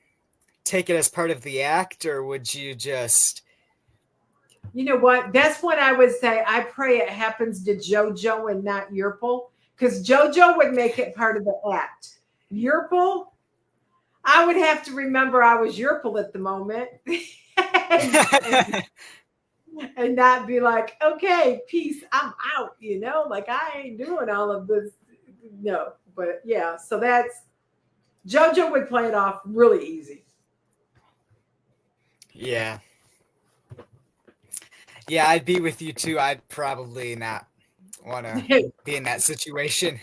take it as part of the act, or would you just? You know what? That's what I would say. I pray it happens to JoJo and not Yurple, because JoJo would make it part of the act. Yurple, I would have to remember I was Yurple at the moment. and not be like, okay, peace, I'm out, like I ain't doing all of this. No, but yeah, so that's JoJo would play it off really easy. Yeah, I'd be with you too. I'd probably not want to be in that situation.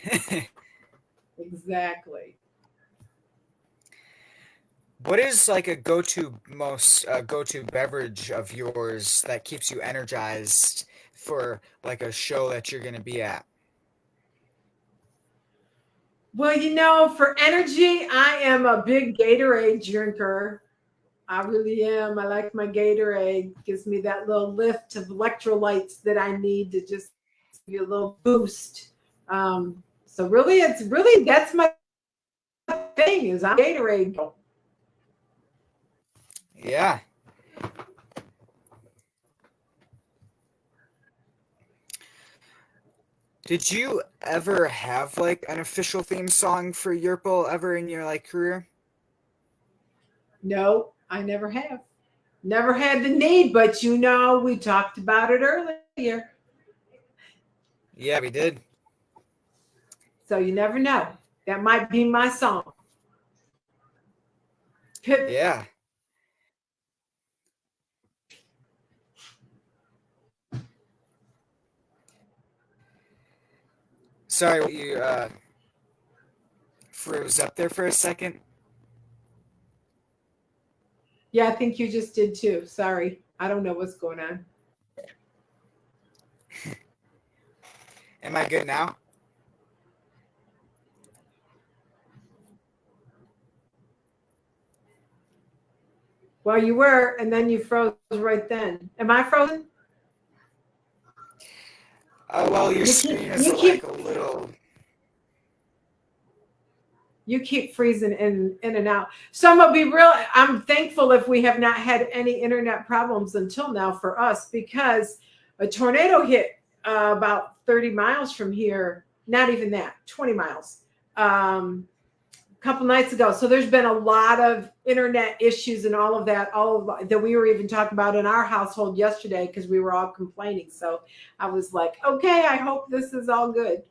Exactly. What is like a go-to beverage of yours that keeps you energized for like a show that you're going to be at? Well, for energy, I am a big Gatorade drinker. I really am. I like my Gatorade. Gives me that little lift of electrolytes that I need to just give you a little boost. So really, that's my thing is I'm Gatorade. Yeah. Did you ever have like an official theme song for Yurple ever in your like career? No, I never have. Never had the need, but we talked about it earlier. Yeah, we did. So you never know. That might be my song. Yeah. Sorry, you froze up there for a second. Yeah, I think you just did too. Sorry. I don't know what's going on. Am I good now? Well, you were, and then you froze right then. Am I frozen? Well, your screen is like a little. You keep freezing in and out. So I'm gonna be real. I'm thankful if we have not had any internet problems until now for us, because a tornado hit about 30 miles from here. Not even that, 20 miles. A couple nights ago. So there's been a lot of internet issues and all of that, that we were even talking about in our household yesterday because we were all complaining. So I was like, okay, I hope this is all good.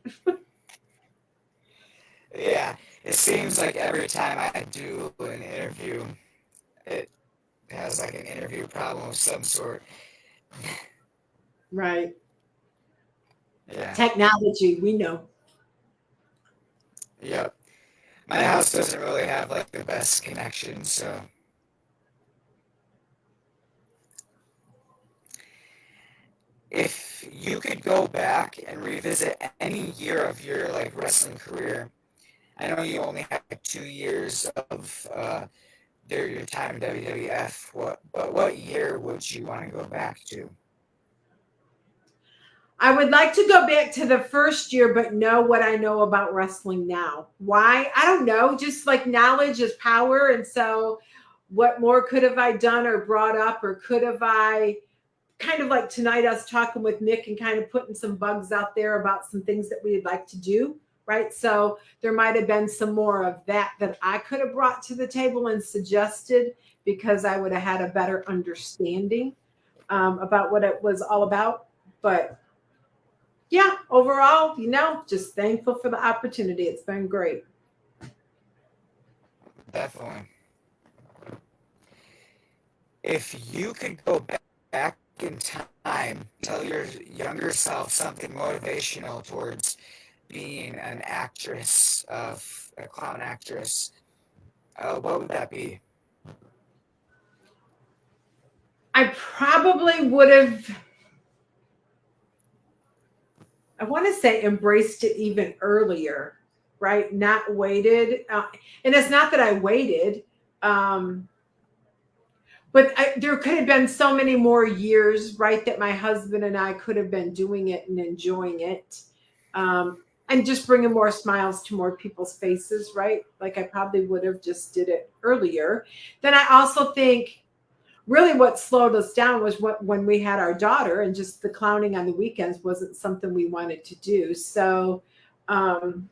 Yeah, it seems like every time I do an interview, it has like an interview problem of some sort. Right. Yeah. Technology, we know. Yep. My house doesn't really have like the best connection, so. If you could go back and revisit any year of your like wrestling career, I know you only had 2 years of your time in WWF, what year would you want to go back to? I would like to go back to the first year, but know what I know about wrestling now. Why? I don't know. Just like knowledge is power. And so what more could have I done or brought up, or could have I kind of like tonight, us talking with Mick and kind of putting some bugs out there about some things that we'd like to do. Right. So there might have been some more of that I could have brought to the table and suggested, because I would have had a better understanding about what it was all about. But yeah, overall, just thankful for the opportunity. It's been great. Definitely. If you could go back in time, tell your younger self something motivational towards being an actress, a clown actress, what would that be? I probably would have, I want to say, embraced it even earlier, right? Not waited. And it's not that I waited, but there could have been so many more years, right, that my husband and I could have been doing it and enjoying it. And just bringing more smiles to more people's faces, right? Like I probably would have just did it earlier. Then I also think really what slowed us down was when we had our daughter, and just the clowning on the weekends wasn't something we wanted to do. So, that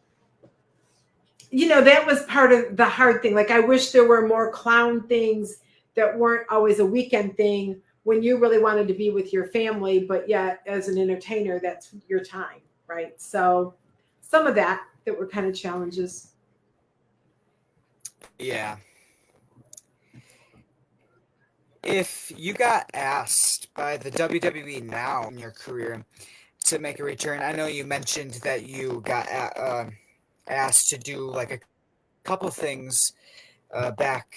was part of the hard thing. Like I wish there were more clown things that weren't always a weekend thing when you really wanted to be with your family, but yet as an entertainer, that's your time, right? So some of that were kind of challenges. Yeah. If you got asked by the WWE now in your career to make a return, I know you mentioned that you got asked to do like a couple things back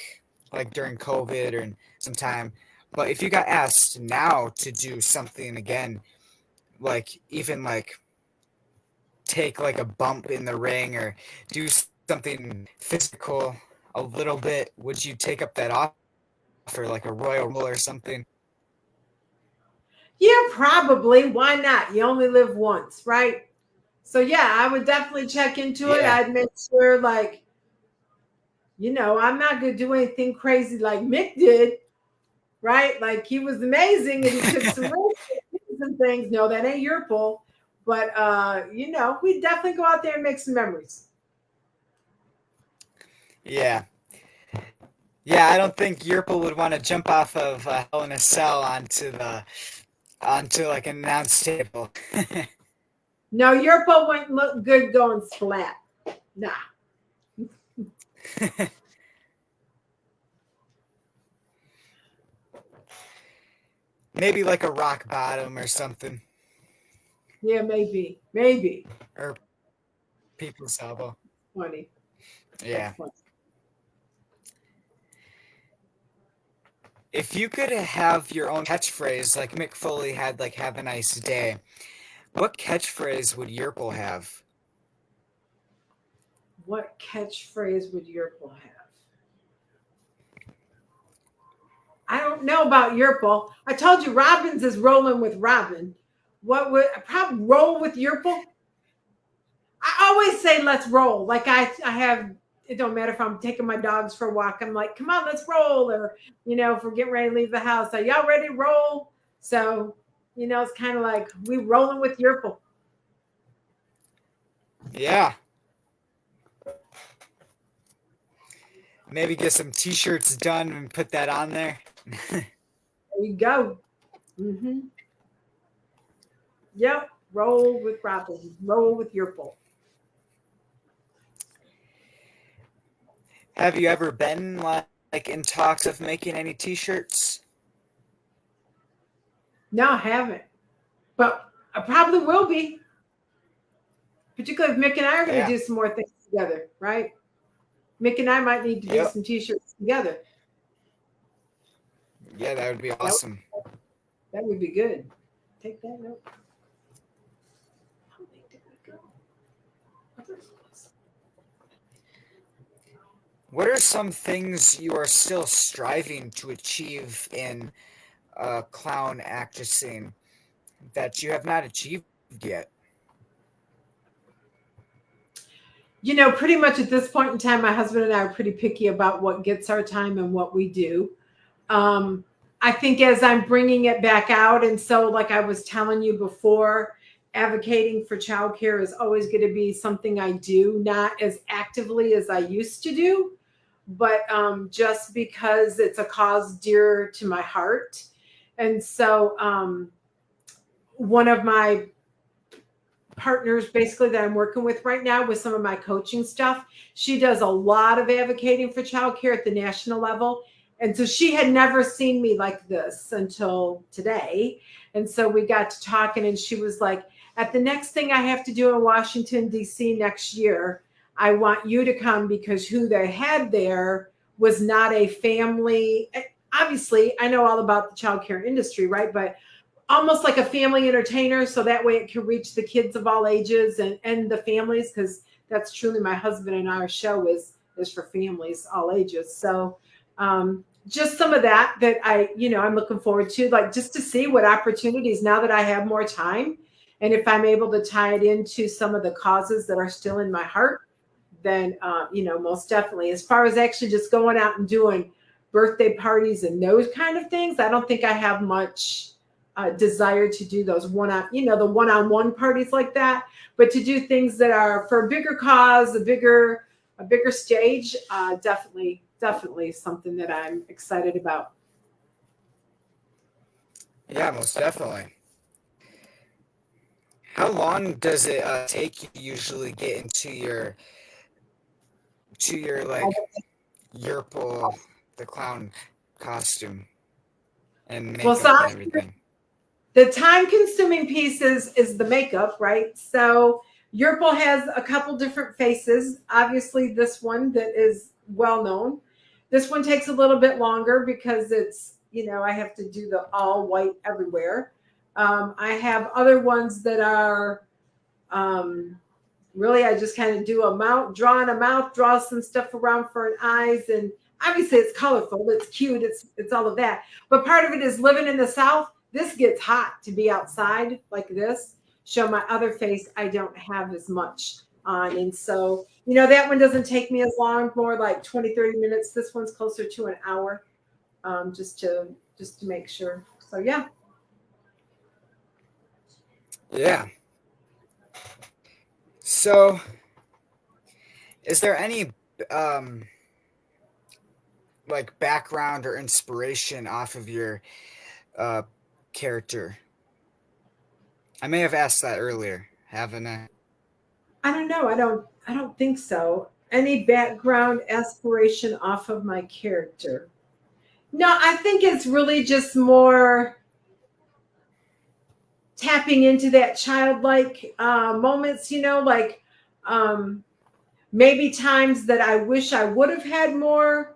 like during COVID or some time, but if you got asked now to do something again, like even like take like a bump in the ring or do something physical a little bit, would you take up that offer, like a Royal Rumble or something? Yeah, probably. Why not? You only live once, right? So yeah, I would definitely check into it. Yeah. I'd make sure, like, I'm not gonna do anything crazy like Mick did, right? Like he was amazing and he took some risks and things. No, that ain't your fault. But we definitely go out there and make some memories. Yeah. Yeah, I don't think Yurple would want to jump off of Hell in a Cell onto like an announce table. No, your boat wouldn't look good going splat. Nah. Maybe like a rock bottom or something. Yeah, maybe. Or people's elbow. Funny. Yeah. Funny. If you could have your own catchphrase, like Mick Foley had, like "Have a nice day," what catchphrase would Yurple have? What catchphrase would Yurple have? I don't know about Yurple. I told you Robbins is rolling with Robin. What would I probably roll with Yurple? I always say let's roll. Like I have, it don't matter if I'm taking my dogs for a walk. I'm like, come on, let's roll. Or, if we're getting ready to leave the house, are y'all ready to roll? So, it's kind of like we rolling with Yurple. Yeah. Maybe get some t-shirts done and put that on there. There you go. Mm-hmm. Yep. Roll with Robin. Roll with Yurple. Have you ever been like in talks of making any t-shirts? No, I haven't. But I probably will be. Particularly if Mick and I are going to do some more things together, right? Mick and I might need to do some t-shirts together. Yeah, that would be awesome. That would be good. Take that note. How late did we go? What are some things you are still striving to achieve in clown actressing that you have not achieved yet? You know, pretty much at this point in time, my husband and I are pretty picky about what gets our time and what we do. Um, I think as I'm bringing it back out, and so like I was telling you before, advocating for childcare is always going to be something I do, not as actively as I used to do, but just because it's a cause dear to my heart. And so one of my partners basically that I'm working with right now with some of my coaching stuff. She does a lot of advocating for childcare at the national level. And so she had never seen me like this until today. And so we got to talking, and she was like, at the next thing I have to do in Washington, D.C. next year, I want you to come, because who they had there was not a family. Obviously, I know all about the childcare industry, right? But almost like a family entertainer, so that way it can reach the kids of all ages and the families, because that's truly my husband and our show is for families all ages. So just some of that I'm looking forward to, like, just to see what opportunities, now that I have more time, and if I'm able to tie it into some of the causes that are still in my heart, then most definitely. As far as actually just going out and doing birthday parties and those kind of things, I don't think I have much desire to do those the one-on-one parties like that. But to do things that are for a bigger cause, a bigger stage, definitely something that I'm excited about. Yeah, most definitely. How long does it take you to usually get into your like Yurple the Clown costume and Well, so makeup and everything? the time consuming piece is the makeup, right? So Yurple has a couple different faces. Obviously, this one that is well known. This one takes a little bit longer because it's, I have to do the all white everywhere. I have other ones that are really, I just kind of do a mouth, draw some stuff around for an eyes, and obviously it's colorful, it's cute, it's all of that. But part of it is living in the South. This gets hot to be outside like this. Show my other face, I don't have as much on. And so, that one doesn't take me as long, more like 20-30 minutes. This one's closer to an hour, just to make sure. So yeah. Yeah. So, is there any like background or inspiration off of your character? I may have asked that earlier, haven't I? I don't know. I don't think so. Any background aspiration off of my character? No, I think it's really just more tapping into that childlike moments, like maybe times that I wish I would have had more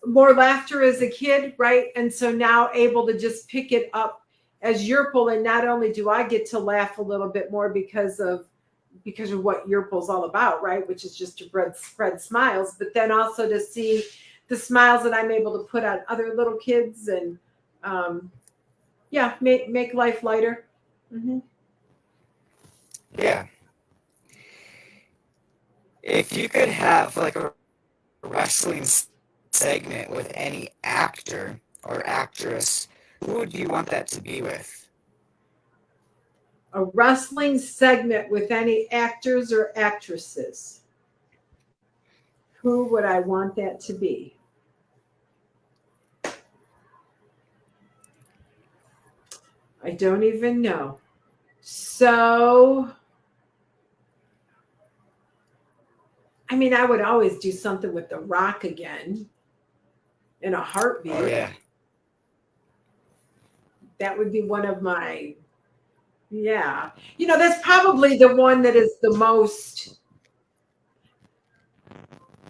laughter as a kid, right? And so now able to just pick it up as Yurple, and not only do I get to laugh a little bit more because of what Yurple's all about, right? Which is just to spread smiles, but then also to see the smiles that I'm able to put on other little kids, and make life lighter. Mm-hmm. Yeah. If you could have like a wrestling segment with any actor or actress, who would you want that to be with? A wrestling segment with any actors or actresses. Who would I want that to be? I don't even know. So, I mean, I would always do something with The Rock again in a heartbeat. Oh, yeah. That would be one of my, yeah. That's probably the one that is the most,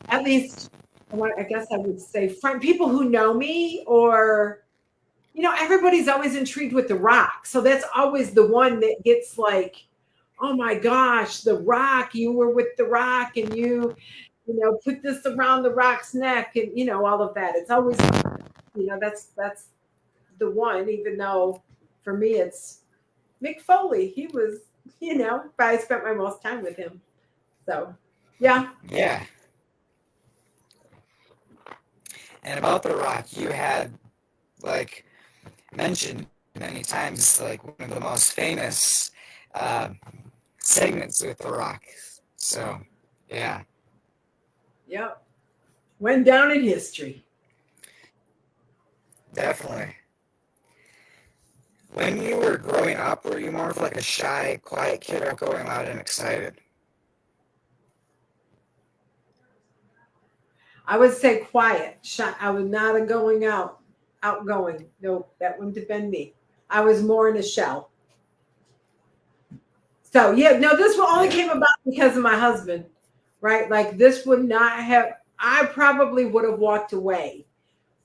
at least, I guess I would say, people who know me, or, everybody's always intrigued with The Rock. So that's always the one that gets like, oh my gosh, The Rock, you were with The Rock, and put this around the Rock's neck, and all of that. It's always, that's the one. Even though for me it's Mick Foley. He was, but I spent my most time with him. So, yeah. Yeah. And about The Rock, you had like mentioned many times like one of the most famous segments with The Rock. So, yeah. Yep. Went down in history. Definitely. When you were growing up, were you more of like a shy, quiet kid or going out and excited? I would say quiet. Shy. I was not a outgoing. No, that wouldn't have been me. I was more in a shell. So yeah, no, this one only came about because of my husband, right? Like this would not have. I probably would have walked away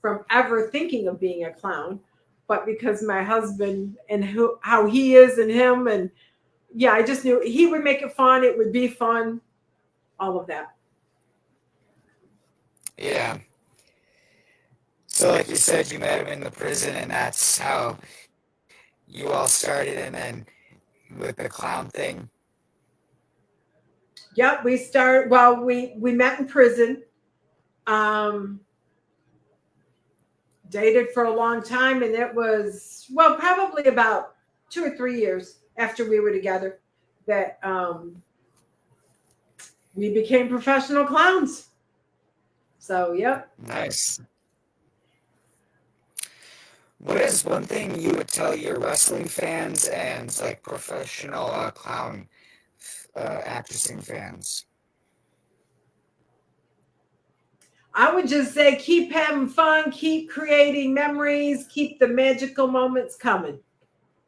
from ever thinking of being a clown, but because my husband and how he is and him, and yeah, I just knew he would make it fun. It would be fun, all of that. Yeah. So, like you said, you met him in the prison, and that's how you all started, and then with the clown thing. Yep, we met in prison. Um, Dated for a long time, and it was probably about 2 or 3 years after we were together that we became professional clowns. So, yep. Nice. What is one thing you would tell your wrestling fans and like professional clown actressing fans? I would just say keep having fun, keep creating memories, keep the magical moments coming,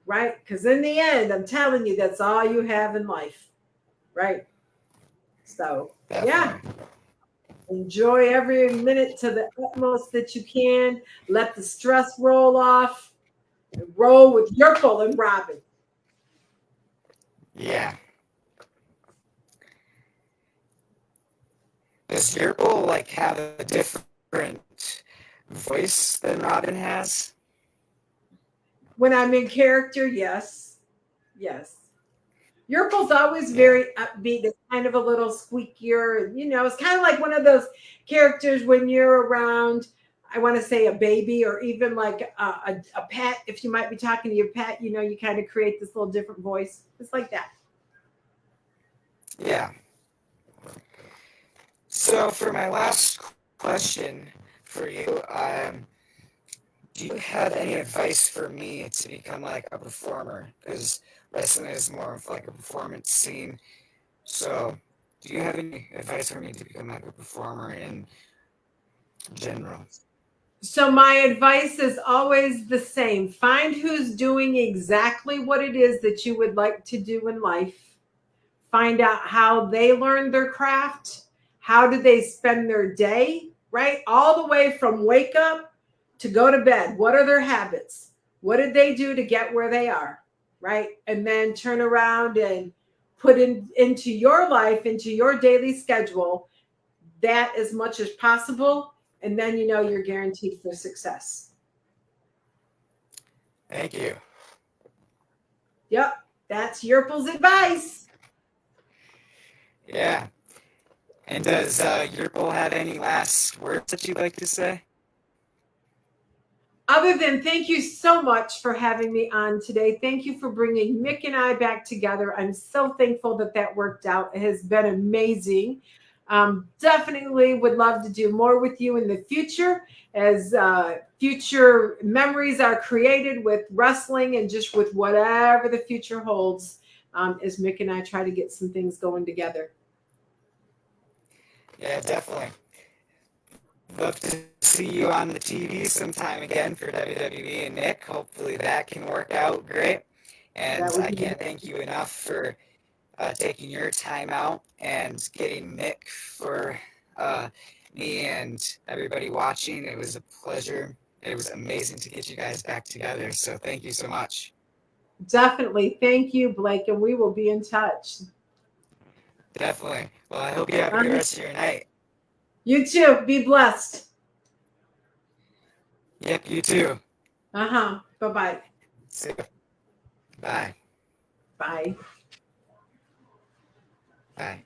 right? Because in the end, I'm telling you, that's all you have in life, right? So, yeah, Definitely. enjoy every minute to the utmost that you can. Let the stress roll off. And roll with Yurple and Robin. Yeah. Does Yurple like have a different voice than Robin has? When I'm in character, yes. Yes. Yurple's always Yeah. very upbeat. It's kind of a little squeakier. It's kind of like one of those characters when you're around, I want to say a baby or even like a pet. If you might be talking to your pet, you kind of create this little different voice. It's like that. Yeah. So for my last question for you, do you have any advice for me to become like a performer? Because wrestling is more of like a performance scene. So do you have any advice for me to become like a performer in general? So my advice is always the same. Find who's doing exactly what it is that you would like to do in life. Find out how they learned their craft. How do they spend their day, right? All the way from wake up to go to bed. What are their habits? What did they do to get where they are, right? And then turn around and put into your life, into your daily schedule, that as much as possible. And then you're guaranteed for success. Thank you. Yep, that's Yurple's advice. Yeah. And does Yurple have any last words that you'd like to say? Other than thank you so much for having me on today. Thank you for bringing Mick and I back together. I'm so thankful that worked out. It has been amazing. Definitely would love to do more with you in the future as future memories are created with wrestling and just with whatever the future holds as Mick and I try to get some things going together. Yeah, definitely. Love to see you on the TV sometime again for WWE and Nick. Hopefully that can work out great. And I can't thank you enough for taking your time out and getting Nick for me and everybody watching. It was a pleasure. It was amazing to get you guys back together. So thank you so much. Definitely. Thank you, Blake, and we will be in touch. Definitely. Well, I hope you have a good rest of your night. You too. Be blessed. Yep, you too. Bye-bye. See ya. Bye. Bye. Bye.